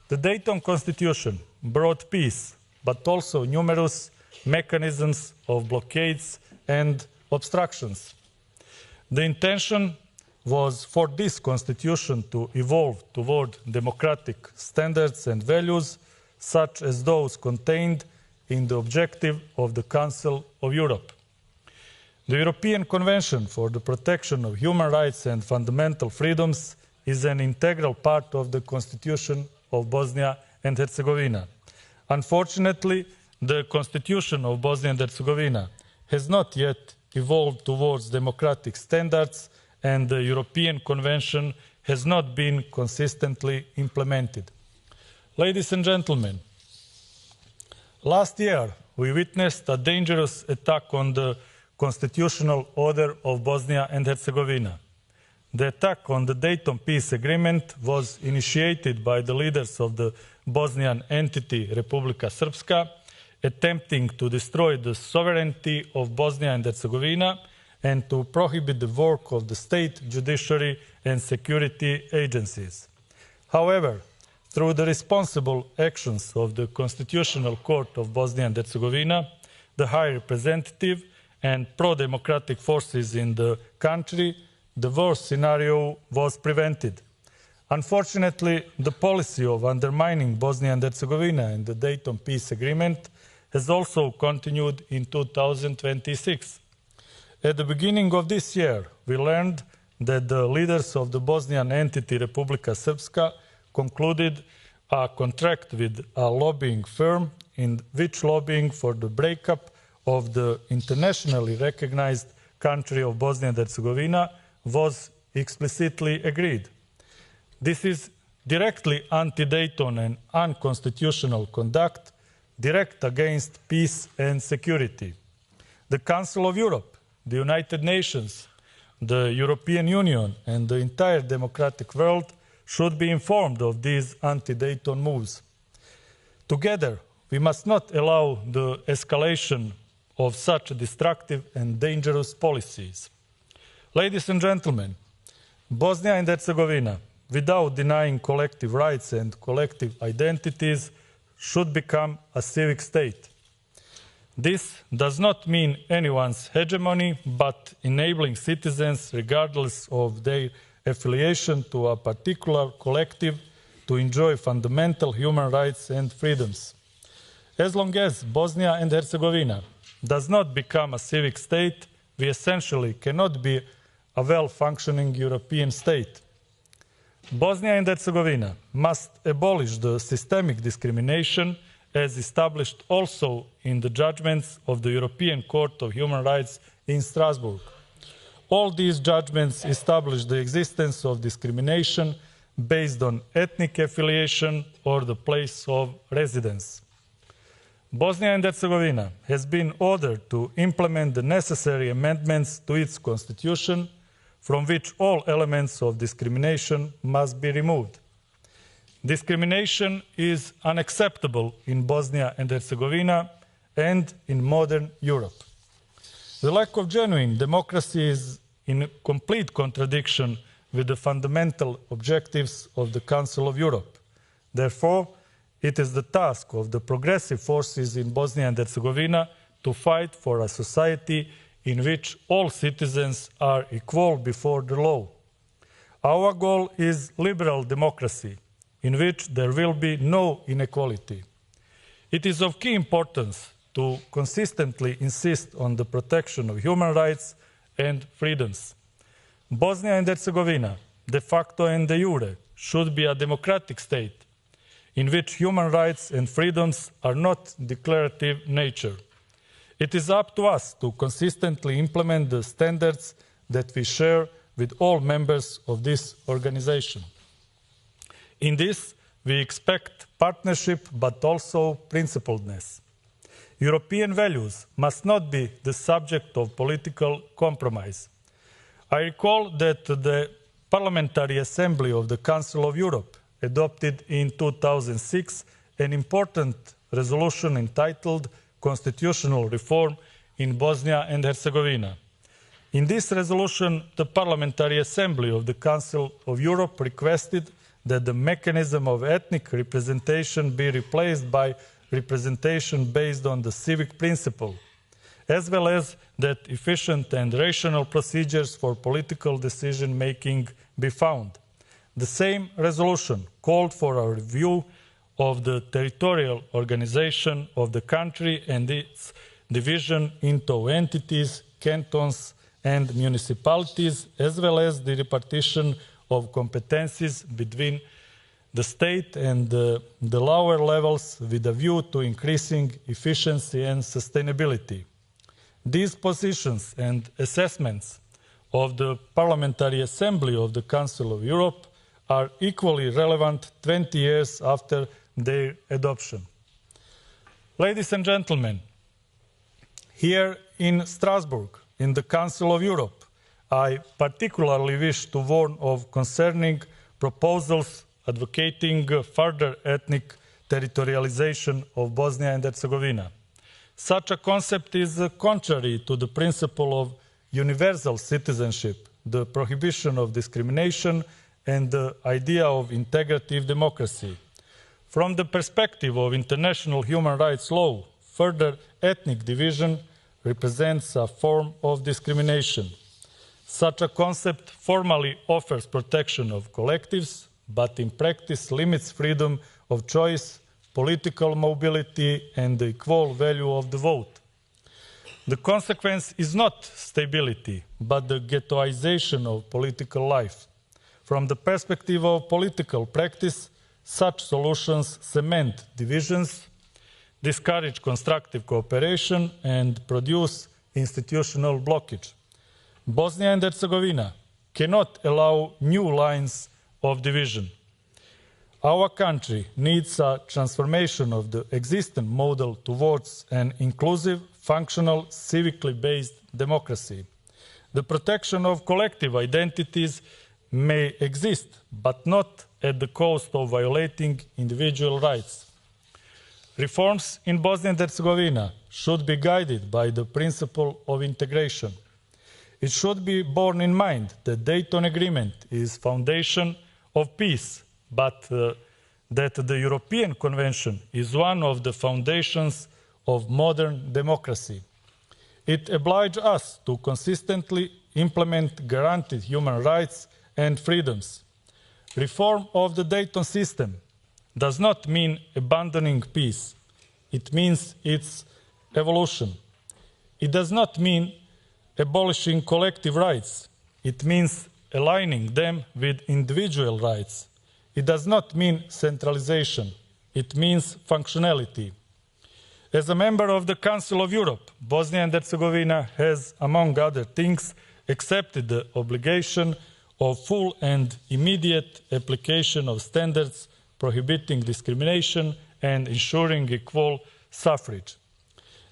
The Dayton Constitution brought peace, but also numerous mechanisms of blockades and obstructions. The intention was for this constitution to evolve toward democratic standards and values, such as those contained in the objective of the Council of Europe. The European Convention for the Protection of Human Rights and Fundamental Freedoms is an integral part of the Constitution of Bosnia and Herzegovina. Unfortunately, the Constitution of Bosnia and Herzegovina has not yet evolved towards democratic standards, and the European Convention has not been consistently implemented. Ladies and gentlemen, last year we witnessed a dangerous attack on the constitutional order of Bosnia and Herzegovina. The attack on the Dayton Peace Agreement was initiated by the leaders of the Bosnian entity Republika Srpska, attempting to destroy the sovereignty of Bosnia and Herzegovina and to prohibit the work of the state, judiciary and security agencies. However, through the responsible actions of the Constitutional Court of Bosnia and Herzegovina, the High Representative and pro-democratic forces in the country, the worst scenario was prevented. Unfortunately, the policy of undermining Bosnia and Herzegovina and the Dayton Peace Agreement has also continued in 2026. At the beginning of this year, we learned that the leaders of the Bosnian entity Republika Srpska concluded a contract with a lobbying firm in which lobbying for the breakup of the internationally recognized country of Bosnia and Herzegovina was explicitly agreed. This is directly anti-Dayton and unconstitutional conduct, direct against peace and security. The Council of Europe, the United Nations, the European Union and the entire democratic world should be informed of these anti-Dayton moves. Together, we must not allow the escalation of such destructive and dangerous policies. Ladies and gentlemen, Bosnia and Herzegovina, without denying collective rights and collective identities, should become a civic state. This does not mean anyone's hegemony, but enabling citizens, regardless of their affiliation to a particular collective, to enjoy fundamental human rights and freedoms. As long as Bosnia and Herzegovina does not become a civic state, we essentially cannot be a well-functioning European state. Bosnia and Herzegovina must abolish the systemic discrimination as established also in the judgments of the European Court of Human Rights in Strasbourg. All these judgments establish the existence of discrimination based on ethnic affiliation or the place of residence. Bosnia and Herzegovina has been ordered to implement the necessary amendments to its constitution, from which all elements of discrimination must be removed. Discrimination is unacceptable in Bosnia and Herzegovina and in modern Europe. The lack of genuine democracy is in complete contradiction with the fundamental objectives of the Council of Europe. Therefore, it is the task of the progressive forces in Bosnia and Herzegovina to fight for a society in which all citizens are equal before the law. Our goal is liberal democracy, in which there will be no inequality. It is of key importance to consistently insist on the protection of human rights and freedoms. Bosnia and Herzegovina, de facto and de jure, should be a democratic state, in which human rights and freedoms are not declarative nature. It is up to us to consistently implement the standards that we share with all members of this organization. In this, we expect partnership but also principledness. European values must not be the subject of political compromise. I recall that the Parliamentary Assembly of the Council of Europe adopted in 2006 an important resolution entitled Constitutional Reform in Bosnia and Herzegovina. In this resolution, the Parliamentary Assembly of the Council of Europe requested that the mechanism of ethnic representation be replaced by representation based on the civic principle, as well as that efficient and rational procedures for political decision-making be found. The same resolution called for a review of the territorial organization of the country and its division into entities, cantons and municipalities, as well as the repartition of competencies between the state and the lower levels with a view to increasing efficiency and sustainability. These positions and assessments of the Parliamentary Assembly of the Council of Europe are equally relevant 20 years after their adoption. Ladies and gentlemen, here in Strasbourg, in the Council of Europe, I particularly wish to warn of concerning proposals advocating further ethnic territorialization of Bosnia and Herzegovina. Such a concept is contrary to the principle of universal citizenship, the prohibition of discrimination, and the idea of integrative democracy. From the perspective of international human rights law, further ethnic division represents a form of discrimination. Such a concept formally offers protection of collectives, but in practice limits freedom of choice, political mobility, and the equal value of the vote. The consequence is not stability, but the ghettoization of political life. From the perspective of political practice, such solutions cement divisions, discourage constructive cooperation, and produce institutional blockage. Bosnia and Herzegovina cannot allow new lines of division. Our country needs a transformation of the existing model towards an inclusive, functional, civically based democracy. The protection of collective identities may exist, but not at the cost of violating individual rights. Reforms in Bosnia and Herzegovina should be guided by the principle of integration. It should be borne in mind that the Dayton Agreement is foundation of peace, but that the European Convention is one of the foundations of modern democracy. It obliges us to consistently implement guaranteed human rights and freedoms. Reform of the Dayton system does not mean abandoning peace. It means its evolution. It does not mean abolishing collective rights. It means aligning them with individual rights. It does not mean centralization. It means functionality. As a member of the Council of Europe, Bosnia and Herzegovina has, among other things, accepted the obligation of full and immediate application of standards prohibiting discrimination and ensuring equal suffrage.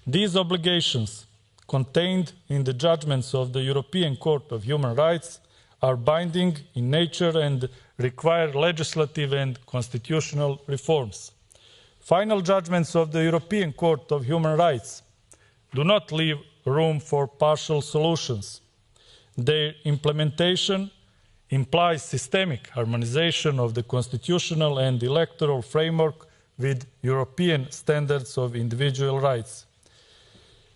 These obligations, contained in the judgments of the European Court of Human Rights, are binding in nature and require legislative and constitutional reforms. Final judgments of the European Court of Human Rights do not leave room for partial solutions. Their implementation implies systemic harmonization of the constitutional and electoral framework with European standards of individual rights.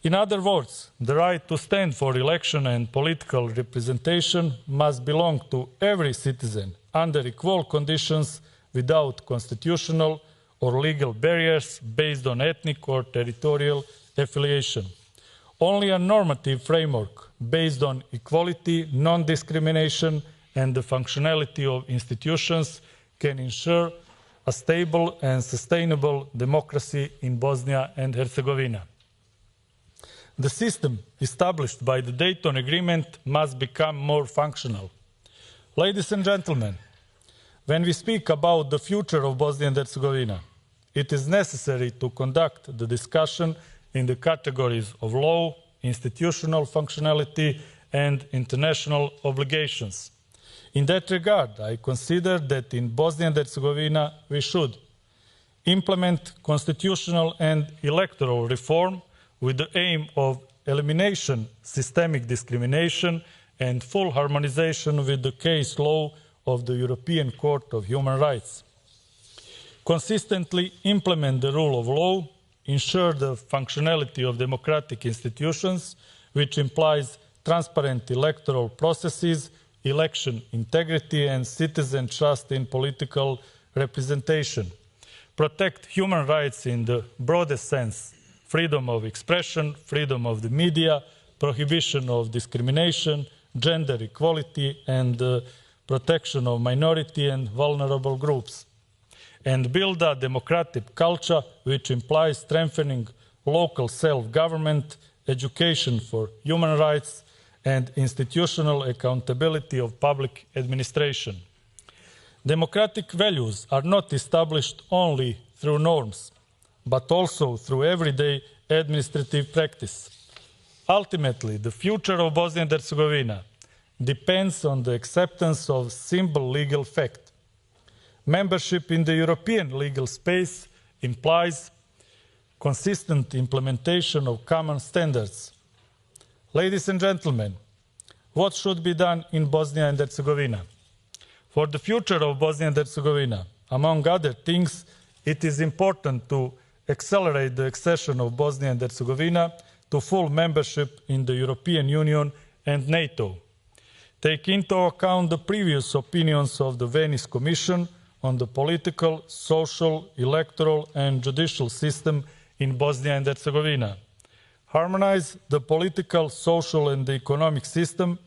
In other words, the right to stand for election and political representation must belong to every citizen under equal conditions without constitutional or legal barriers based on ethnic or territorial affiliation. Only a normative framework based on equality, non-discrimination, and the functionality of institutions can ensure a stable and sustainable democracy in Bosnia and Herzegovina. The system established by the Dayton Agreement must become more functional. Ladies and gentlemen, when we speak about the future of Bosnia and Herzegovina, it is necessary to conduct the discussion in the categories of law, institutional functionality, and international obligations. In that regard, I consider that in Bosnia and Herzegovina we should implement constitutional and electoral reform with the aim of elimination systemic discrimination and full harmonization with the case law of the European Court of Human Rights. Consistently implement the rule of law, ensure the functionality of democratic institutions, which implies transparent electoral processes, election integrity, and citizen trust in political representation. Protect human rights in the broadest sense: freedom of expression, freedom of the media, prohibition of discrimination, gender equality, and protection of minority and vulnerable groups. And build a democratic culture which implies strengthening local self-government, education for human rights, and institutional accountability of public administration. Democratic values are not established only through norms, but also through everyday administrative practice. Ultimately, the future of Bosnia and Herzegovina depends on the acceptance of simple legal fact. Membership in the European legal space implies consistent implementation of common standards. Ladies and gentlemen, what should be done in Bosnia and Herzegovina? For the future of Bosnia and Herzegovina, among other things, it is important to accelerate the accession of Bosnia and Herzegovina to full membership in the European Union and NATO. Take into account the previous opinions of the Venice Commission on the political, social, electoral and judicial system in Bosnia and Herzegovina. Harmonize the political, social and economic system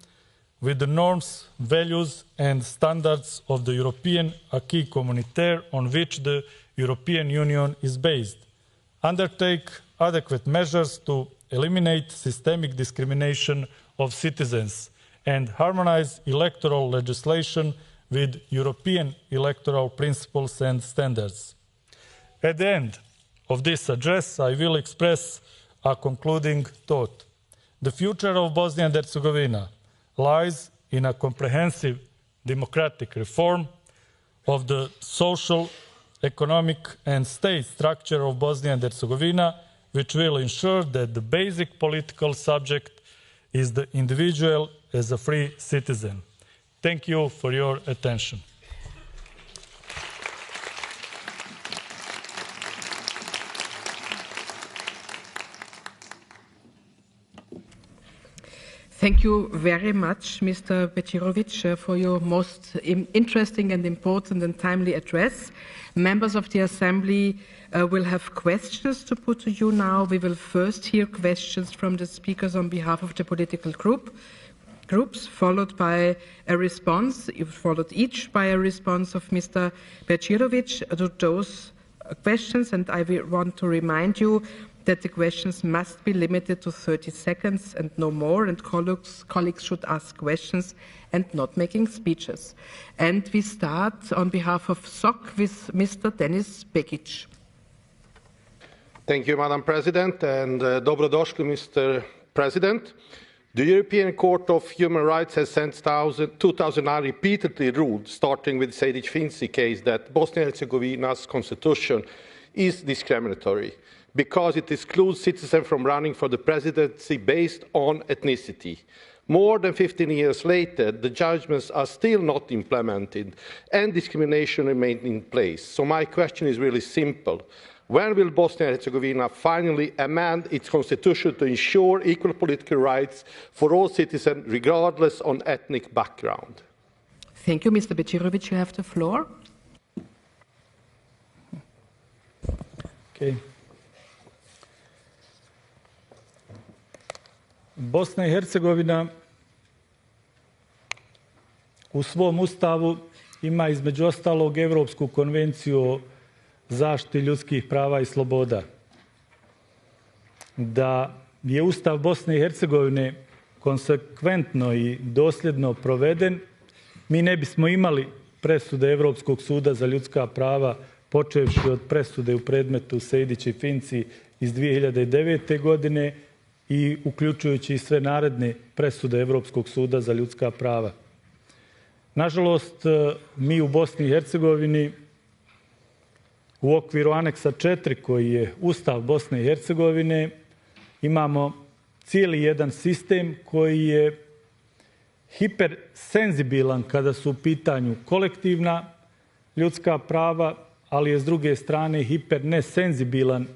with the norms, values and standards of the European acquis communautaire on which the European Union is based. Undertake adequate measures to eliminate systemic discrimination of citizens and harmonize electoral legislation with European electoral principles and standards. At the end of this address, I will express a concluding thought. The future of Bosnia and Herzegovina lies in a comprehensive democratic reform of the social, economic and state structure of Bosnia and Herzegovina, which will ensure that the basic political subject is the individual as a free citizen. Thank you for your attention. Thank you very much, Mr. Bećirović, for your most interesting and important and timely address. Members of the Assembly will have questions to put to you now. We will first hear questions from the speakers on behalf of the political groups, followed by a response, followed each by a response of Mr. Bećirović to those questions. And I want to remind you that the questions must be limited to 30 seconds and no more, and colleagues should ask questions and not making speeches. And we start on behalf of SOC with Mr. Denis Begic. Thank you, Madam President, and dobrodošli, Mr. President. The European Court of Human Rights has since 2009 repeatedly ruled, starting with the Sejdić-Finci case, that Bosnia-Herzegovina's constitution is discriminatory because it excludes citizens from running for the presidency based on ethnicity. More than 15 years later, the judgments are still not implemented and discrimination remains in place. So my question is really simple. When will Bosnia and Herzegovina finally amend its constitution to ensure equal political rights for all citizens, regardless of ethnic background? Thank you, Mr. Bećirović. You have the floor. Okay. Bosna i Hercegovina u svom ustavu ima između ostalog Evropsku konvenciju o zaštiti ljudskih prava i sloboda. Da je Ustav Bosne i Hercegovine konsekventno i dosljedno proveden, mi ne bismo imali presude Evropskog suda za ljudska prava, počevši od presude u predmetu Sejdić-Finci iz 2009. godine i uključujući sve naredne presude Evropskog suda za ljudska prava. Nažalost, mi u Bosni i Hercegovini u okviru aneksa 4 koji je Ustav Bosne i Hercegovine imamo cijeli jedan sistem koji je hipersenzibilan kada su u pitanju kolektivna ljudska prava, ali je s druge strane hipernesenzibilan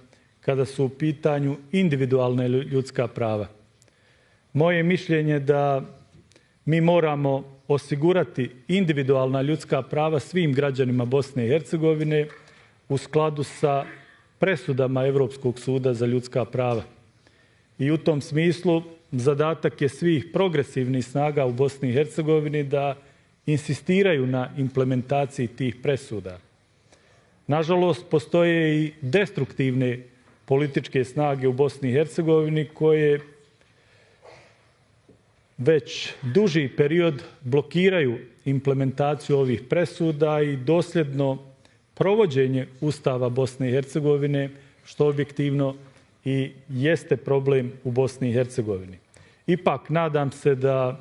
kada su u pitanju individualne ljudska prava. Moje mišljenje da mi moramo osigurati individualna ljudska prava svim građanima Bosne i Hercegovine u skladu sa presudama Evropskog suda za ljudska prava. I u tom smislu zadatak je svih progresivnih snaga u Bosni i Hercegovini da insistiraju na implementaciji tih presuda. Nažalost, postoje i destruktivne političke snage u Bosni i Hercegovini koje već duži period blokiraju implementaciju ovih presuda i dosljedno provođenje Ustava Bosne i Hercegovine, što objektivno i jeste problem u Bosni i Hercegovini. Ipak, nadam se da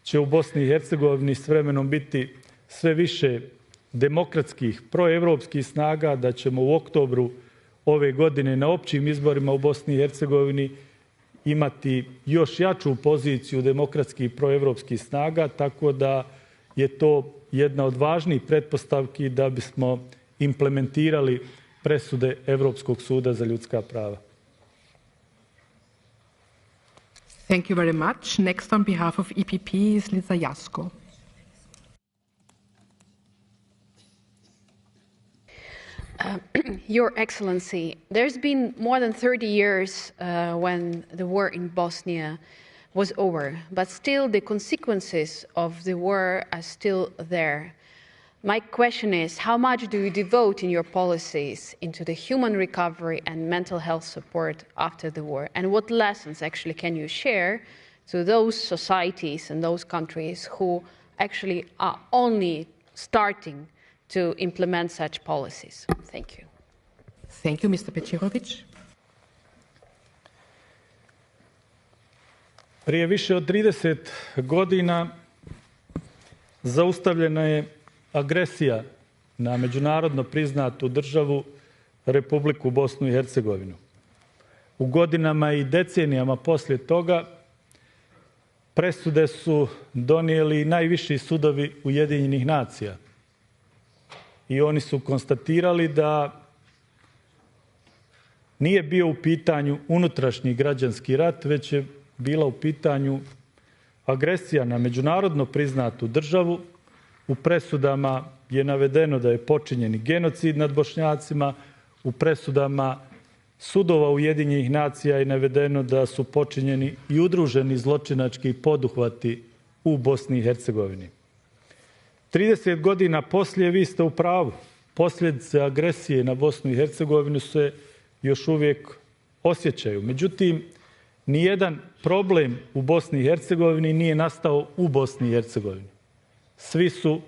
će u Bosni i Hercegovini s vremenom biti sve više demokratskih, proevropskih snaga, da ćemo u oktobru ove godine na općim izborima u Bosni i Hercegovini imati još jaču poziciju demokratskih i proevropskih snaga, tako da je to jedna od važnijih pretpostavki da bismo implementirali presude Europskog suda za ljudska prava. Thank you very much. Next on behalf of EPP is Lisa Jasko. Your Excellency, there's been more than 30 years when the war in Bosnia was over, but still the consequences of the war are still there. My question is, how much do you devote in your policies into the human recovery and mental health support after the war? And what lessons actually can you share to those societies and those countries who actually are only starting to implement such policies? Thank you. Thank you, Mr. Bećirović. Prije više od 30 godina zaustavljena je agresija na međunarodno priznatu državu Republiku Bosnu i Hercegovinu. U godinama i decenijama poslije toga presude su donijeli najviši sudovi Ujedinjenih nacija. I oni su konstatirali da nije bio u pitanju unutrašnji građanski rat, već je bila u pitanju agresija na međunarodno priznatu državu. U presudama je navedeno da je počinjen genocid nad Bošnjacima. U presudama sudova Ujedinjenih nacija je navedeno da su počinjeni i udruženi zločinački poduhvati u Bosni i Hercegovini. 30 godina poslije vi ste u pravu. Posljedice agresije na Bosnu i Hercegovinu se još uvijek osjećaju. Međutim, nijedan problem u Bosni i Hercegovini nije nastao u Bosni i Hercegovini. Svi su,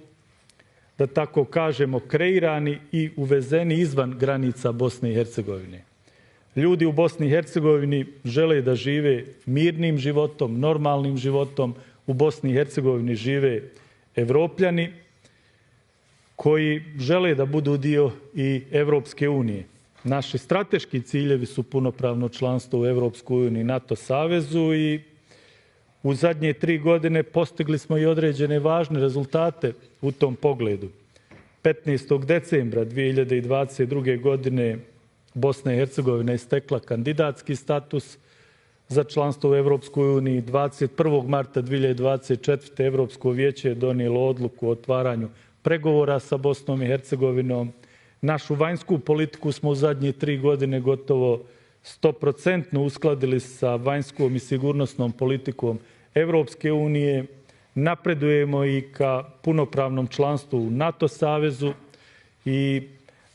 da tako kažemo, kreirani i uvezeni izvan granica Bosne i Hercegovine. Ljudi u Bosni i Hercegovini žele da žive mirnim životom, normalnim životom. U Bosni i Hercegovini žive Evropljani koji žele da budu dio i Evropske unije. Naši strateški ciljevi su punopravno članstvo u Evropskoj uniji i NATO savezu i u zadnje 3 godine postigli smo i određene važne rezultate u tom pogledu. 15. decembra 2022. godine Bosna i Hercegovina je stekla kandidatski status za članstvo u Evropskoj uniji. 21. marta 2024. Evropsko vijeće je donijelo odluku o otvaranju pregovora sa Bosnom i Hercegovinom. Našu vanjsku politiku smo u zadnje 3 godine gotovo 100% uskladili sa vanjskom i sigurnosnom politikom Evropske unije. Napredujemo i ka punopravnom članstvu u NATO savezu i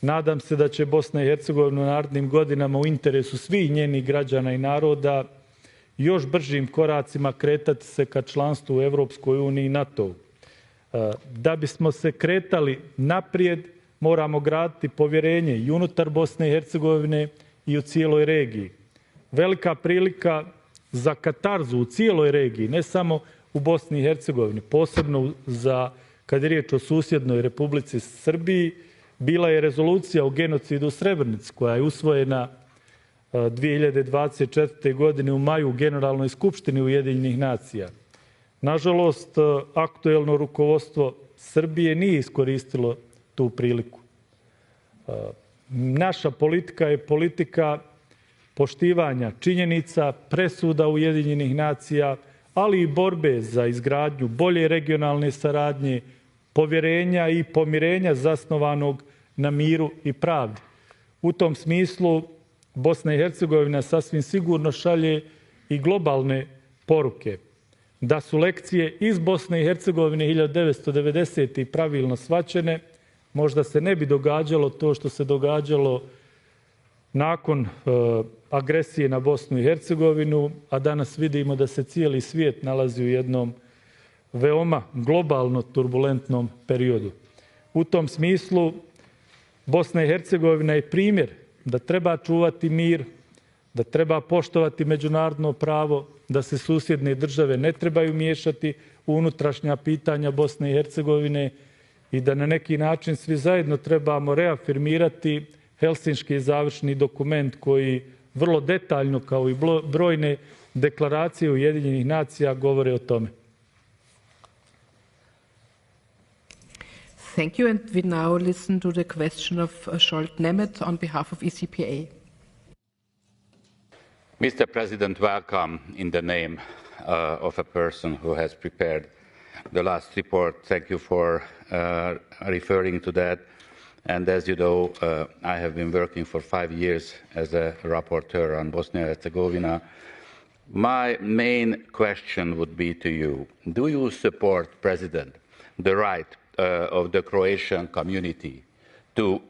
nadam se da će Bosna i Hercegovina u narednim godinama u interesu svih njenih građana i naroda još bržim koracima kretati se ka članstvu u Evropskoj uniji i NATO-u. Da bismo se kretali naprijed, moramo graditi povjerenje i unutar Bosne i Hercegovine i u cijeloj regiji. Velika prilika za katarzu u cijeloj regiji, ne samo u Bosni i Hercegovini, posebno kad je riječ o susjednoj Republici Srbiji, bila je rezolucija o genocidu u Srebrenici koja je usvojena 2024. godine u maju u Generalnoj skupštini Ujedinjenih nacija. Nažalost, aktuelno rukovodstvo Srbije nije iskoristilo tu priliku. Naša politika je politika poštivanja činjenica, presuda Ujedinjenih nacija, ali i borbe za izgradnju bolje regionalne saradnje, povjerenja i pomirenja zasnovanog na miru i pravdi. U tom smislu Bosna i Hercegovina sasvim sigurno šalje i globalne poruke. Da su lekcije iz Bosne i Hercegovine 1990. pravilno shvaćene, možda se ne bi događalo to što se događalo nakon agresije na Bosnu i Hercegovinu, a danas vidimo da se cijeli svijet nalazi u jednom veoma globalno turbulentnom periodu. U tom smislu Bosna i Hercegovina je primjer da treba čuvati mir, da treba poštovati međunarodno pravo, da se susjedne države ne trebaju miješati u unutrašnja pitanja Bosne i Hercegovine i da na neki način svi zajedno trebamo reafirmirati Helsinški završni dokument koji vrlo detaljno, kao i brojne deklaracije Ujedinjenih nacija, govore o tome. Thank you, and we now listen to the question of Scholt Nemeth on behalf of ECPA. Mr. President, welcome in the name of a person who has prepared the last report. Thank you for referring to that. And as you know, I have been working for 5 years as a rapporteur on Bosnia and Herzegovina. My main question would be to you. Do you support, President, the right of the Croatian community to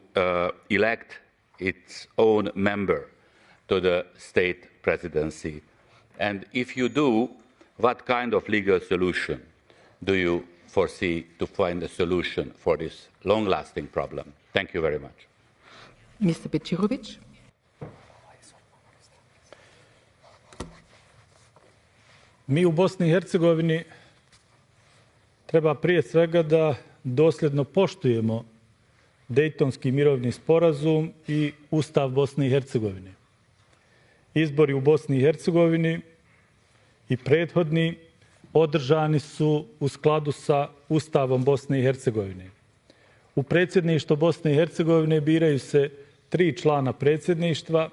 elect its own member to the state presidency? And if you do, what kind of legal solution do you foresee to find a solution for this long-lasting problem? Thank you very much. Mr. Bećirović. Mi u Bosni i Hercegovini treba prije svega da dosljedno poštujemo Dejtonski mirovni sporazum i Ustav Bosne i Hercegovine. Izbori u Bosni i Hercegovini i prethodni održani su u skladu sa Ustavom Bosne i Hercegovine. U predsjedništvo Bosne i Hercegovine biraju se 3 člana predsjedništva,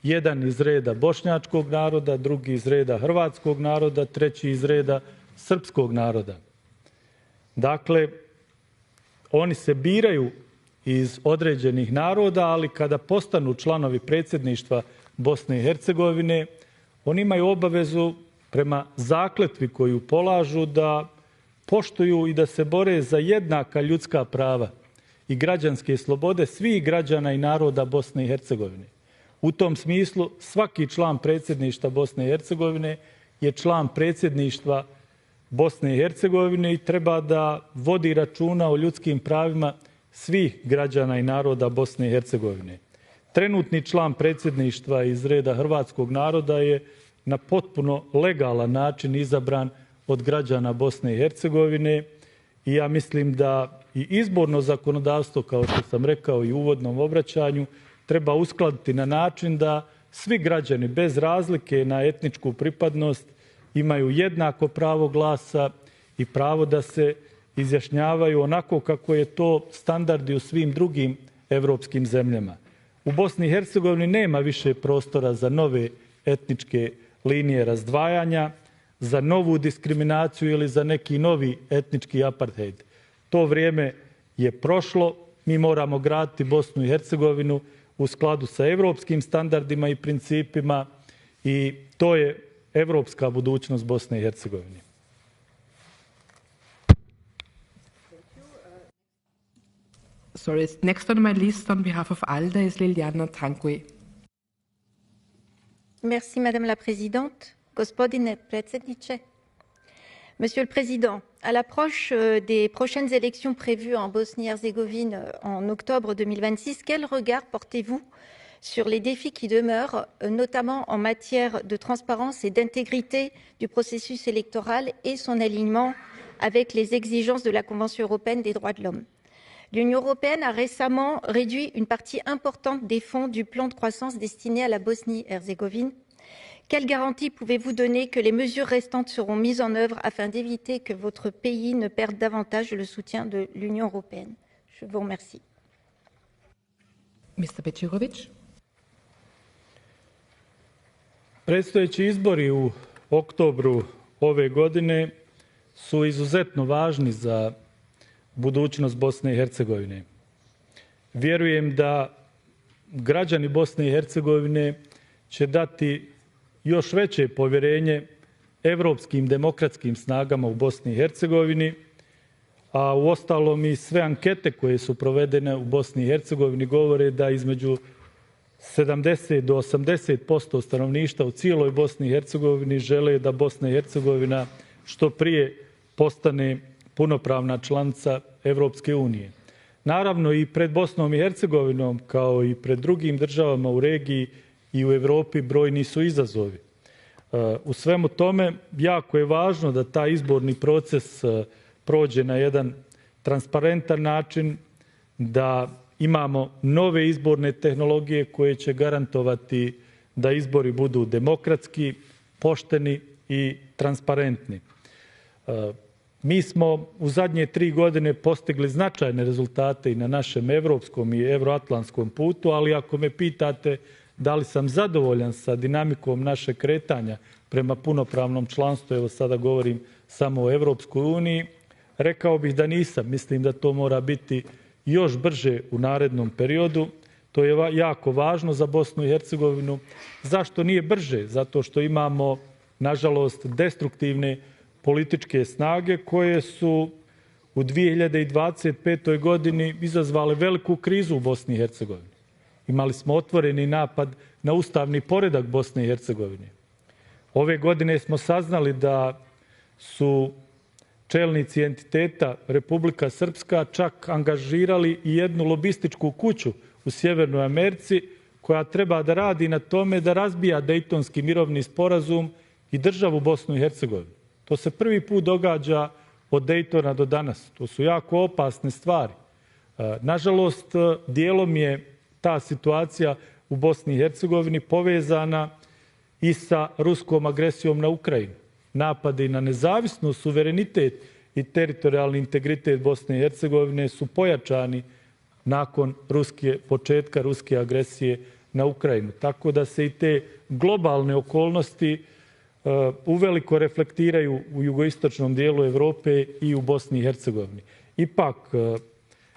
jedan iz reda bošnjačkog naroda, drugi iz reda hrvatskog naroda, treći iz reda srpskog naroda. Dakle, oni se biraju iz određenih naroda, ali kada postanu članovi predsjedništva Bosne i Hercegovine, oni imaju obavezu prema zakletvi koju polažu da poštuju i da se bore za jednaka ljudska prava i građanske slobode svih građana i naroda Bosne i Hercegovine. U tom smislu svaki član predsjedništva Bosne i Hercegovine je član predsjedništva Bosne i Hercegovine i treba da vodi računa o ljudskim pravima svih građana i naroda Bosne i Hercegovine. Trenutni član predsjedništva iz reda hrvatskog naroda je na potpuno legalan način izabran od građana Bosne i Hercegovine i ja mislim da i izborno zakonodavstvo, kao što sam rekao i u uvodnom obraćanju, treba uskladiti na način da svi građani bez razlike na etničku pripadnost imaju jednako pravo glasa i pravo da se izjašnjavaju onako kako je to standardi u svim drugim evropskim zemljama. U Bosni i Hercegovini nema više prostora za nove etničke linije razdvajanja, za novu diskriminaciju ili za neki novi etnički apartheid. To vrijeme je prošlo, mi moramo graditi Bosnu i Hercegovinu u skladu sa evropskim standardima i principima i to je evropska budućnost Bosne i Hercegovine. Sorry, next on my list on behalf of ALDE is Liliana Tranqui. Merci Madame la Présidente. Gospodine predsjedniče. Monsieur le Président, à l'approche des prochaines élections prévues en Bosnie-Herzégovine en octobre 2026, quel regard portez-vous sur les défis qui demeurent, notamment en matière de transparence et d'intégrité du processus électoral et son alignement avec les exigences de la Convention européenne des droits de l'homme? L'Union européenne a récemment réduit une partie importante des fonds du plan de croissance destiné à la Bosnie-Herzégovine. Quelle garantie pouvez-vous donner que les mesures restantes seront mises en œuvre afin d'éviter que votre pays ne perde davantage le soutien de l'Union européenne? Je vous remercie. Mr. Bećirović. Predstojeći izbori u oktobru ove godine su izuzetno važni za budućnost Bosne i Hercegovine. Vjerujem da građani Bosne i Hercegovine će dati još veće povjerenje evropskim demokratskim snagama u Bosni i Hercegovini, a uostalom i sve ankete koje su provedene u Bosni i Hercegovini govore da između 70 do 80% stanovništva u cijeloj Bosni i Hercegovini žele da Bosna i Hercegovina što prije postane punopravna članica Evropske unije. Naravno i pred Bosnom i Hercegovinom kao i pred drugim državama u regiji i u Europi brojni su izazovi. U svemu tome jako je važno da taj izborni proces prođe na jedan transparentan način, da imamo nove izborne tehnologije koje će garantovati da izbori budu demokratski, pošteni i transparentni. Mi smo u zadnje 3 godine postigli značajne rezultate i na našem evropskom i euroatlantskom putu, ali ako me pitate da li sam zadovoljan sa dinamikom našeg kretanja prema punopravnom članstvu, evo sada govorim samo o Evropskoj uniji, rekao bih da nisam. Mislim da to mora biti još brže u narednom periodu. To je jako važno za Bosnu i Hercegovinu. Zašto nije brže? Zato što imamo, nažalost, destruktivne političke snage koje su u 2025. godini izazvale veliku krizu u Bosni i Hercegovini. Imali smo otvoreni napad na ustavni poredak Bosne i Hercegovine. Ove godine smo saznali da su čelnici entiteta Republika Srpska čak angažirali i jednu lobističku kuću u Sjevernoj Americi koja treba da radi na tome da razbija Dejtonski mirovni sporazum i državu Bosnu i Hercegovinu. To se prvi put događa od Dejtona do danas. To su jako opasne stvari. Nažalost, dijelom je ta situacija u Bosni i Hercegovini povezana i sa ruskom agresijom na Ukrajinu. Napadi na nezavisnost, suverenitet i teritorijalni integritet Bosne i Hercegovine su pojačani nakon početka ruske agresije na Ukrajinu. Tako da se i te globalne okolnosti uveliko reflektiraju u jugoistočnom dijelu Europe i u Bosni i Hercegovini. Ipak,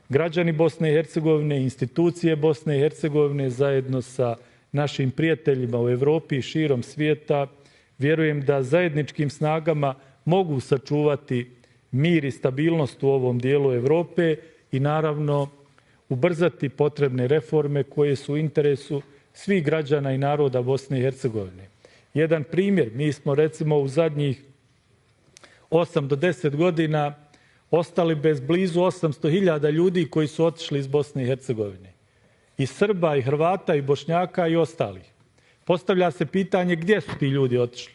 građani Bosne i Hercegovine, institucije Bosne i Hercegovine zajedno sa našim prijateljima u Europi i širom svijeta, vjerujem da zajedničkim snagama mogu sačuvati mir i stabilnost u ovom dijelu Europe i naravno ubrzati potrebne reforme koje su u interesu svih građana i naroda Bosne i Hercegovine. Jedan primjer, mi smo recimo u zadnjih 8 do 10 godina ostali bez blizu 800.000 ljudi koji su otišli iz Bosne i Hercegovine. I Srba, i Hrvata, i Bošnjaka, i ostalih. Postavlja se pitanje gdje su ti ljudi otišli.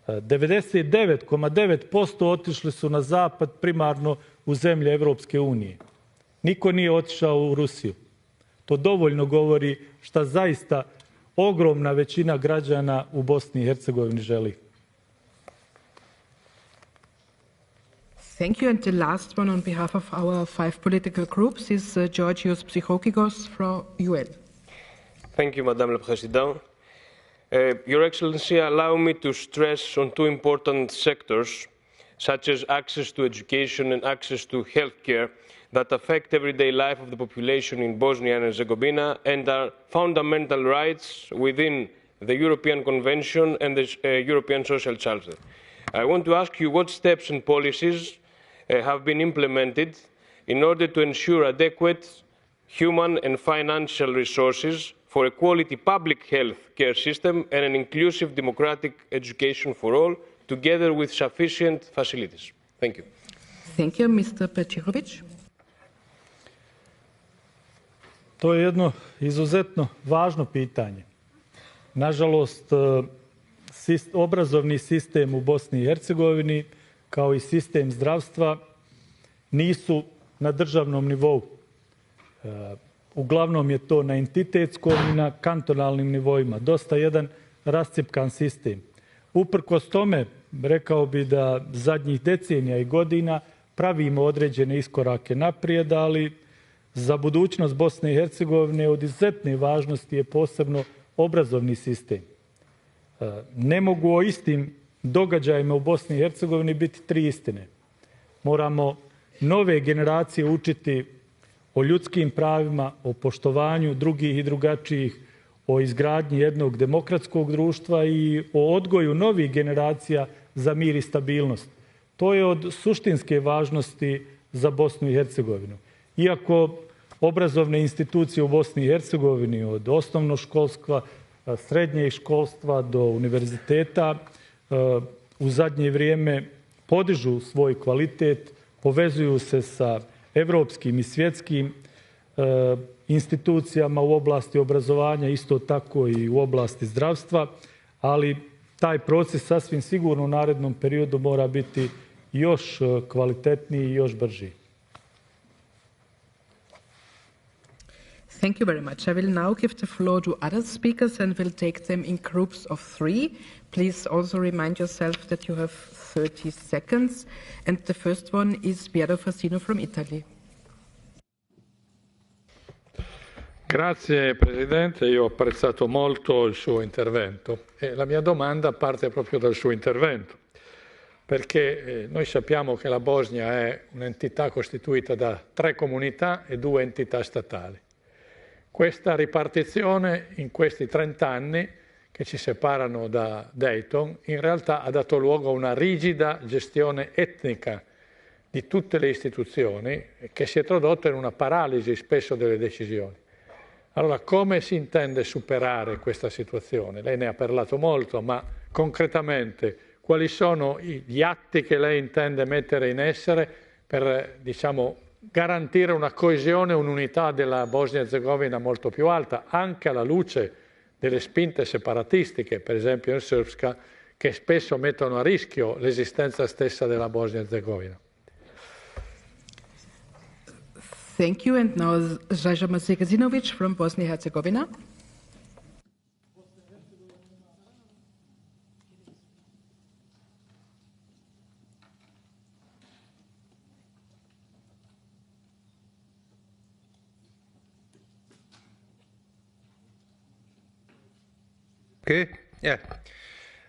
99,9% otišli su na zapad, primarno u zemlje Evropske unije. Niko nije otišao u Rusiju. To dovoljno govori šta zaista ogromna većina građana u Bosni i Hercegovini želi. Thank you. And the last one on behalf of our 5 political groups is Georgios Psychokigos from UN. Thank you, Madame la Présidente. Your Excellency, allow me to stress on 2 important sectors, such as access to education and access to healthcare, that affect everyday life of the population in Bosnia and Herzegovina and are fundamental rights within the European Convention and the European Social Charter. I want to ask you what steps and policies have been implemented in order to ensure adequate human and financial resources for a quality public health care system and an inclusive democratic education for all, together with sufficient facilities. Thank you. Thank you, Mr. Bećirović. To je jedno izuzetno važno pitanje. Nažalost, obrazovni sistem u Bosni i Hercegovini kao i sistem zdravstva nisu na državnom nivou. Uglavnom je to na entitetskom i na kantonalnim nivoima. Dosta jedan rascjepkan sistem. Uprkos tome, rekao bi da zadnjih decenija i godina pravimo određene iskorake naprijed, ali za budućnost Bosne i Hercegovine od izuzetne važnosti je posebno obrazovni sistem. Ne mogu o istim događajima u Bosni i Hercegovini biti 3 istine. Moramo nove generacije učiti o ljudskim pravima, o poštovanju drugih i drugačijih, o izgradnji jednog demokratskog društva i o odgoju novih generacija za mir i stabilnost. To je od suštinske važnosti za Bosnu i Hercegovinu. Iako obrazovne institucije u Bosni i Hercegovini od osnovnog školstva, srednjeg školstva do univerziteta u zadnje vrijeme podižu svoj kvalitet, povezuju se sa evropskim i svjetskim institucijama u oblasti obrazovanja, isto tako i u oblasti zdravstva, ali taj proces sasvim sigurno u narednom periodu mora biti još kvalitetniji i još brži. Thank you very much. I will now give the floor to other speakers and will take them in groups of 3. Please also remind yourself that you have 30 seconds. And the first one is Piero Fassino from Italy. Grazie Presidente, io ho apprezzato molto il suo intervento e la mia domanda parte proprio dal suo intervento, perché noi sappiamo che la Bosnia è un'entità costituita da 3 comunità e 2 entità statali. Questa ripartizione in questi 30 anni che ci separano da Dayton in realtà ha dato luogo a una rigida gestione etnica di tutte le istituzioni che si è tradotta in una paralisi spesso delle decisioni. Allora, come si intende superare questa situazione? Lei ne ha parlato molto, ma concretamente quali sono gli atti che lei intende mettere in essere per, diciamo, garantire una coesione e un'unità della Bosnia-Herzegovina molto più alta, anche alla luce delle spinte separatistiche, per esempio in Srpska, che spesso mettono a rischio l'esistenza stessa della Bosnia-Herzegovina? Thank you. And now Zaja Mazegazinovic from Bosnia-Herzegovina. Okay, yeah.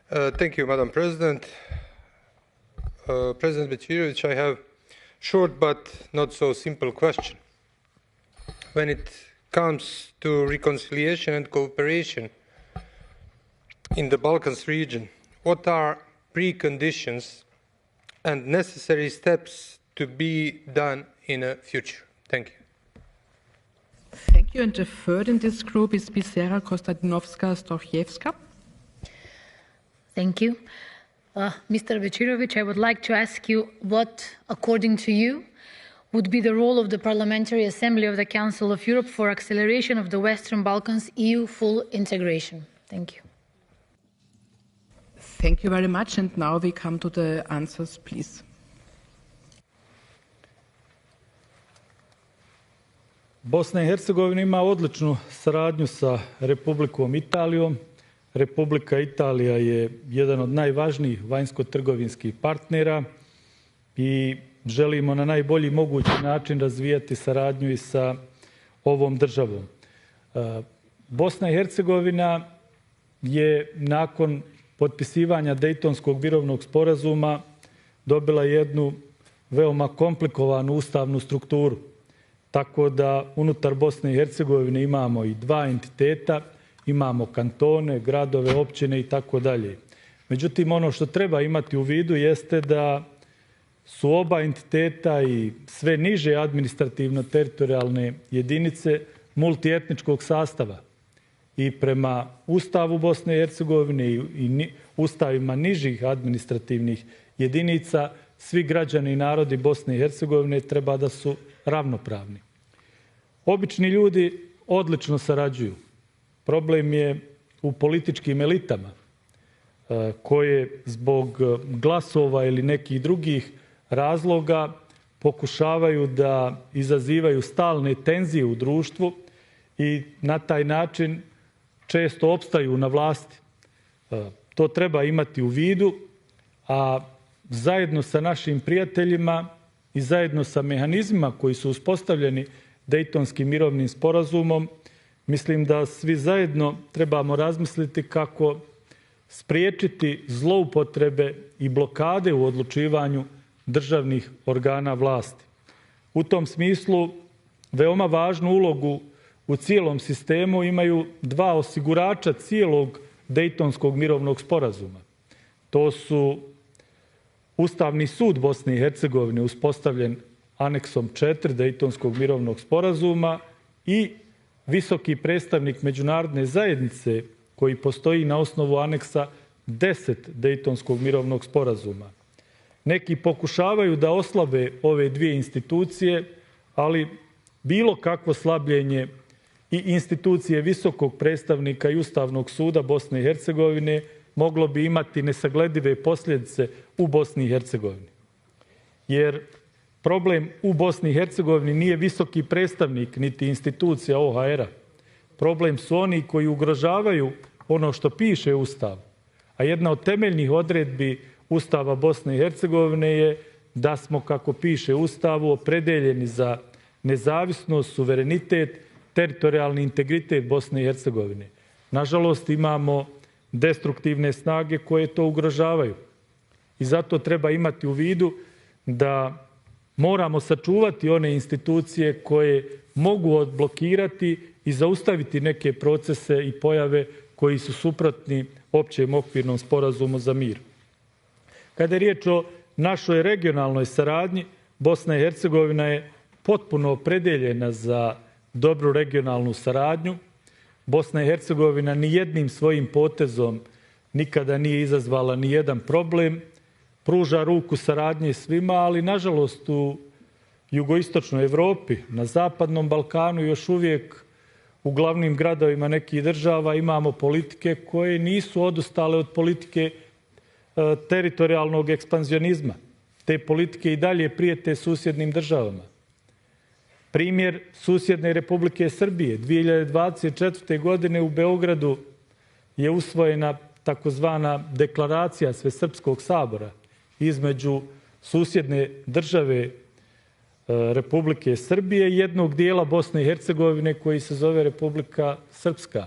Thank you, Madam President. President Bećirović, I have short but not so simple question. When it comes to reconciliation and cooperation in the Balkans region, what are preconditions and necessary steps to be done in the future? Thank you. Thank you. And the third in this group is Bisera Konstantinovska-Storchevska. Thank you. Mr. Bećirović, I would like to ask you what, according to you, would be the role of the Parliamentary Assembly of the Council of Europe for acceleration of the Western Balkans EU full integration? Thank you. Thank you very much. And now we come to the answers, please. Bosna i Hercegovina ima odličnu saradnju sa Republikom Italijom. Republika Italija je jedan od najvažnijih vanjsko-trgovinskih partnera i želimo na najbolji mogući način razvijati saradnju i sa ovom državom. Bosna i Hercegovina je nakon potpisivanja Dejtonskog mirovnog sporazuma dobila jednu veoma komplikovanu ustavnu strukturu. Tako da unutar Bosne i Hercegovine imamo i 2 entiteta, imamo kantone, gradove, općine i tako dalje. Međutim, ono što treba imati u vidu jeste da su oba entiteta i sve niže administrativno-teritorijalne jedinice multietničkog sastava. I prema Ustavu Bosne i Hercegovine i ustavima nižih administrativnih jedinica, svi građani i narodi Bosne i Hercegovine treba da su ravnopravni. Obični ljudi odlično sarađuju. Problem je u političkim elitama koje zbog glasova ili nekih drugih razloga pokušavaju da izazivaju stalne tenzije u društvu i na taj način često opstaju na vlasti. To treba imati u vidu, a zajedno sa našim prijateljima i zajedno sa mehanizmima koji su uspostavljeni Dejtonskim mirovnim sporazumom, mislim da svi zajedno trebamo razmisliti kako spriječiti zloupotrebe i blokade u odlučivanju državnih organa vlasti. U tom smislu veoma važnu ulogu u cijelom sistemu imaju 2 osigurača cijelog Dejtonskog mirovnog sporazuma. To su Ustavni sud Bosne i Hercegovine uspostavljen aneksom 4 Dejtonskog mirovnog sporazuma i visoki predstavnik međunarodne zajednice koji postoji na osnovu aneksa 10 Dejtonskog mirovnog sporazuma. Neki pokušavaju da oslabe ove dvije institucije, ali bilo kakvo slabljenje i institucije visokog predstavnika i Ustavnog suda Bosne i Hercegovine moglo bi imati nesagledive posljedice u Bosni i Hercegovini. Jer problem u Bosni i Hercegovini nije visoki predstavnik niti institucija OHR-a. Problem su oni koji ugrožavaju ono što piše u Ustavu. A jedna od temeljnih odredbi Ustava Bosne i Hercegovine je da smo, kako piše u Ustavu, opredeljeni za nezavisnost, suverenitet, teritorijalni integritet Bosne i Hercegovine. Nažalost, imamo destruktivne snage koje to ugrožavaju. I zato treba imati u vidu da moramo sačuvati one institucije koje mogu odblokirati i zaustaviti neke procese i pojave koji su suprotni općem okvirnom sporazumu za mir. Kada je riječ o našoj regionalnoj saradnji, Bosna i Hercegovina je potpuno opredeljena za dobru regionalnu saradnju. Bosna i Hercegovina ni jednim svojim potezom nikada nije izazvala ni jedan problem. Pruža ruku saradnje svima, ali nažalost u jugoistočnoj Evropi, na Zapadnom Balkanu još uvijek u glavnim gradovima nekih država imamo politike koje nisu odustale od politike teritorijalnog ekspanzionizma. Te politike i dalje prijete susjednim državama. Primjer susjedne Republike Srbije. 2024. godine u Beogradu je usvojena takozvana deklaracija Svesrpskog sabora između susjedne države Republike Srbije i jednog dijela Bosne i Hercegovine koji se zove Republika Srpska.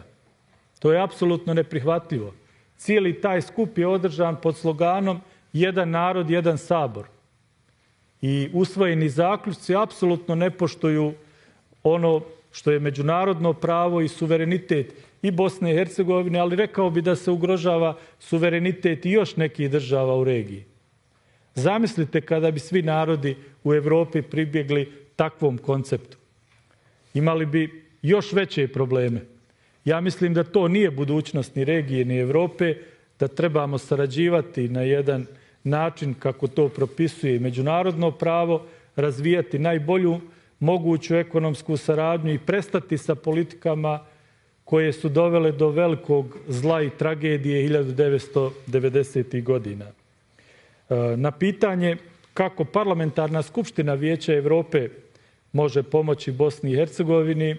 To je apsolutno neprihvatljivo. Cijeli taj skup je održan pod sloganom jedan narod, jedan sabor. I usvojeni zaključci apsolutno ne poštuju ono što je međunarodno pravo i suverenitet i Bosne i Hercegovine, ali rekao bi da se ugrožava suverenitet i još nekih država u regiji. Zamislite kada bi svi narodi u Evropi pribjegli takvom konceptu. Imali bi još veće probleme. Ja mislim da to nije budućnost ni regije ni Evrope, da trebamo sarađivati na jedan način kako to propisuje i međunarodno pravo, razvijati najbolju moguću ekonomsku saradnju i prestati sa politikama koje su dovele do velikog zla i tragedije 1990. godina. Na pitanje kako Parlamentarna skupština Vijeća Evrope može pomoći Bosni i Hercegovini,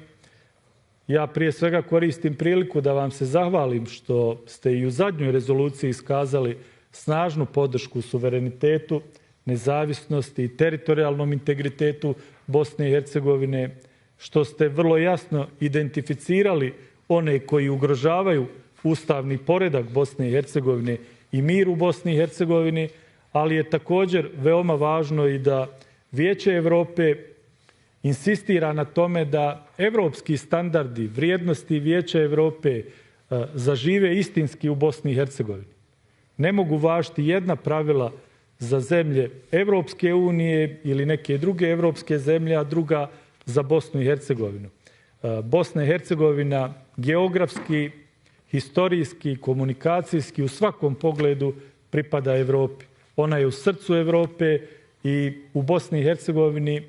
ja prije svega koristim priliku da vam se zahvalim što ste i u zadnjoj rezoluciji iskazali snažnu podršku suverenitetu, nezavisnosti i teritorijalnom integritetu Bosne i Hercegovine, što ste vrlo jasno identificirali one koji ugrožavaju ustavni poredak Bosne i Hercegovine i mir u Bosni i Hercegovini, ali je također veoma važno i da Vijeće Evrope insistira na tome da evropski standardi, vrijednosti Vijeća Evrope zažive istinski u Bosni i Hercegovini. Ne mogu važiti jedna pravila za zemlje Evropske unije ili neke druge evropske zemlje, a druga za Bosnu i Hercegovinu. Bosna i Hercegovina geografski, historijski, komunikacijski u svakom pogledu pripada Evropi. Ona je u srcu Evrope i u Bosni i Hercegovini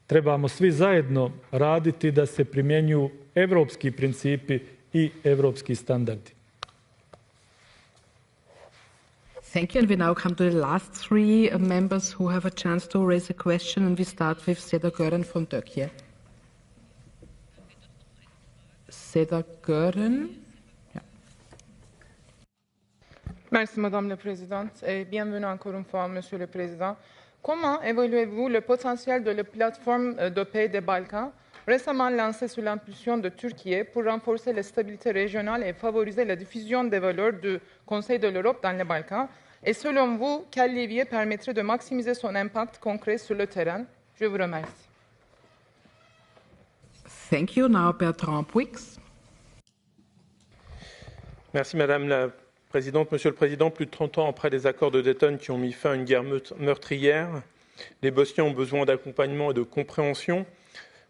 trebamo svi zajedno raditi da se primjenjuju evropski principi i evropski standardi. Thank you. And we now come to the last three members who have a chance to raise a question. And we start with Zita from Turkey. Zita. Merci Madame la Présidente et bienvenue encore une fois Monsieur le Président. Comment évaluez-vous le potentiel de la plateforme de paix des Balkans récemment lancée sous l'impulsion de Turquie pour renforcer la stabilité régionale et favoriser la diffusion des valeurs du Conseil de l'Europe dans les Balkans? Et selon vous, quel levier permettrait de maximiser son impact concret sur le terrain? Je vous remercie. Thank you. Now Bertrand Puix. Merci Madame la Présidente. Monsieur le Président, plus de 30 ans après les accords de Dayton qui ont mis fin à une guerre meurtrière, les Bosniens ont besoin d'accompagnement et de compréhension.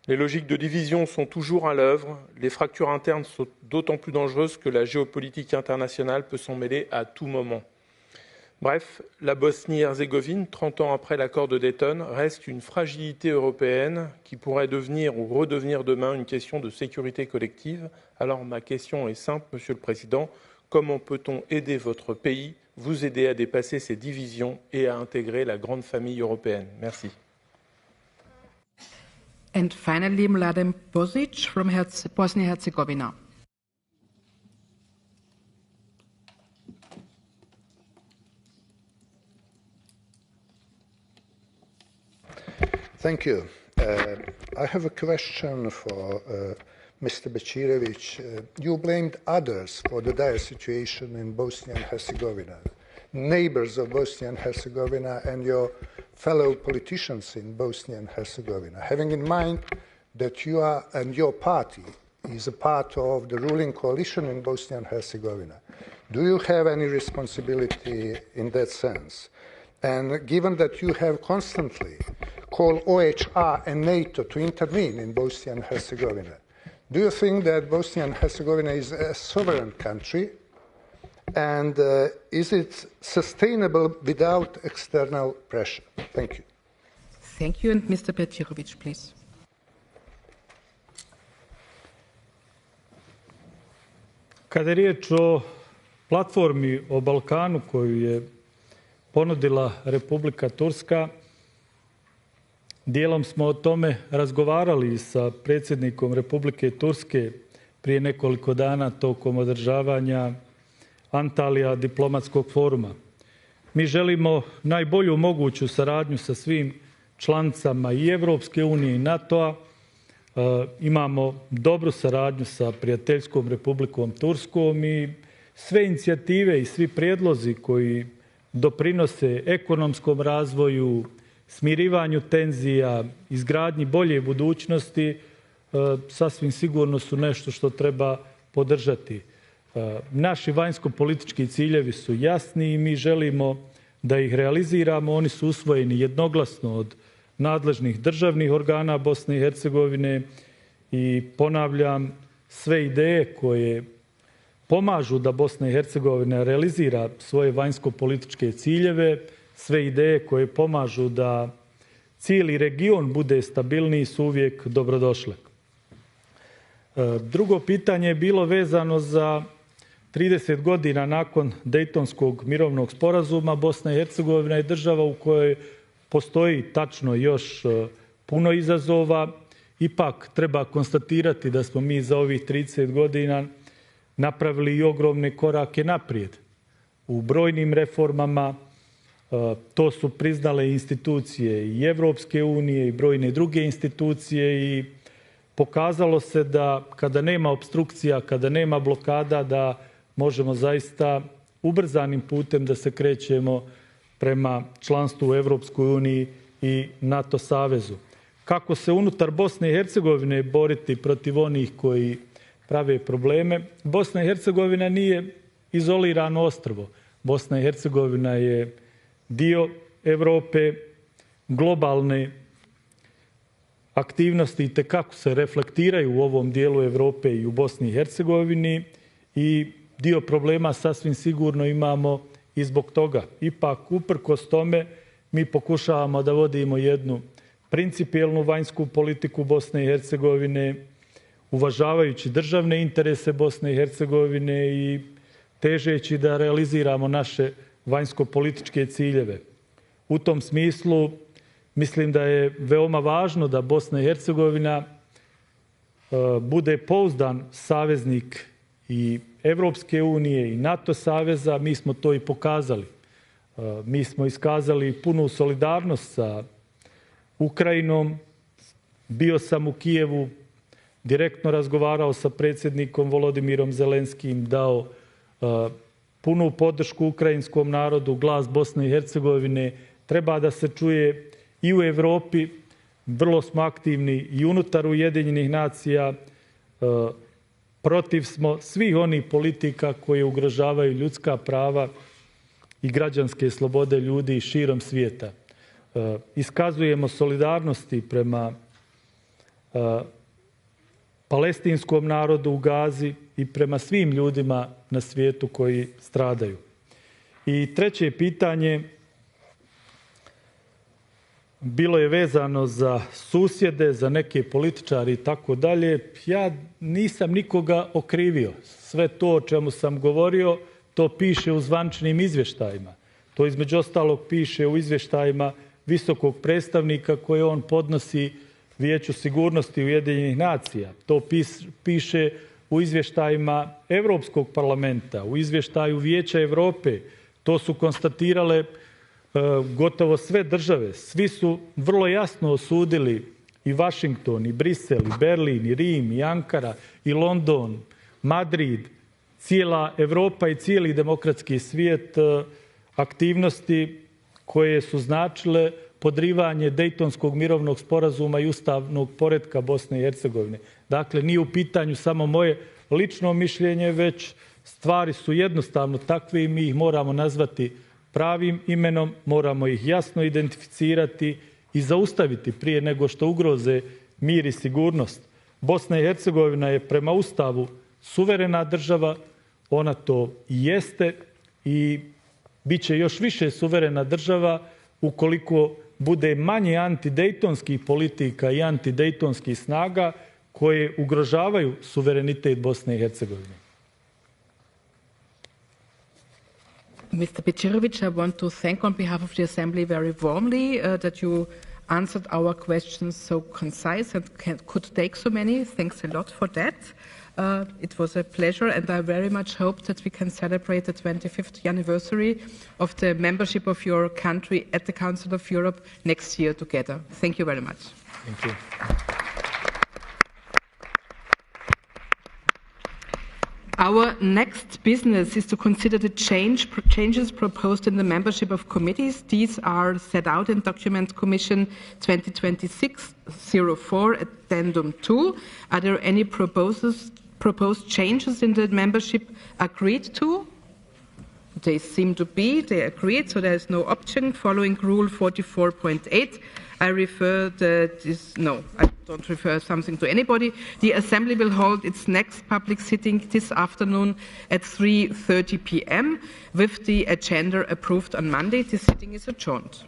Les logiques de division sont toujours à l'œuvre. Les fractures internes sont d'autant plus dangereuses que la géopolitique internationale peut s'en mêler à tout moment. Bref, la Bosnie-Herzégovine, 30 ans après l'accord de Dayton, reste une fragilité européenne qui pourrait devenir ou redevenir demain une question de sécurité collective. Alors ma question est simple, Monsieur le Président. Comment peut-on aider votre pays, vous aider à dépasser ces divisions et à intégrer la grande famille européenne? Merci. And finally, Mladen Bozic from Bosnia-Herzegovina. Thank you. I have a question for Mr. Bećirović. You blamed others for the dire situation in Bosnia and Herzegovina, neighbors of Bosnia and Herzegovina and your fellow politicians in Bosnia and Herzegovina, having in mind that you are and your party is a part of the ruling coalition in Bosnia and Herzegovina. Do you have any responsibility in that sense? And given that you have constantly called OHR and NATO to intervene in Bosnia and Herzegovina, do you think that Bosnia and Herzegovina is a sovereign country? And is it sustainable without external pressure? Thank you. Thank you. And Mr. Bećirović, please. Kada je riječ o platformi o Balkanu koju je ponudila Republika Turska, dijelom smo o tome razgovarali sa predsjednikom Republike Turske prije nekoliko dana tokom održavanja Antalija diplomatskog foruma. Mi želimo najbolju moguću saradnju sa svim članicama i Evropske unije i NATO-a. Imamo dobru saradnju sa prijateljskom Republikom Turskom i sve inicijative i svi prijedlozi koji doprinose ekonomskom razvoju, smirivanju tenzija, izgradnji bolje budućnosti, sasvim sigurno su nešto što treba podržati. Naši vanjsko-politički ciljevi su jasni i mi želimo da ih realiziramo. Oni su usvojeni jednoglasno od nadležnih državnih organa Bosne i Hercegovine i ponavljam, sve ideje koje pomažu da Bosna i Hercegovina realizira svoje vanjsko-političke ciljeve, sve ideje koje pomažu da cijeli region bude stabilniji su uvijek dobrodošle. Drugo pitanje je bilo vezano za 30 godina nakon Dejtonskog mirovnog sporazuma. Bosna i Hercegovina je država u kojoj postoji tačno još puno izazova. Ipak treba konstatirati da smo mi za ovih 30 godina napravili i ogromne korake naprijed. U brojnim reformama to su priznale institucije i Evropske unije i brojne druge institucije i pokazalo se da kada nema opstrukcija, kada nema blokada, da možemo zaista ubrzanim putem da se krećemo prema članstvu u Evropskoj uniji i NATO savezu. Kako se unutar Bosne i Hercegovine boriti protiv onih koji prave probleme? Bosna i Hercegovina nije izolirano ostrvo. Bosna i Hercegovina je dio Europe, globalne aktivnosti itekako se reflektiraju u ovom dijelu Europe i u Bosni i Hercegovini i dio problema sasvim sigurno imamo i zbog toga. Ipak, uprkos tome, mi pokušavamo da vodimo jednu principijelnu vanjsku politiku Bosne i Hercegovine, uvažavajući državne interese Bosne i Hercegovine i težeći da realiziramo naše vanjsko-političke ciljeve. U tom smislu mislim da je veoma važno da Bosna i Hercegovina bude pouzdan saveznik i Evropske unije i NATO saveza. Mi smo to i pokazali. Mi smo iskazali punu solidarnost sa Ukrajinom. Bio sam u Kijevu, direktno razgovarao sa predsjednikom Volodimirom Zelenskim, dao punu podršku ukrajinskom narodu. Glas Bosne i Hercegovine treba da se čuje i u Evropi. Vrlo smo aktivni i unutar Ujedinjenih nacija. Protiv smo svih onih politika koje ugrožavaju ljudska prava i građanske slobode ljudi širom svijeta. Iskazujemo solidarnosti prema palestinskom narodu u Gazi i prema svim ljudima na svijetu koji stradaju. I treće pitanje bilo je vezano za susjede, za neke političari i tako dalje. Ja nisam nikoga okrivio. Sve to o čemu sam govorio, to piše u zvaničnim izvještajima. To između ostalog piše u izvještajima visokog predstavnika koje on podnosi Vijeću sigurnosti Ujedinjenih nacija. To piše u izvještajima Europskog parlamenta, u izvještaju Vijeća Europe. To su konstatirale gotovo sve države. Svi su vrlo jasno osudili i Washington, i Brisel, i Berlin, i Rim, i Ankara, i London, Madrid, cijela Europa i cijeli demokratski svijet aktivnosti koje su značile podrivanje Dejtonskog mirovnog sporazuma i ustavnog poretka Bosne i Hercegovine. Dakle, nije u pitanju samo moje lično mišljenje, već stvari su jednostavno takve i mi ih moramo nazvati pravim imenom, moramo ih jasno identificirati i zaustaviti prije nego što ugroze mir i sigurnost. Bosna i Hercegovina je prema Ustavu suverena država, ona to i jeste i bit će još više suverena država ukoliko bude manje antidejtonskih politika i antidejtonskih snaga koje ugrožavaju suverenitet Bosne i Hercegovine. Mr. Bećirović, I want to thank on behalf of the Assembly very warmly that you answered our questions so concise and could take so many. Thanks a lot for that. It was a pleasure, and I very much hope that we can celebrate the 25th anniversary of the membership of your country at the Council of Europe next year together. Thank you very much. Thank you. Our next business is to consider the changes proposed in the membership of committees. These are set out in Document Commission 2026-04, Addendum 2. Are there any proposed changes in the membership agreed to? They seem to be. They agreed, so there is no option. Following Rule 44.8, I refer I don't refer something to anybody. The Assembly will hold its next public sitting this afternoon at 3:30 p.m. with the agenda approved on Monday. This sitting is adjourned.